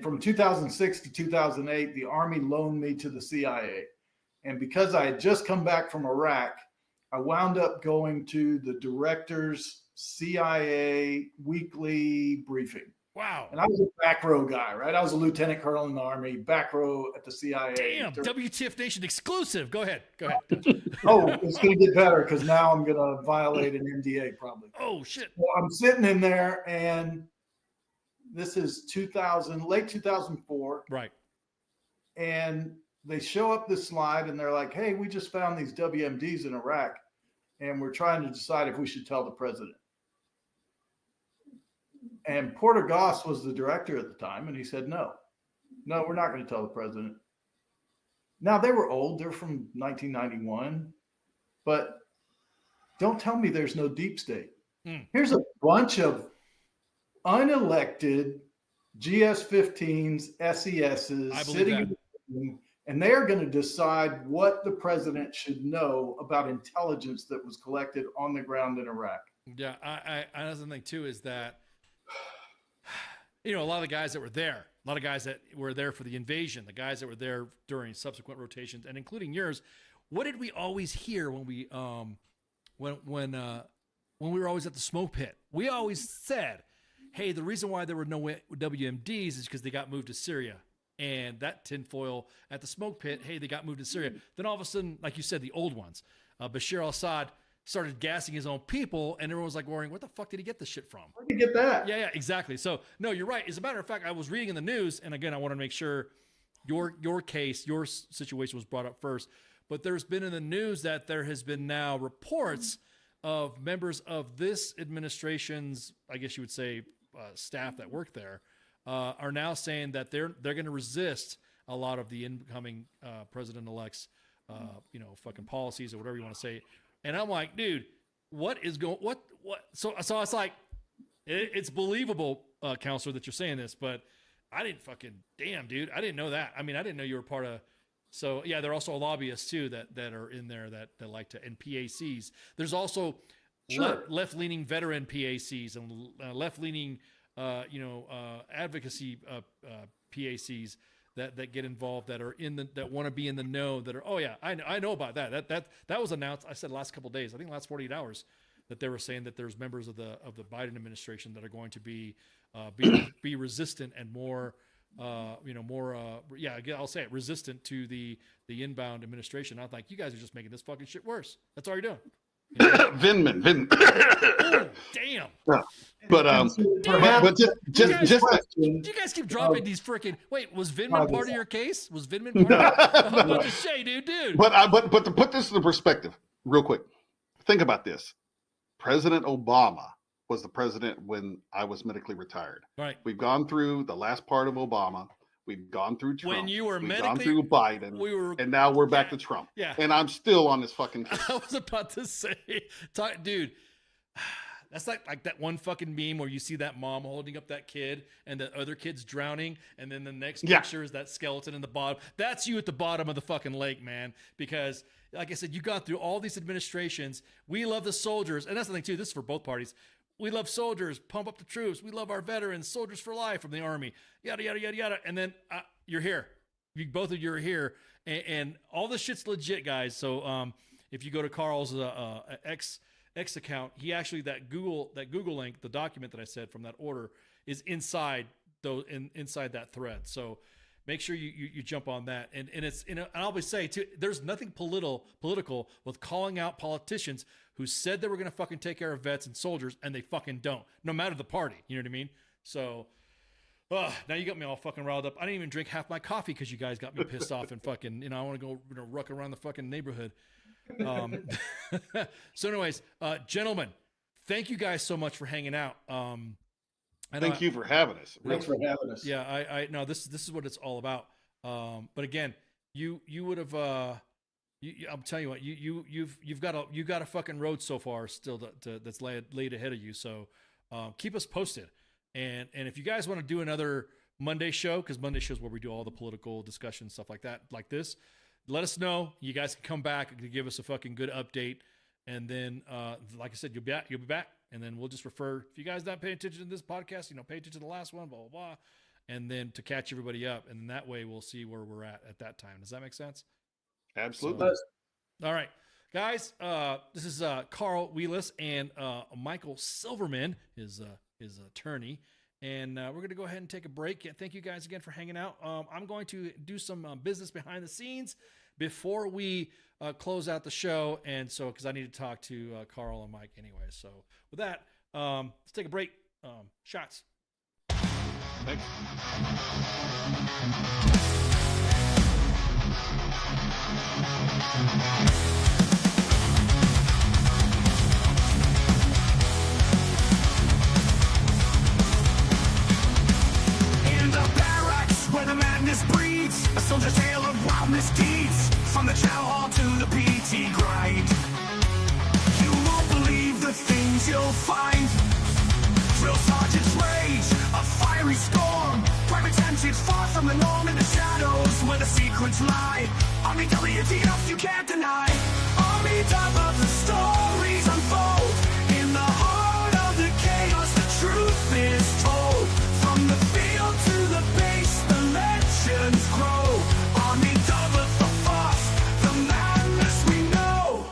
From 2006 to 2008, the Army loaned me to the CIA. And because I had just come back from Iraq, I wound up going to the director's CIA weekly briefing. Wow. And I was a back row guy, right? I was a lieutenant colonel in the Army, back row at the CIA. Damn, WTF Nation exclusive. Go ahead. Oh, it's going to get better because now I'm going to violate an NDA probably. Oh, shit. Well, I'm sitting in there, and this is late 2004. Right. And they show up this slide, and they're like, hey, we just found these WMDs in Iraq, and we're trying to decide if we should tell the president. And Porter Goss was the director at the time, and he said, no, we're not going to tell the president. Now, they were old. They're from 1991. But don't tell me there's no deep state. Here's a bunch of unelected GS-15s, SESs sitting in, and they're going to decide what the president should know about intelligence that was collected on the ground in Iraq. Yeah, I another thing, too, is that a lot of the guys that were there, a lot of guys that were there for the invasion, the guys that were there during subsequent rotations, and including yours, what did we always hear when we when we were always at the smoke pit? We always said, hey, the reason why there were no WMDs is because they got moved to Syria. And that tinfoil at the smoke pit, hey, they got moved to Syria. Then all of a sudden, like you said, the old ones, Bashar al-Assad started gassing his own people, and everyone was like worrying, where the fuck did he get this shit from? Where did he get that? Yeah, exactly. So, no, you're right. As a matter of fact, I was reading in the news, and again, I want to make sure your case, your situation was brought up first, but there's been in the news that there has been now reports of members of this administration's, I guess you would say, staff that work there, are now saying that they're going to resist a lot of the incoming president-elect's, fucking policies or whatever you want to say. And I'm like, dude, what? So it's like, it's believable, counselor, that you're saying this, but I didn't damn, dude. I didn't know that. I mean, I didn't know you were part of. So yeah, there are also lobbyists too that are in there that like to, and PACs. There's also left-leaning veteran PACs and left-leaning, advocacy PACs that get involved, that are that want to be in the know, that are, oh yeah, I know about that. That was announced. I said the last couple of days, I think the last 48 hours, that they were saying that there's members of the Biden administration that are going to be resistant and more, I'll say it, resistant to the inbound administration. I'm like, you guys are just making this fucking shit worse. That's all you're doing. Vindman. Oh, damn. Yeah. But just you guys keep dropping these freaking. Wait, was Vindman part of your case? Was Vindman part of I'm about to say, dude. But to put this into perspective, real quick, think about this. President Obama was the president when I was medically retired. Right. We've gone through the last part of Obama. We've gone through Trump. When you were We've medically, gone through Biden, and now we're back to Trump. Yeah. And I'm still on this fucking case. I was about to say, dude, that's like that one fucking meme where you see that mom holding up that kid and the other kid's drowning, and then the next picture is that skeleton in the bottom. That's you at the bottom of the fucking lake, man. Because, like I said, you got through all these administrations. We love the soldiers, and that's the thing too. This is for both parties. We love soldiers, pump up the troops. We love our veterans, soldiers for life from the Army, yada, yada, yada, yada. And then you're here. Both of you are here. And all this shit's legit, guys. So if you go to Carl's X account, he actually, that Google link, the document that I said from that order, is inside inside that thread. So make sure you jump on that. And it's, and I'll always say too, there's nothing political with calling out politicians who said they were going to fucking take care of vets and soldiers, and they fucking don't, no matter the party. You know what I mean? So now you got me all fucking riled up. I didn't even drink half my coffee because you guys got me pissed off and fucking, I want to go ruck around the fucking neighborhood. So anyways, gentlemen, thank you guys so much for hanging out. Thank you for having us. Thanks for having us. Yeah, I no, this is what it's all about. But again, you would have I'm telling you what, you've got a fucking road so far still that's laid ahead of you. So keep us posted. And if you guys want to do another Monday show, because Monday show is where we do all the political discussion stuff like that, like this, let us know. You guys can come back and give us a fucking good update. And then, like I said, you'll be back. And then we'll just refer, if you guys not paying attention to this podcast, pay attention to the last one, blah, blah, blah. And then to catch everybody up. And that way we'll see where we're at that time. Does that make sense? Absolutely. So, all right, guys, this is Carl Wheless and Michael Silverman, his attorney. And we're going to go ahead and take a break. Thank you guys again for hanging out. I'm going to do some business behind the scenes before we close out the show. And so, because I need to talk to Carl and Mike anyway. So with that, let's take a break. Shots. Thanks. Where the madness breeds, a soldier's tale of wild misdeeds, from the chow hall to the PT grind. You won't believe the things you'll find. Drill sergeant's rage, a fiery storm. Private tensions far from the norm, in the shadows where the secrets lie. Army WTF you can't deny. Army top of the stories unfold. In the heart of the chaos, the truth is told. From the field to the base, the legends grow. Army double the force, the madness we know.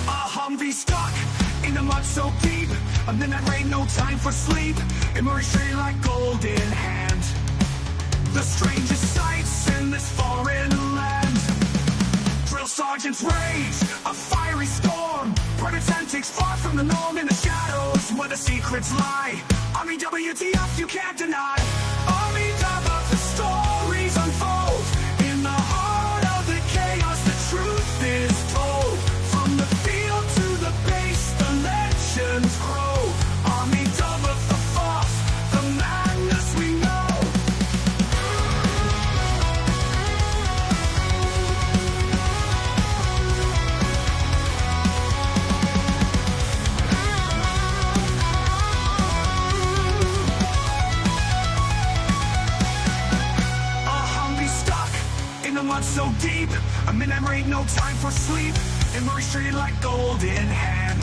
A Humvee stuck in the mud so deep. A midnight rain, no time for sleep. It moves straight like gold in hand. The strangest sights in this foreign land. Drill sergeant's rage, a fiery storm. Private antics far from the norm, in the shadows where the secrets lie. Army WTF you can't deny. Army top of the stories unfold. In the heart of the chaos, the truth is told. From the field to the base, the legends grow. Army double the force, the madness we know. Mud so deep, a midnight rain, no time for sleep. It moves straight like gold in hand.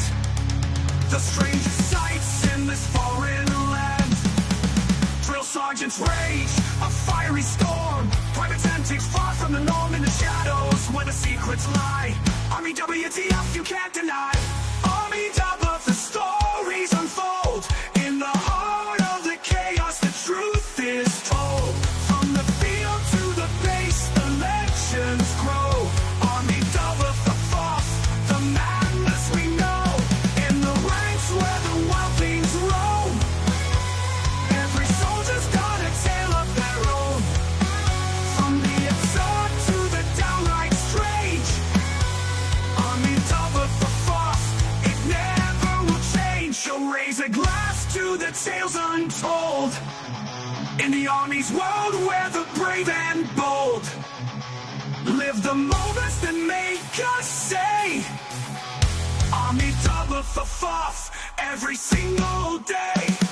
The strangest sights in this foreign land. Drill sergeant's rage, a fiery storm. Private antics far from the norm, in the shadows where the secrets lie. Army WTF you can't deny. Army top of the stories unfold. In the heart of the chaos, the truth is told. From the field to the base, the legends grow. Army double the force, the madness we know. In the ranks where the wild things roam, every soldier's got a tale of their own. tales untold. In the Army's world, where the brave and bold live the moments that make us say, Army double for fuff every single day.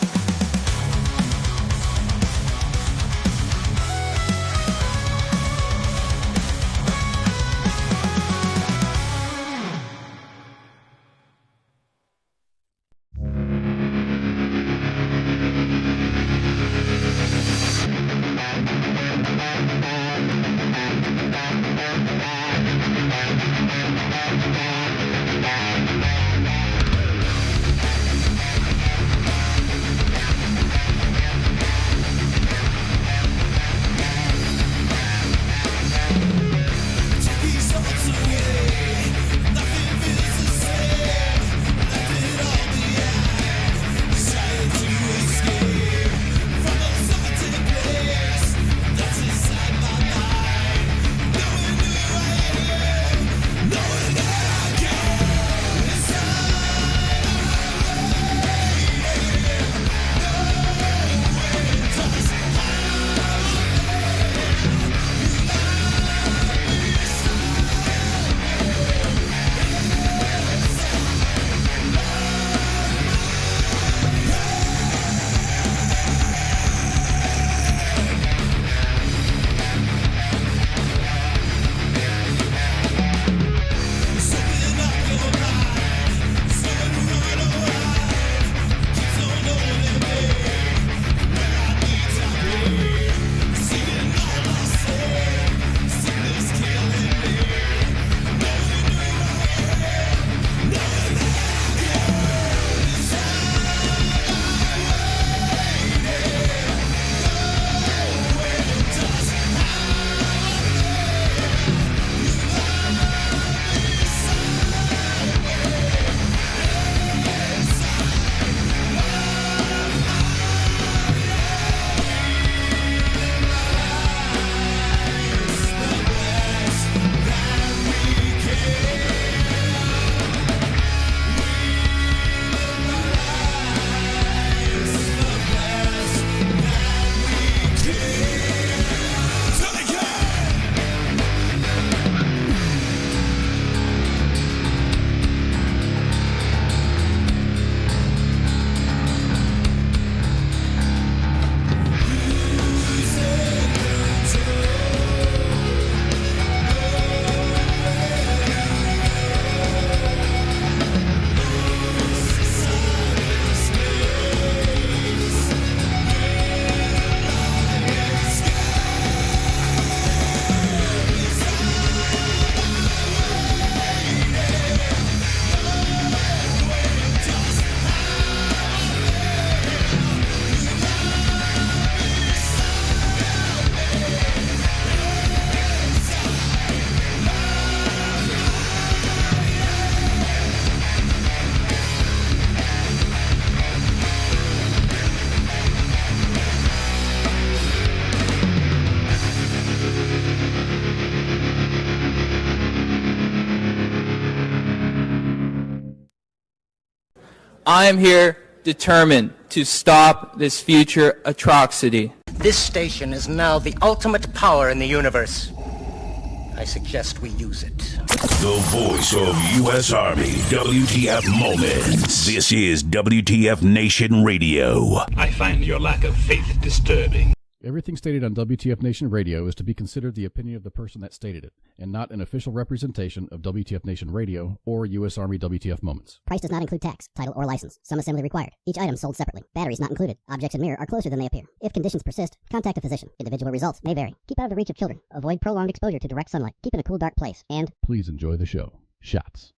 I am here determined to stop this future atrocity. This station is now the ultimate power in the universe. I suggest we use it. The voice of U.S. Army, WTF Moments. This is WTF Nation Radio. I find your lack of faith disturbing. Everything stated on WTF Nation Radio is to be considered the opinion of the person that stated it, and not an official representation of WTF Nation Radio or U.S. Army WTF Moments. Price does not include tax, title, or license. Some assembly required. Each item sold separately. Batteries not included. Objects in mirror are closer than they appear. If conditions persist, contact a physician. Individual results may vary. Keep out of the reach of children. Avoid prolonged exposure to direct sunlight. Keep in a cool, dark place. And please enjoy the show. Shots.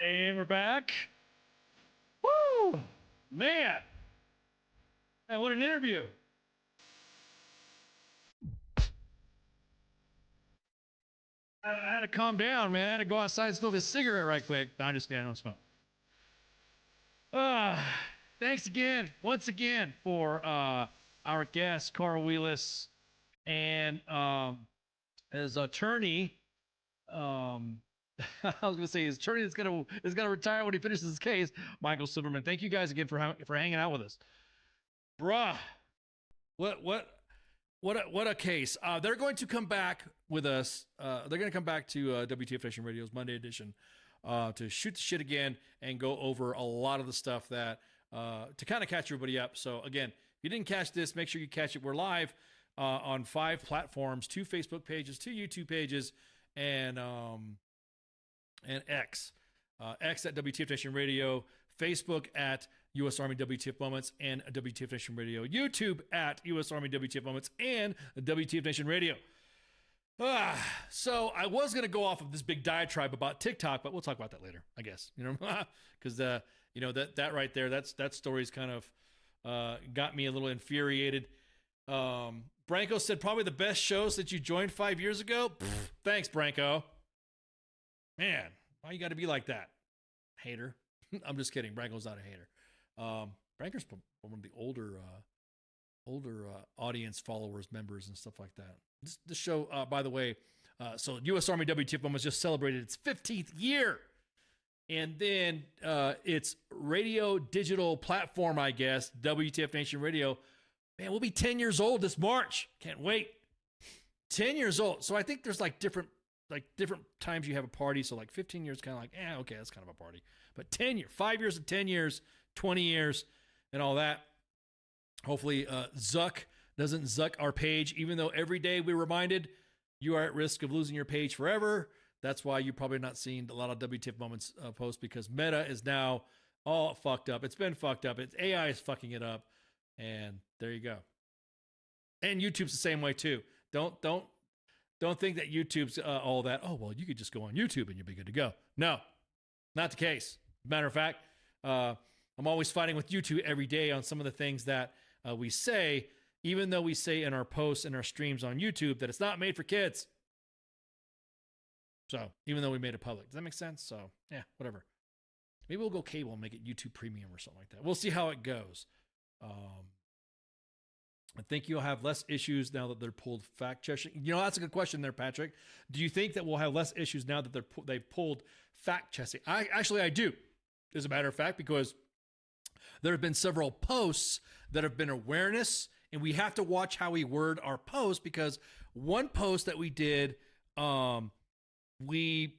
And we're back. Woo! Man, what an interview. I had to calm down, man. I had to go outside and smoke a cigarette right quick. No, I'm just kidding. I don't smoke. Thanks again, once again, for our guest, Carl Wheless, and his attorney. I was gonna say his attorney is gonna retire when he finishes his case, Michael Silverman. Thank you guys again for hanging out with us, bruh. What a case. They're going to come back with us. They're going to come back to WTF Nation Radio's Monday edition to shoot the shit again and go over a lot of the stuff that to kind of catch everybody up. So again, if you didn't catch this, make sure you catch it. We're live on 5 platforms, 2 Facebook pages, 2 YouTube pages, and X. X at WTF Nation Radio, Facebook at U.S. Army WTF Moments, and WTF Nation Radio. YouTube at U.S. Army WTF Moments and WTF Nation Radio. So I was going to go off of this big diatribe about TikTok, but we'll talk about that later, I guess. You know, because that right there, that story's kind of got me a little infuriated. Branko said probably the best show since you joined 5 years ago. Thanks, Branko. Man, why you got to be like that, hater? I'm just kidding. Branko's not a hater. Branko's one of the older audience followers, members, and stuff like that. This show, by the way, so U.S. Army WTF Moments just celebrated its 15th year. And then its radio digital platform, I guess, WTF Nation Radio. Man, we'll be 10 years old this March. Can't wait. 10 years old. So I think there's different times you have a party. So 15 years, kind of okay, that's kind of a party. But 10 years, 5 years and 10 years, 20 years, and all that. Hopefully, Zuck doesn't Zuck our page, even though every day we're reminded you are at risk of losing your page forever. That's why you're probably not seeing a lot of WTF Moments posts, because Meta is now all fucked up. It's been fucked up. It's AI is fucking it up. And there you go. And YouTube's the same way too. Don't think that YouTube's all that. Oh, well, you could just go on YouTube and you'll be good to go. No, not the case. Matter of fact, I'm always fighting with YouTube every day on some of the things that we say, even though we say in our posts and our streams on YouTube that it's not made for kids. So even though we made it public, does that make sense? So yeah, whatever. Maybe we'll go cable and make it YouTube Premium or something like that. We'll see how it goes. I think you'll have less issues now that they're pulled fact checking. You know, that's a good question there, Patrick. Do you think that we'll have less issues now that they've pulled fact checking? I do, as a matter of fact, because there have been several posts that have been awareness, and we have to watch how we word our post, because one post that we did, we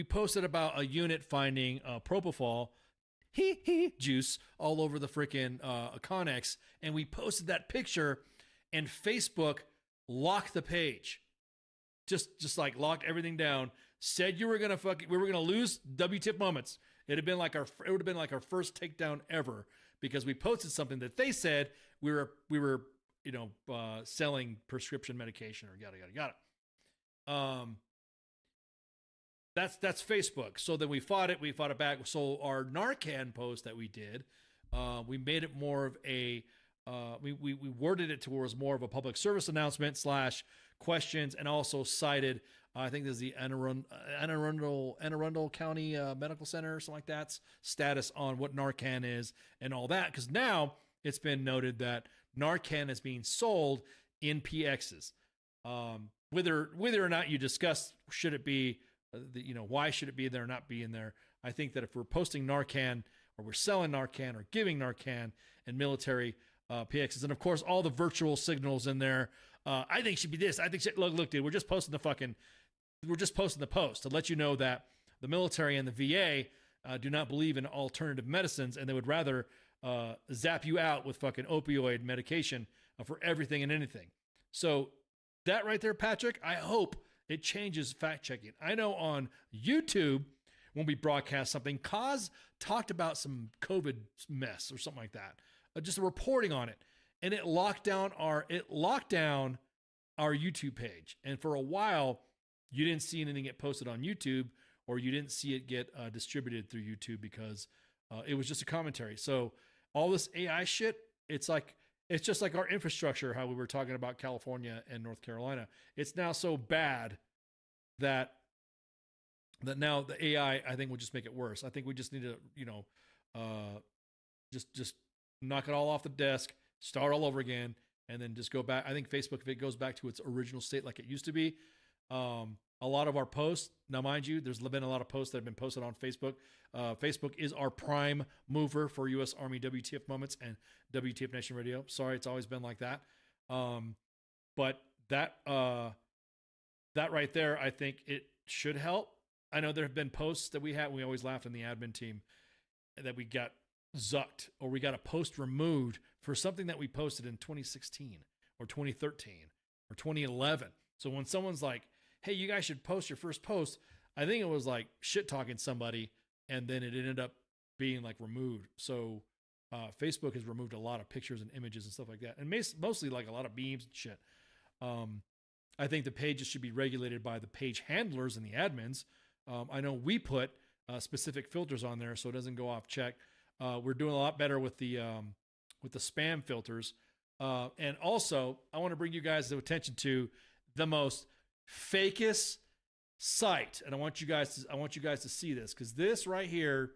posted about a unit finding propofol juice all over the freaking Connex, and we posted that picture, and Facebook locked the page, just locked everything down. Said we were gonna lose WTF Moments. It would have been like our first takedown ever, because we posted something that they said we were selling prescription medication or yada. That's Facebook. So then we fought it back. So our Narcan post that we did, we made it more of a, we worded it towards more of a public service announcement / questions, and also cited, I think there's the Anne Arundel County Medical Center or something like that, status on what Narcan is and all that. Because now it's been noted that Narcan is being sold in PXs. Whether or not you discuss should it be, why should it be there or not be in there? I think that if we're posting Narcan, or we're selling Narcan, or giving Narcan in military PXs, and of course all the virtual signals in there, I think should be this. I think look, dude, we're just posting the post to let you know that the military and the VA do not believe in alternative medicines, and they would rather zap you out with fucking opioid medication for everything and anything. So that right there, Patrick, I hope it changes fact checking. I know on YouTube, when we broadcast something, Kaz talked about some COVID mess or something like that, just reporting on it, and it locked down our YouTube page. And for a while, you didn't see anything get posted on YouTube or you didn't see it get distributed through YouTube because it was just a commentary. So all this AI shit, it's just like our infrastructure, how we were talking about California and North Carolina. It's now so bad that now the AI, I think, will just make it worse. I think we just need to, just knock it all off the desk, start all over again, and then just go back. I think Facebook, if it goes back to its original state like it used to be, a lot of our posts, now mind you, there's been a lot of posts that have been posted on Facebook. Facebook is our prime mover for U.S. Army WTF Moments and WTF Nation Radio. Sorry, it's always been like that. But that right there, I think it should help. I know there have been posts that we always laughed in the admin team that we got zucked or we got a post removed for something that we posted in 2016 or 2013 or 2011. So when someone's like, hey, you guys should post your first post, I think it was like shit talking somebody, and then it ended up being like removed. So Facebook has removed a lot of pictures and images and stuff like that, and mostly like a lot of memes and shit. I think the pages should be regulated by the page handlers and the admins. I know we put specific filters on there so it doesn't go off check. We're doing a lot better with the spam filters. And also, I want to bring you guys the attention to the most fakest site. And I want you guys to see this, because this right here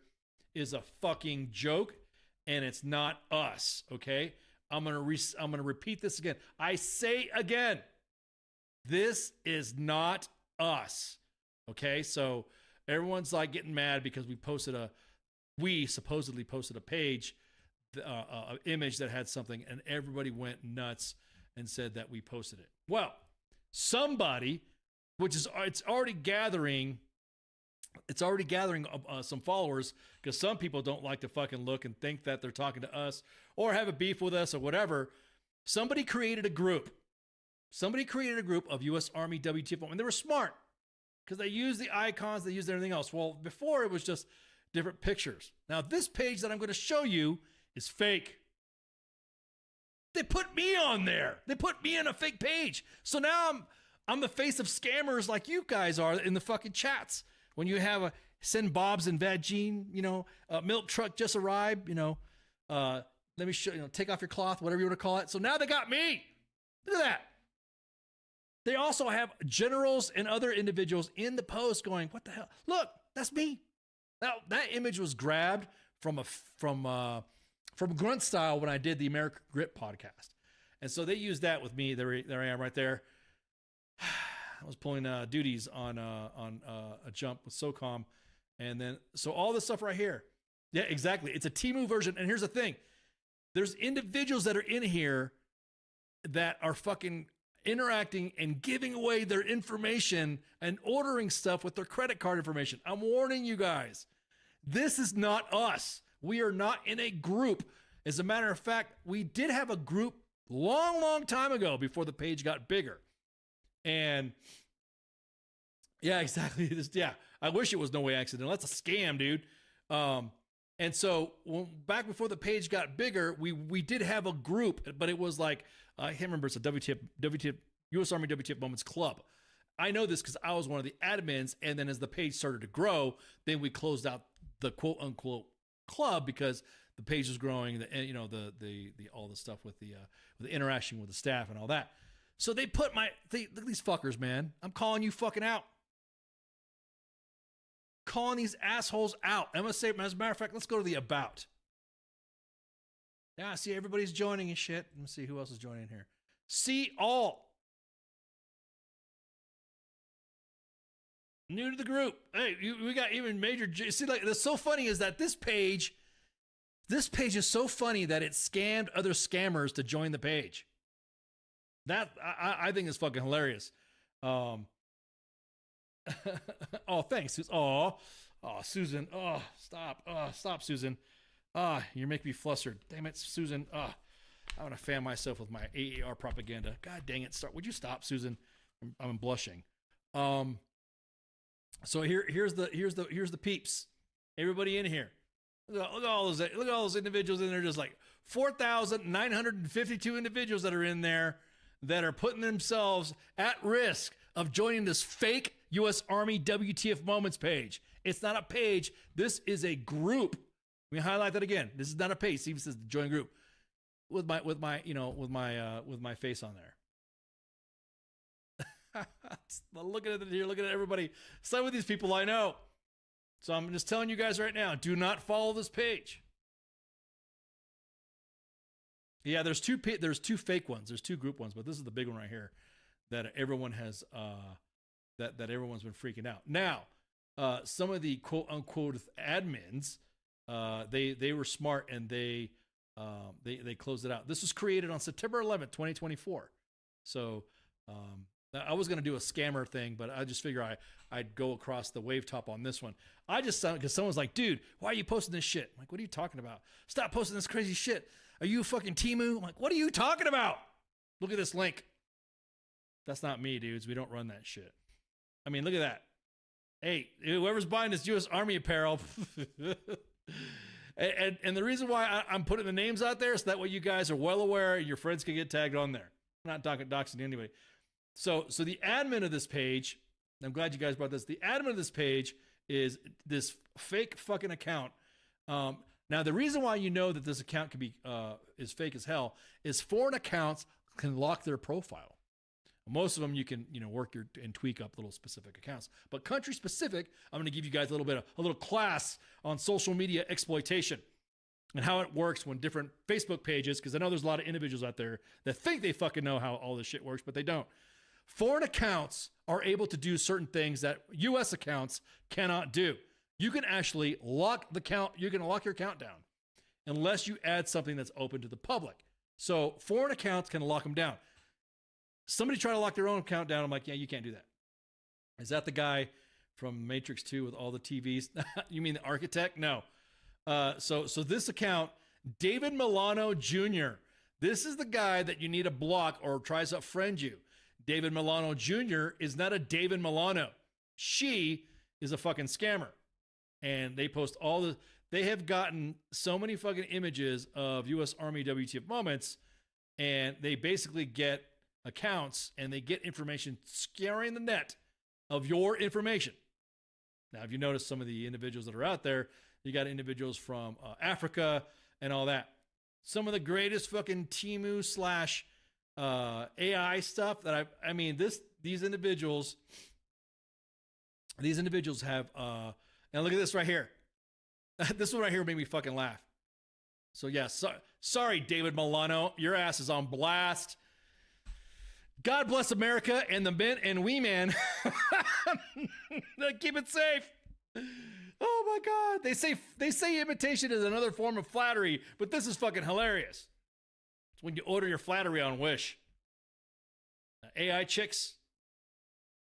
is a fucking joke, and it's not us. Okay, I'm gonna repeat this again. I say again, this is not us. Okay, so everyone's like getting mad because we supposedly posted a page, an image that had something, and everybody went nuts and said that we posted it. Well, somebody, it's already gathering some followers, because some people don't like to fucking look and think that they're talking to us or have a beef with us or whatever. Somebody created a group of U.S. Army WTF, and they were smart because they used the icons, they used everything else. Well, before it was just different pictures. Now, this page that I'm going to show you is fake. They put me on there. They put me in a fake page. So now I'm the face of scammers like you guys are in the fucking chats. When you have send Bob's and Vagine, milk truck just arrived, let me show you, take off your cloth, whatever you want to call it. So now they got me. Look at that. They also have generals and other individuals in the post going, what the hell? Look, that's me. Now, that image was grabbed from Grunt Style when I did the American Grit podcast. And so they used that with me. There I am right there. I was pulling duties on a jump with SOCOM. And then, so all this stuff right here. Yeah, exactly. It's a Temu version. And here's the thing. There's individuals that are in here that are fucking interacting and giving away their information and ordering stuff with their credit card information. I'm warning you guys. This is not us. We are not in a group. As a matter of fact, we did have a group long time ago before the page got bigger. And yeah, exactly. I wish it was no way accidental. That's a scam, dude. And so back before the page got bigger, we did have a group, but it was like, I can't remember. It's a WTF, U.S. Army WTF Moments Club. I know this because I was one of the admins, and then as the page started to grow, then we closed out the quote unquote club because the page was growing, the all the stuff with the interaction with the staff and all that. So they put look at these fuckers, man. I'm calling you fucking out. Calling these assholes out. I'm gonna say, as a matter of fact, let's go to the about. Yeah, see, everybody's joining and shit. Let me see who else is joining here. See all. New to the group. Hey, we got even major. See, like, that's so funny is that this page is so funny that it scammed other scammers to join the page. That I think is fucking hilarious. Oh, thanks, Susan. Oh, Susan. Oh, stop, Susan. You're making me flustered. Damn it, Susan. I want to fan myself with my AAR propaganda. God dang it. Would you stop, Susan? I'm blushing. So here's the peeps. Everybody in here. Look at all those individuals in there. Just like 4,952 individuals that are in there that are putting themselves at risk of joining this fake U.S. Army WTF Moments page. It's not a page. This is a group. Let me highlight that again. This is not a page. See, it says join group with my face on there. Looking at it here, looking at everybody. Some of these people I know. So I'm just telling you guys right now, do not follow this page. Yeah, there's two fake ones. There's 2 group ones, but this is the big one right here that everyone has that everyone's been freaking out. Now, some of the quote unquote admins, they were smart and they closed it out. This was created on September 11th, 2024. So I was going to do a scammer thing, but I just figure I'd go across the wave top on this one. I just saw it because someone's like, dude, why are you posting this shit? I'm like, what are you talking about? Stop posting this crazy shit. Are you fucking Temu? I'm like, what are you talking about? Look at this link. That's not me, dudes. We don't run that shit. I mean, look at that. Hey, whoever's buying this U.S. Army apparel. and the reason why I'm putting the names out there is that way you guys are well aware and your friends can get tagged on there. I'm not doxing anybody. So the admin of this page, I'm glad you guys brought this. The admin of this page is this fake fucking account. Now, the reason why you know that this account can be is fake as hell is foreign accounts can lock their profile. Most of them you can work and tweak up little specific accounts, but country specific, I'm going to give you guys a little class on social media exploitation and how it works when different Facebook pages, because I know there's a lot of individuals out there that think they fucking know how all this shit works, but they don't. Foreign accounts are able to do certain things that U.S. accounts cannot do. You can actually lock the account. You can lock your account down unless you add something that's open to the public. So foreign accounts can lock them down. Somebody try to lock their own account down. I'm like, yeah, you can't do that. Is that the guy from Matrix 2 with all the TVs? You mean the architect? No. So this account, David Milano Jr., this is the guy that you need to block or tries to friend you. David Milano Jr. is not a David Milano. She is a fucking scammer. And they post they have gotten so many fucking images of U.S. Army WTF moments, and they basically get accounts and they get information scaring the net of your information. Now, if you notice some of the individuals that are out there, you got individuals from Africa and all that. Some of the greatest fucking Temu / AI stuff that I mean, these individuals have, and look at this right here. This one right here made me fucking laugh. So yeah, sorry, David Milano, your ass is on blast. God bless America and the men and we man. Keep it safe. Oh my God. They say imitation is another form of flattery, but this is fucking hilarious. It's when you order your flattery on Wish. AI chicks.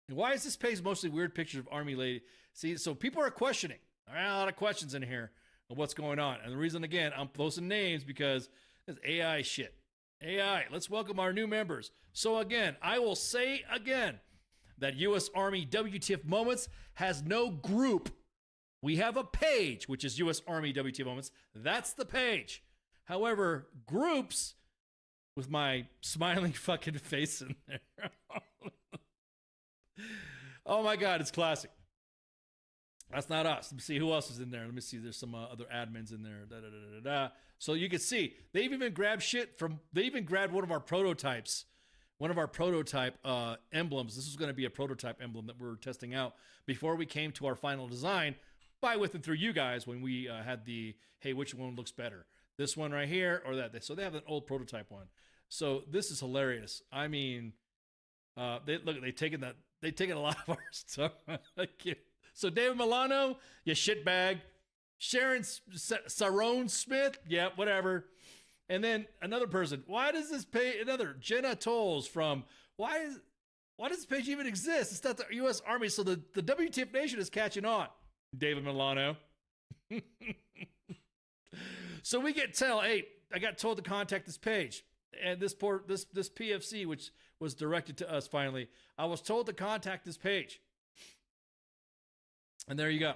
And why is this page mostly weird pictures of army lady? See, so people are questioning. There are a lot of questions in here of what's going on. And the reason, again, I'm posting names because it's AI shit. AI, let's welcome our new members. So again, I will say again that U.S. Army WTF Moments has no group. We have a page, which is U.S. Army WTF Moments. That's the page. However, groups with my smiling fucking face in there. Oh my God, it's classic. That's not us. Let me see who else is in there. Let me see. There's some other admins in there. So you can see they've even grabbed shit from. They even grabbed one of our prototypes, emblems. This was going to be a prototype emblem that we were testing out before we came to our final design. By with and through you guys when we had the hey, which one looks better? This one right here or that? So they have an old prototype one. So this is hilarious. I mean, they've taken a lot of our stuff. So David Milano, you shitbag. Sharon Sarone Smith, yeah, whatever. And then another person. Why does this page? Another Jenna Tolles from. Why does this page even exist? It's not the U.S. Army. So the WTF Nation is catching on. David Milano. So we get hey, I got told to contact this page. And this PFC, which was directed to us finally, I was told to contact this page. And there you go.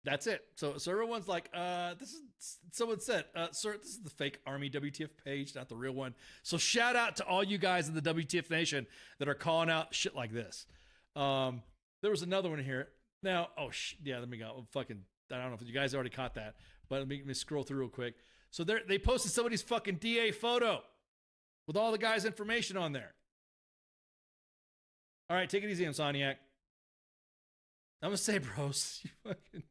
That's it. So everyone's like, someone said, sir, this is the fake Army WTF page, not the real one. So shout out to all you guys in the WTF Nation that are calling out shit like this. There was another one here. Now, yeah, let me go. Fucking, I don't know if you guys already caught that, but let me scroll through real quick. So they posted somebody's fucking DA photo with all the guys' information on there. All right, take it easy, Insomniac. I'm gonna say, bros, you fucking.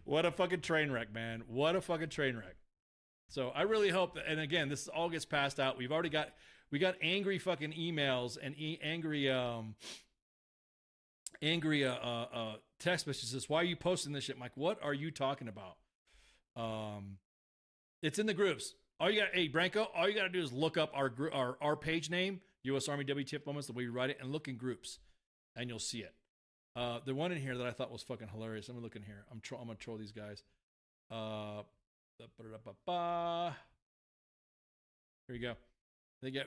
What a fucking train wreck, man. What a fucking train wreck. So I really hope that, and again, this all gets passed out. We got angry fucking emails and angry text messages. Why are you posting this shit? I'm like, what are you talking about? It's in the groups. Hey Branko, all you got to do is look up our page name, U.S. Army WTF Moments, the way we write it, and look in groups, and you'll see it. The one in here that I thought was fucking hilarious. Let me look in here. I'm gonna troll these guys. Here we go. We got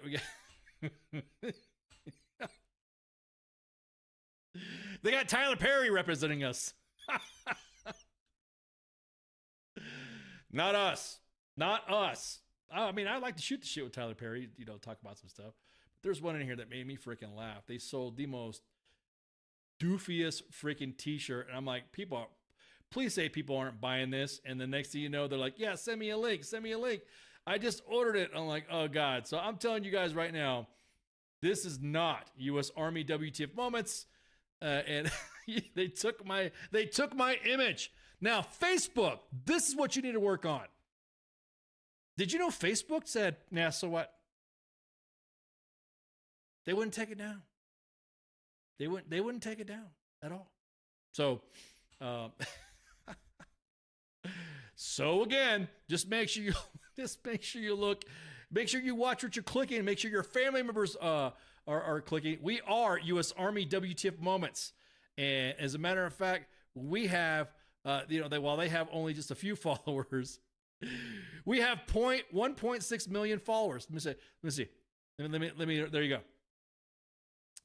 they got Tyler Perry representing us. Not us. Not us. I mean, I like to shoot the shit with Tyler Perry, talk about some stuff. But there's one in here that made me freaking laugh. They sold the most doofiest freaking t-shirt. And I'm like, please say people aren't buying this. And the next thing you know, they're like, yeah, send me a link. I just ordered it. I'm like, oh God. So I'm telling you guys right now, this is not U.S. Army WTF Moments. And they took my image. Now, Facebook, this is what you need to work on. Did you know Facebook said, yeah, so what? They wouldn't take it down. They wouldn't take it down at all. So, so again, just make sure you look, make sure you watch what you're clicking, make sure your family members are clicking. We are U.S. Army WTF Moments, and as a matter of fact, we have while they have only just a few followers, we have 1.6 million followers. Let me see. Let me.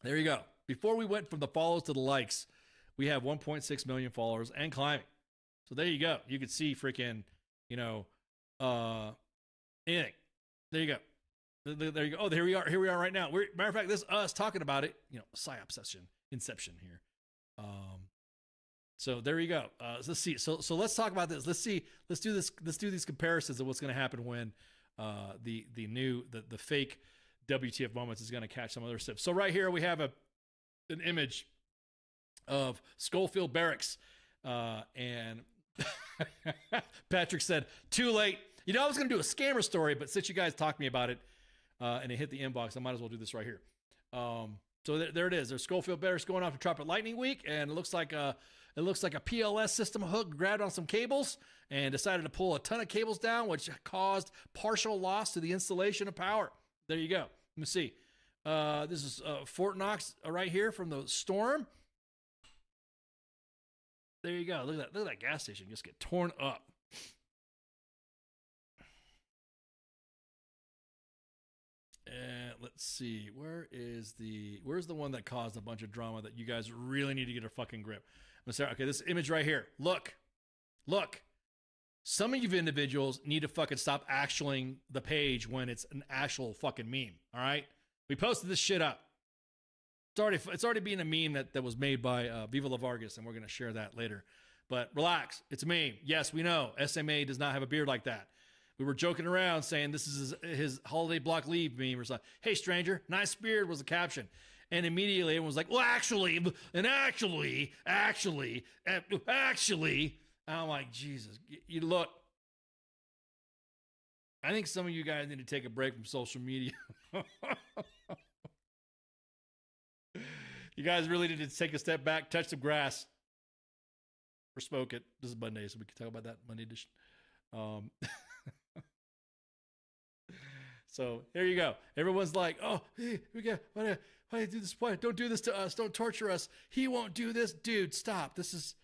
There you go. Before we went from the follows to the likes, we have 1.6 million followers and climbing. So there you go. You could see freaking, anything. There you go. There you go. Oh, here we are right now. Matter of fact, this is us talking about it. PSYOP session, Inception here. So there you go. So let's see. So let's talk about this. Let's see. Let's do this. Let's do these comparisons of what's going to happen when the fake WTF Moments is going to catch some other stuff. So right here we have an image of Schofield Barracks, and Patrick said, "Too late." I was going to do a scammer story, but since you guys talked to me about it and it hit the inbox, I might as well do this right here. So there it is. There's Schofield Barracks going off to Tropic Lightning Week, and it looks like a PLS system hook grabbed on some cables and decided to pull a ton of cables down, which caused partial loss to the installation of power. There you go. Let me see. This is Fort Knox right here from the storm. There you go. Look at that gas station just get torn up. And let's see, where's the one that caused a bunch of drama that you guys really need to get a fucking grip? I'm gonna say, okay, this image right here. Look. Some of you individuals need to fucking stop actualing the page when it's an actual fucking meme. All right, we posted this shit up. It's already being a meme that was made by Viva La Vargas, and we're gonna share that later. But relax, it's a meme. Yes, we know SMA does not have a beard like that. We were joking around saying this is his holiday block leave meme or something. Hey, stranger, nice beard was the caption. And immediately everyone was like, well, actually. And I'm like, Jesus, you look. I think some of you guys need to take a break from social media. You guys really need to take a step back, touch some grass, or smoke it. This is Monday, so we can talk about that Monday edition. So here you go. Everyone's like, "Oh, hey, why do you do this? Why don't do this to us? Don't torture us. He won't do this, dude. Stop. This is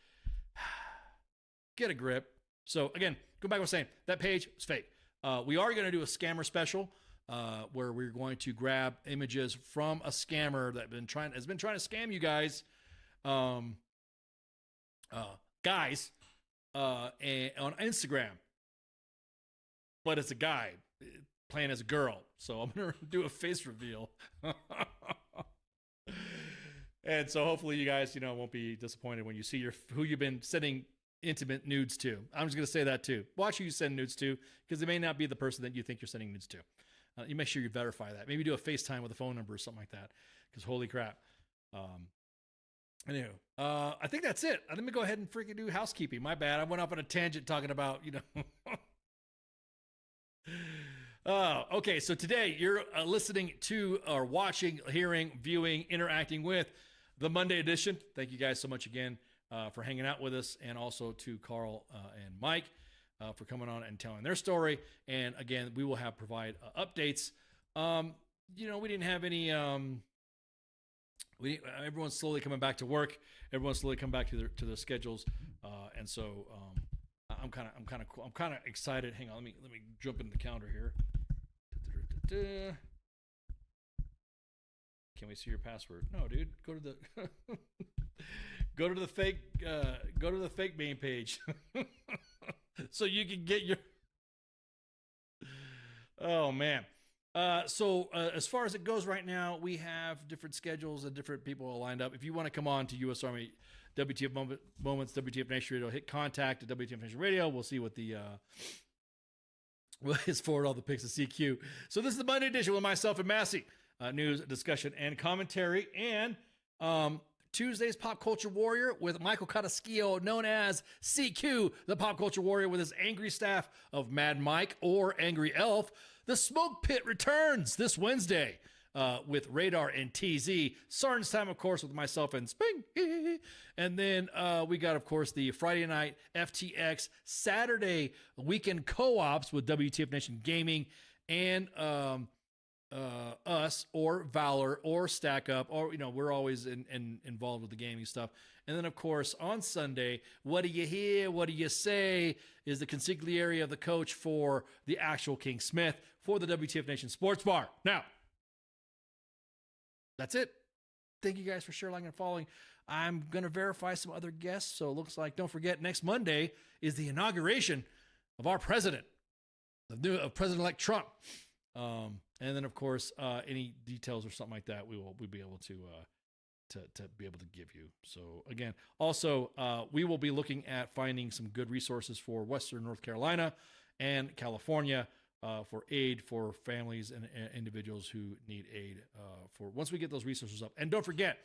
get a grip." So again, go back to what I was saying. That page is fake. We are going to do a scammer special where we're going to grab images from a scammer that has been trying to scam you guys, and on Instagram. But it's a guy. playing as a girl. So I'm going to do a face reveal. And so hopefully you guys, won't be disappointed when you see who you've been sending intimate nudes to. I'm just going to say that too. Watch who you send nudes to, because it may not be the person that you think you're sending nudes to. You make sure you verify that. Maybe do a FaceTime with a phone number or something like that, because holy crap. Anyway, I think that's it. Let me go ahead and freaking do housekeeping. My bad. I went off on a tangent talking about, okay, so today you're listening to, or watching, hearing, viewing, interacting with the Monday edition. Thank you guys so much again for hanging out with us, and also to Carl and Mike for coming on and telling their story. And again, we will provide updates. We didn't have any. Everyone's slowly coming back to work. Everyone's slowly coming back to their schedules, and so I'm kind of excited. Hang on, let me jump into the calendar here. Can we see your password? No, dude. Go to the fake main page, so you can get your. Oh man. So as far as it goes right now, we have different schedules and different people lined up. If you want to come on to U.S. Army WTF Moments, WTF Nation Radio, hit contact at WTF Nation Radio. We'll see what is forward all the pics of CQ. So this is the Monday edition with myself and Massey. News, discussion, and commentary. And Tuesday's Pop Culture Warrior with Michael Cataschio, known as CQ, the Pop Culture Warrior, with his angry staff of Mad Mike or Angry Elf. The Smoke Pit returns this Wednesday with Radar and TZ. Sergeant's Time, of course, with myself and Sping. And then we got, of course, the Friday night FTX, Saturday weekend co-ops with WTF Nation Gaming and us or Valor or Stack Up, or we're always involved with the gaming stuff. And then, of course, on Sunday, What Do You Hear, What Do You Say is the consigliere of the coach for the actual King Smith for the WTF Nation Sports Bar. Now, that's it. Thank you guys for sharing, liking, and following. I'm going to verify some other guests, so it looks like, don't forget, next Monday is the inauguration of our president, of President-elect Trump. And then, of course, any details or something like that, we'll be able to be able to give you. So again, also, we will be looking at finding some good resources for Western North Carolina and California for aid for families and individuals who need aid for once we get those resources up. And don't forget,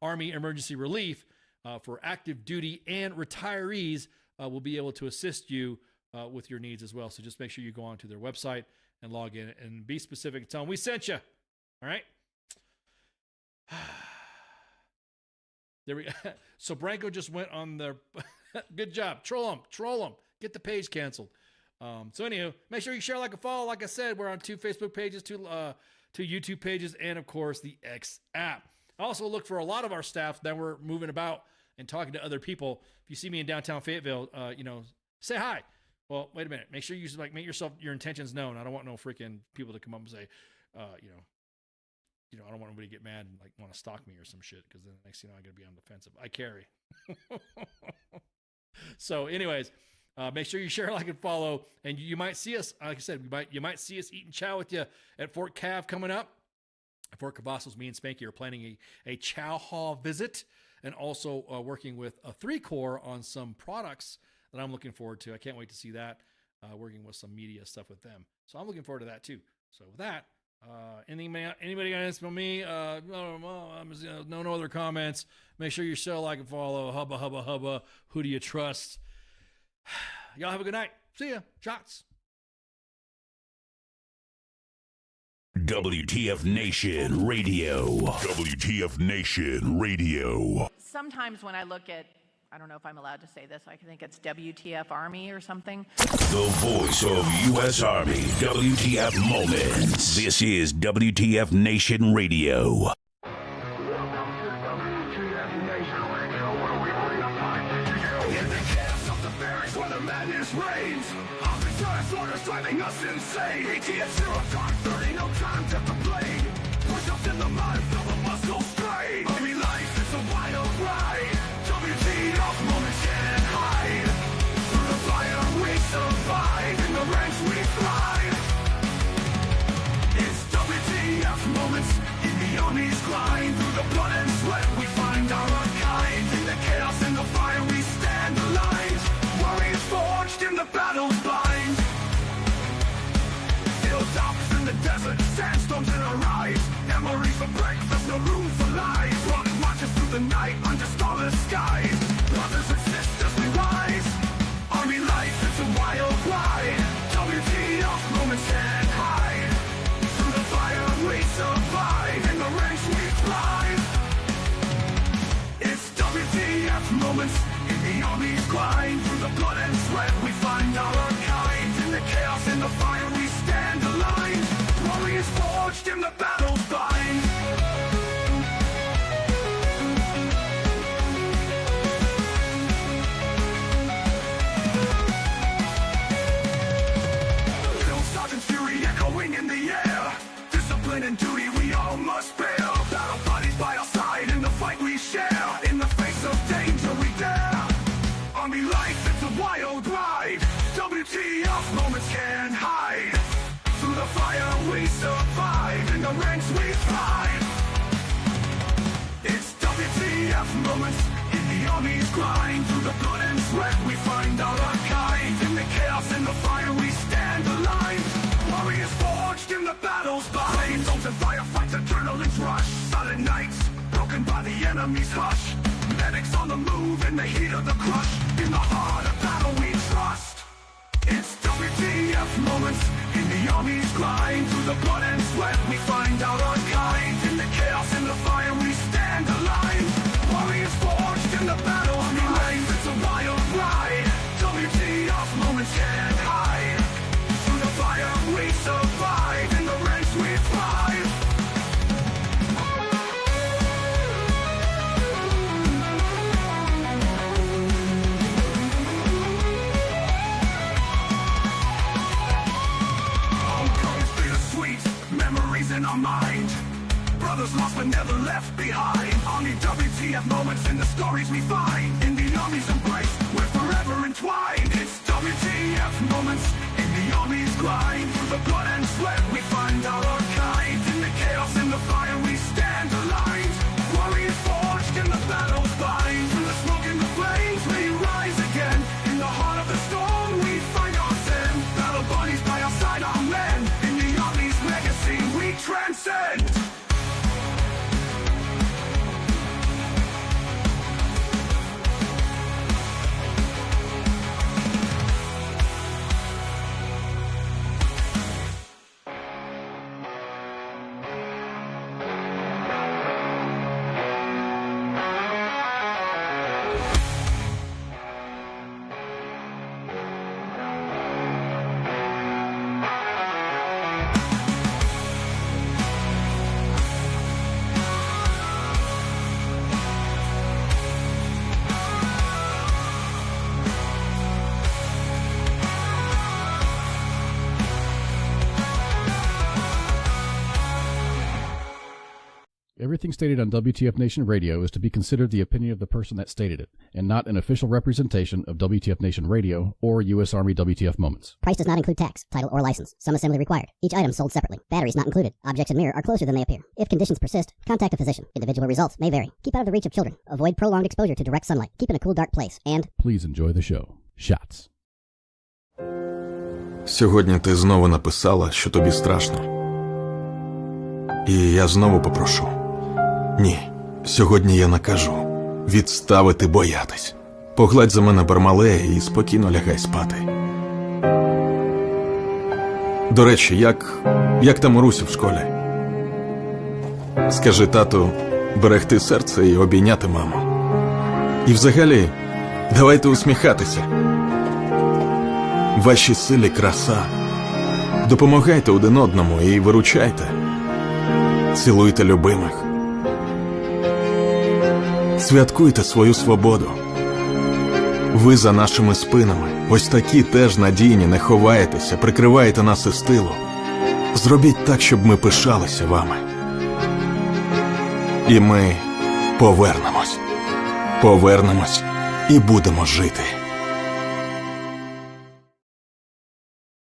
Army Emergency Relief for active duty and retirees will be able to assist you with your needs as well. So just make sure you go onto their website and log in and be specific and tell them we sent you. All right. There we go. So Branko just went on their good job. Troll them. Get the page canceled. So anywho, make sure you share, like, and follow. Like I said, we're on 2 Facebook pages, 2 YouTube pages, and of course the X app. Also look for a lot of our staff that we're moving about and talking to other people. If you see me in downtown Fayetteville, say hi. Well, wait a minute. Make sure you make your intentions known. I don't want no freaking people to come up and say, I don't want anybody to get mad and want to stalk me or some shit, because then the next thing I'm going to be on the defensive. I carry. So, anyways, make sure you share, like, and follow, and you might see us. Like I said, you might see us eating chow with you at Fort Cav coming up. Fort Cavazos, me and Spanky are planning a chow hall visit, and also working with a 3-Corps on some products that I'm looking forward to. I can't wait to see that, working with some media stuff with them. So I'm looking forward to that too. So with that, anybody got anything from me? No other comments. Make sure you share, like, and follow. Hubba, hubba, hubba. Who do you trust? Y'all have a good night. See ya. Shots. WTF Nation Radio. WTF Nation Radio. Sometimes when I look at, I don't know if I'm allowed to say this, I think it's WTF Army or something. The voice of U.S. Army, WTF Moments. This is WTF Nation Radio. Driving us insane. ATF 0 time 30, no time to complain. Push ups in the mud, feel the muscle strain. Army life is a wild ride. WTF moments can't hide. Through the fire we survive. In the ranks we thrive. armies grind through the blood and sweat. We find our kind. In the chaos and the fire we stand aligned. Warriors forged in the battle's bind. Hilltops in the desert, sandstorms in our eyes. Memories for breakfast, no room for lies. Rocket marches through the night under starless skies. Brothers and sisters we rise. Army life, it's a wild ride. WTF moments can't hide. Through the fire we survive. In the ranks we thrive. It's WTF moments in the army's grind. Through the blood and sweat we find our kind. In the chaos and the fire we stand aligned. Warriors forged in the battle's bind. Drill sergeant's fury echoing in the air. Discipline and duty we all must bear. Battle bodies by our side in the fight we share. In the face of danger we dare. Army life, it's a wild ride. WTF moments can't hide. Through the fire we survive. In the ranks we thrive. It's WTF moments in the army's grind. Through the blood and sweat we find our kind. In the chaos and the fire we stand aligned. Warriors forged in the battle's bind. Souls and firefights, adrenaline's rush. Silent nights, broken by the enemy's hush. Medics on the move in the heat of the crush. In the heart of battle we trust. It's WTF moments in the army's grind. Through the blood and sweat we find our kind. In the chaos and the fire we stand aligned. Warriors forged in the battle. Army life, it's a wild ride. WTF moments can't hide. Through the fire we survive. In the ranks we thrive. Homecoming's bittersweet, memories in our mind. Brothers lost but never left behind. Army WTF moments in the stories we find. In the army's embrace, we're forever entwined. It's WTF moments in the army's grind. Through the blood and sweat we find our kind. In the chaos and the fire we stand aligned. Warriors forged in the battle's bind. Through the smoke and the flames we rise again. In the heart of the storm we find our zen. Battle bodies by our side, our men. In the army's legacy we transcend. Everything stated on WTF Nation Radio is to be considered the opinion of the person that stated it, and not an official representation of WTF Nation Radio or U.S. Army WTF Moments. Price does not include tax, title, or license. Some assembly required. Each item sold separately. Batteries not included. Objects in mirror are closer than they appear. If conditions persist, contact a physician. Individual results may vary. Keep out of the reach of children. Avoid prolonged exposure to direct sunlight. Keep in a cool, dark place. And Please enjoy the show. Shots. Сьогодні ти знову написала, що тобі страшно. І я знову попрошу. Ні, сьогодні я накажу відставити боятись. Погладь за мене бармале і спокійно лягай спати. До речі, як там Руся в школі? Скажи тату берегти серце і обійняти маму. І взагалі, давайте усміхатися. Ваші силі краса. Допомагайте один одному і виручайте. Цілуйте любимих. Святкуйте свою свободу. Ви за нашими спинами, ось такі теж надійні, не ховаєтеся, прикриваєте нас із тилу. Зробіть так, щоб ми пишалися вами. І ми повернемось. Повернемось і будемо жити.